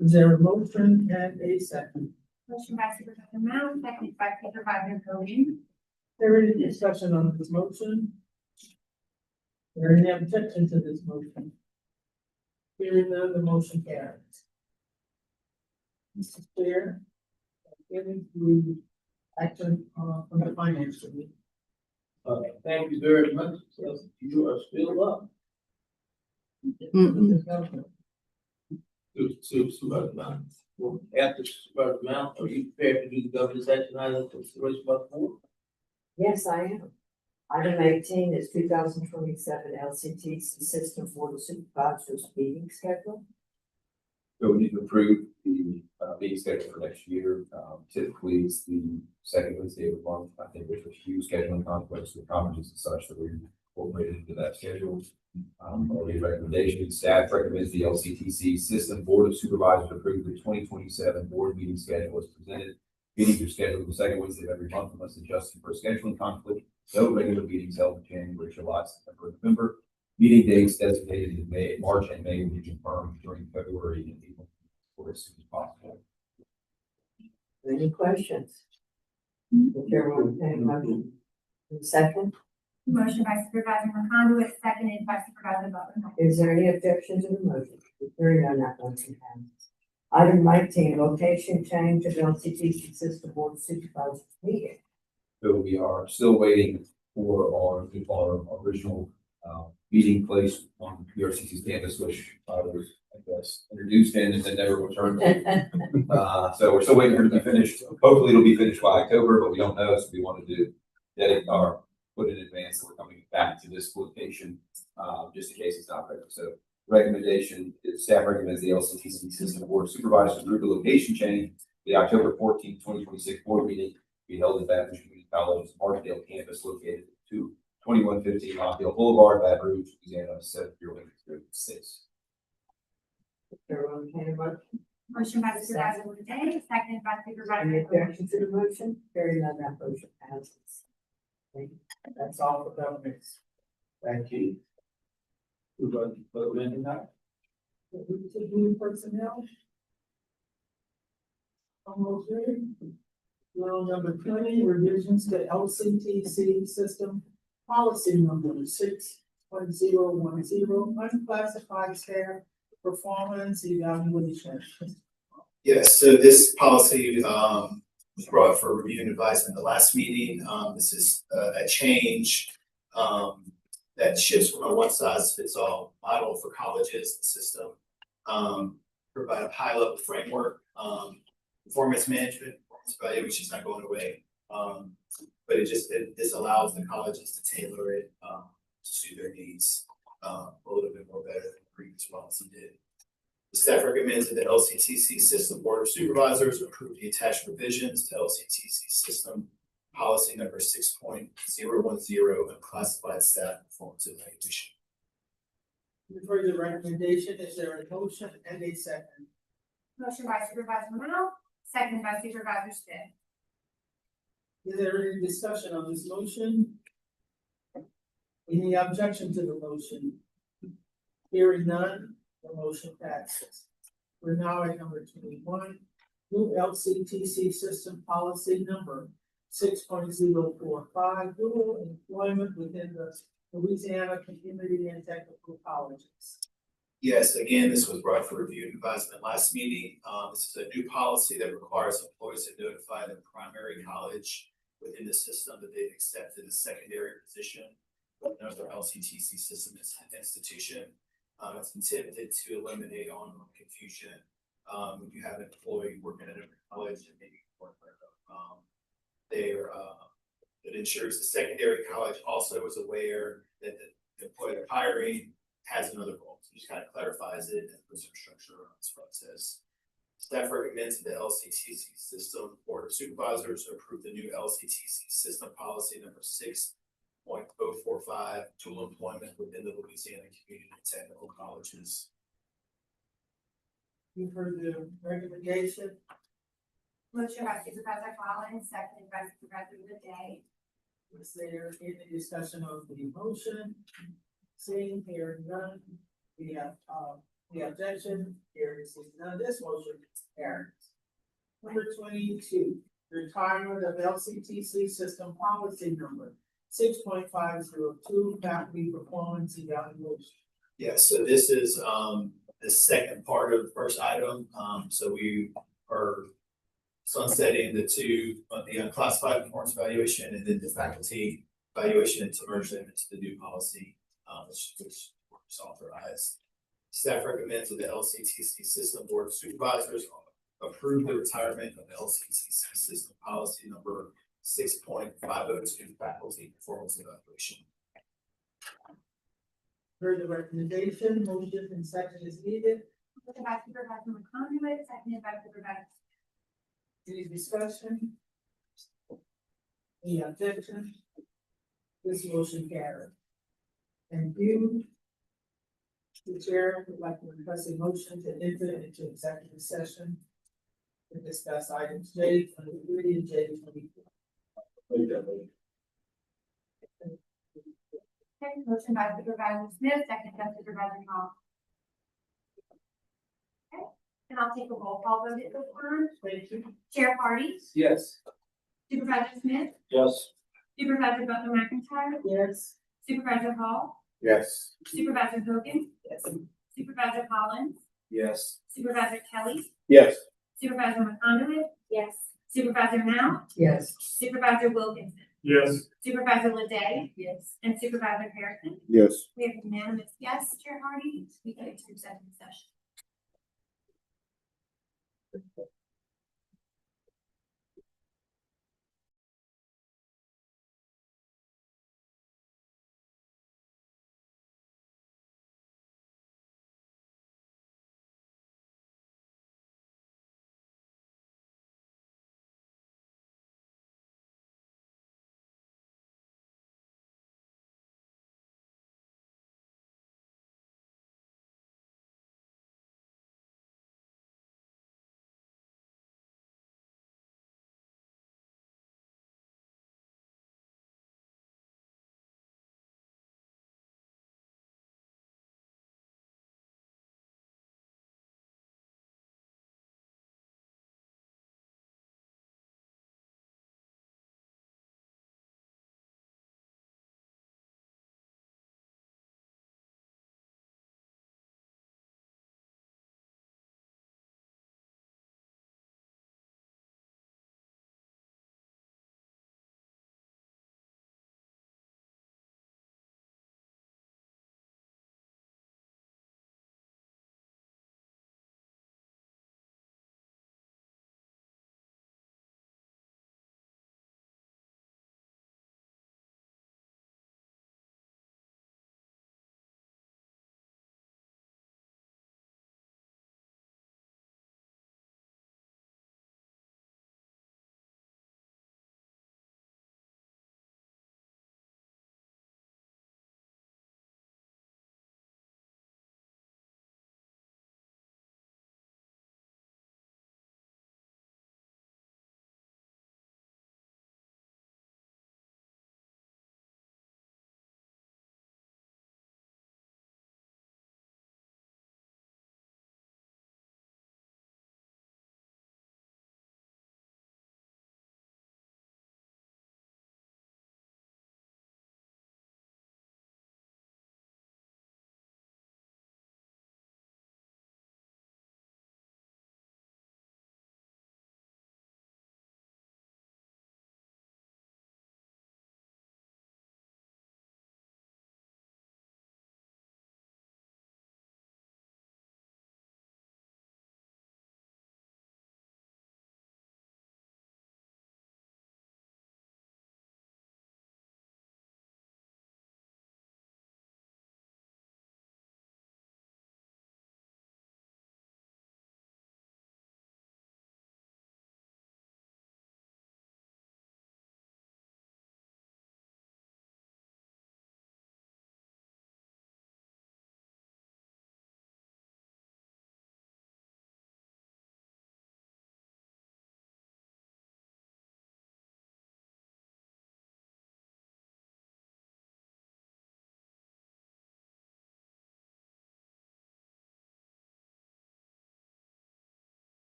Is there a motion and a second? Motion by Supervisor Mount, second by Supervisor Cody. There is any discussion on this motion? Is there any objection to this motion? Hearing none, the motion carries. Mr. Chair, getting through action from the finance committee. Thank you very much. So you are still up. Supervisor Mount. After Supervisor Mount, are you prepared to do the governor's action item consideration by the board? Yes, I am. Item 18 is 2027 LCTC System Board of Supervisors meeting schedule. So we need to approve the meeting schedule for next year. Typically, it's the second Wednesday of the month. I think there's a few scheduling conflicts with conferences and such that we incorporated into that schedule. Early recommendation, staff recommends the LCTC System Board of Supervisors approve the 2027 board meeting schedule as presented. Meetings are scheduled the second Wednesday of every month unless adjusted for a scheduling conflict. No regular meetings held in January, July, September, November. Meeting dates designated in May, March and May will be confirmed during February and April or as soon as possible. Any questions? Chairman, any motion? Second, Motion by Supervisor McConaughey, seconded by Supervisor Butler. is there any objection to the motion? Hearing none, that motion passes. Item 19, location change of LCTC System Board of Supervisors meeting. So we are still waiting for our original meeting place on PRCC's campus, which I was, I guess, introduced in and then never returned. So we're still waiting for it to be finished. Hopefully it'll be finished by October, but we don't know, so we wanted to get it put in advance that we're coming back to this location, just in case it's not ready. So recommendation is staff recommends the LCTC System Board of Supervisors approve the location change. The October 14th, 2026 board meeting be held at Baton Rouge Community College's Martindale campus located at 2115 Montville Boulevard, Baton Rouge, Louisiana, 70106. Chairman, any motion? Motion by Supervisor Day, seconded by Any Supervisor. objection to the motion? Hearing none, that motion passes. Thank you. That's all for governance. Thank you. Who's going to vote in tonight? New personnel. Almost ready. Well, number 20, revisions to LCTC system policy number 6.010, unclassified staff performance evaluation. Yes, so this policy was brought for review and advisement at the last meeting. This is a change that shifts from a one-size-fits-all model for colleges and system. Provide a high-level framework, performance management, performance evaluation is not going away. But this allows the colleges to tailor it to suit their needs a little bit more better than the previous policy did. The staff recommends that the LCTC System Board of Supervisors approve the attached revisions to LCTC System Policy number 6.010, unclassified staff performance evaluation. You've heard the recommendation. Is there a motion and a second? Motion by Supervisor Mao, seconded by Supervisor Smith. Is there any discussion on this motion? Any objection to the motion? Hearing none, the motion passes. We're now at number 21, new LCTC system policy number 6.045, dual employment within the Louisiana Community and Technical Colleges. Yes, again, this was brought for review and advisement last meeting. This is a new policy that requires employees to notify their primary college within the system that they've accepted a secondary position with another LCTC system institution. It's intended to eliminate ongoing confusion. If you have an employee working at a college and maybe it ensures the secondary college also is aware that the employee they're hiring has another role. So it just kind of clarifies it and puts some structure around this process. Staff recommends that the LCTC System Board of Supervisors approve the new LCTC System Policy number 6.045, dual employment within the Louisiana Community and Technical Colleges. You've heard the recommendation. Motion by Supervisor Collins, seconded by Supervisor Day. Is there any discussion of the motion? Seeing here none, we have the objection, here is none, this motion carries. Number 22, retirement of LCTC system policy number 6.502, faculty performance evaluation. Yes, so this is the second part of the first item. So we are sunsetting the unclassified performance evaluation and then the faculty evaluation to merge them into the new policy, which was authorized. Staff recommends that the LCTC System Board of Supervisors approve the retirement of the LCTC System Policy number 6.502, faculty performance evaluation. Heard the recommendation, motion and second is needed. Motion by Supervisor McConaughey, seconded by Supervisor. Any discussion? Any objection? This motion carried. Thank you. The chair would like to request a motion to enter into executive session to discuss items J23 and J24. Okay, motion by Supervisor Smith, second by Supervisor Hall. Okay, and I'll take a roll call vote at this time. Thank you. Chair Hardy, Yes. Supervisor Smith, Yes. Supervisor Butler McIntyre, Yes. Supervisor Hall, Yes. Supervisor Hogan, Yes. Supervisor Collins, Yes. Supervisor Kelly, Yes. Supervisor McConaughey, Yes. Supervisor Now, Yes. Supervisor Wilkinson, Yes. Supervisor Leday, Yes. and Supervisor Harrison. Yes. We have unanimous yes, Chair Hardy, we go to executive session.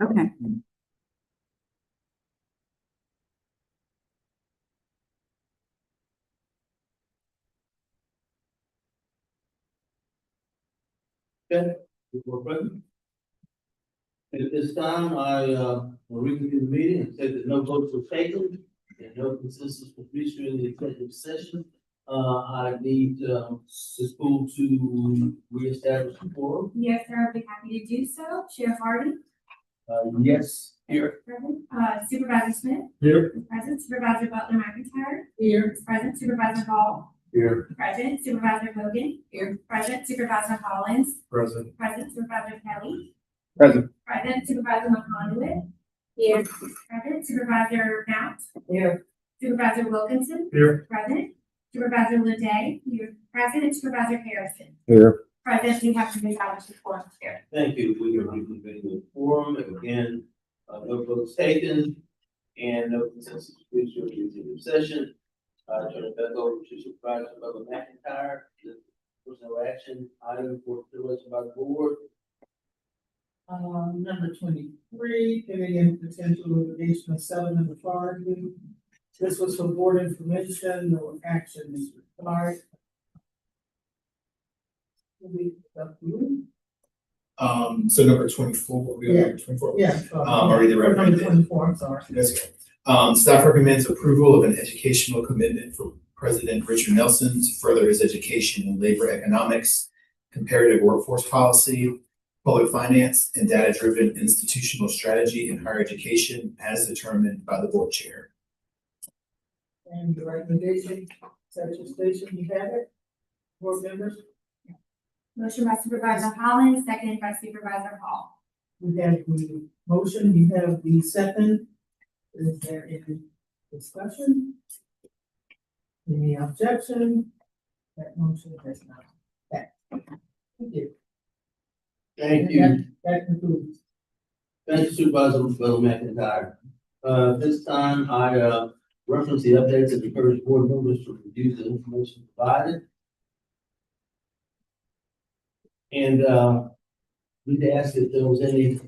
Okay. Okay, before present. At this time, I, will reconvene the meeting and say that no votes were taken and no consensus was reached during the executive session. I need, the school to reestablish the quorum. Yes, sir, I'd be happy to do so. Chair Hardy. Yes, here. Present. Supervisor Smith. Here. Present. Supervisor Butler McIntyre. Here. Present. Supervisor Hall. Here. Present. Supervisor Hogan. Here. Present. Supervisor Hollins. Present. Present. Supervisor Kelly. Present. Present. Supervisor McConaughey. Here. Present. Supervisor Mount. Here. Supervisor Wilkinson. Here. Present. Supervisor Leday. Here. Present. And Supervisor Harrison. Here. Present. We have to establish the quorum here. Thank you. We are reconvening the quorum. Again, no votes taken and no consensus reached during the executive session. Turn it back over to Supervisor Butler McIntyre. There's no action item for consideration by the board. Number 23, giving in potential litigation of settlement authority. This was for board information, no action is required. So number 24, we Yeah. have 24. Yeah. Already the Number recommended. 24, I'm sorry. That's okay. Staff recommends approval of an educational commitment for President Richard Nelson to further his education in labor economics, comparative workforce policy, public finance, and data-driven institutional strategy in higher education as determined by the board chair. And the recommendation, Section Station, you have it? Board members? Motion by Supervisor Hollins, seconded by Supervisor Hall. We have the motion, you have the second. Is there any discussion? Any objection? That motion has not passed. Thank you. Thank you. That concludes. Thank you, Supervisor Butler McIntyre. This time I, reference the updates and encourage board members to review the information provided. And, we'd ask if there was any,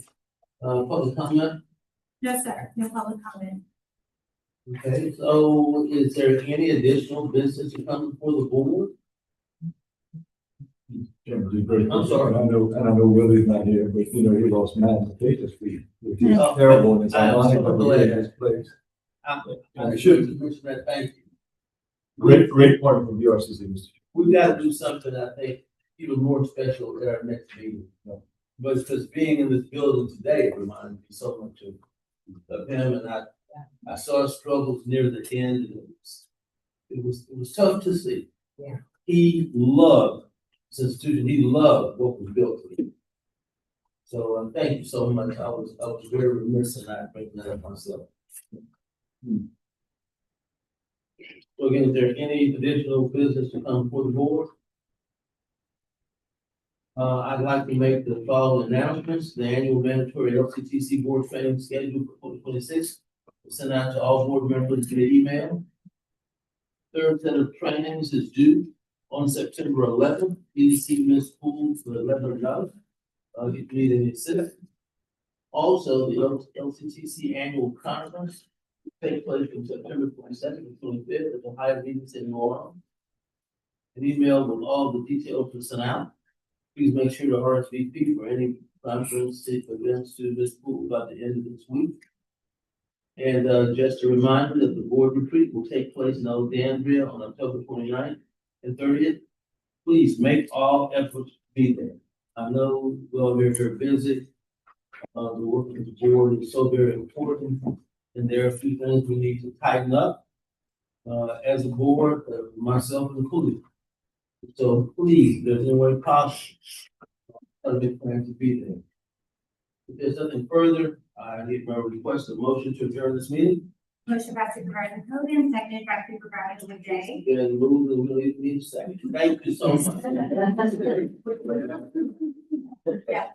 public comment. No, sir, no public comment. Okay, so is there any additional business to come before the board? I'm sorry. I know Willie's not here, but you know, he lost nine cases for you. Which is Oh, terrible. And it's I'm ironic so that glad. he has place. I should mention that, thank you. Great point from VRCC, Mr. We've got to do something, I think, even more special at our next meeting. But it's just being in this building today reminds me so much of him, and I saw his struggles near the end, and it was tough to see. Yeah. He loved this institution, he loved what was built here. So, thank you so much. I was very remiss in not bringing that up myself. So again, is there any additional business to come before the board? I'd like to make the following announcements. The annual mandatory LCTC board training scheduled for 2026 was sent out to all board members via email. Third set of trainings is due on September 11th. Please see Ms. Poole for 11 and up. You can meet in the city. Also, the LCTC annual conference will take place from September 22nd to 25th at the Hyatt Meetings in New Orleans. An email with all the details was sent out. Please make sure to RSVP for any conference events to Ms. Poole by the end of this week. And just a reminder that the board retreat will take place in Alexandria on October 29th and 30th. Please make all efforts to be there. I know we're very busy. The work of the board is so very important, and there are a few things we need to tighten up as a board, myself included. So please, if there's any way possible, I'll be planning to be there. If there's nothing further, I need my request a motion to adjourn this meeting. Motion by Supervisor Hogan, seconded by Supervisor Leday. And move that we need a second. Thank you so much. Yeah.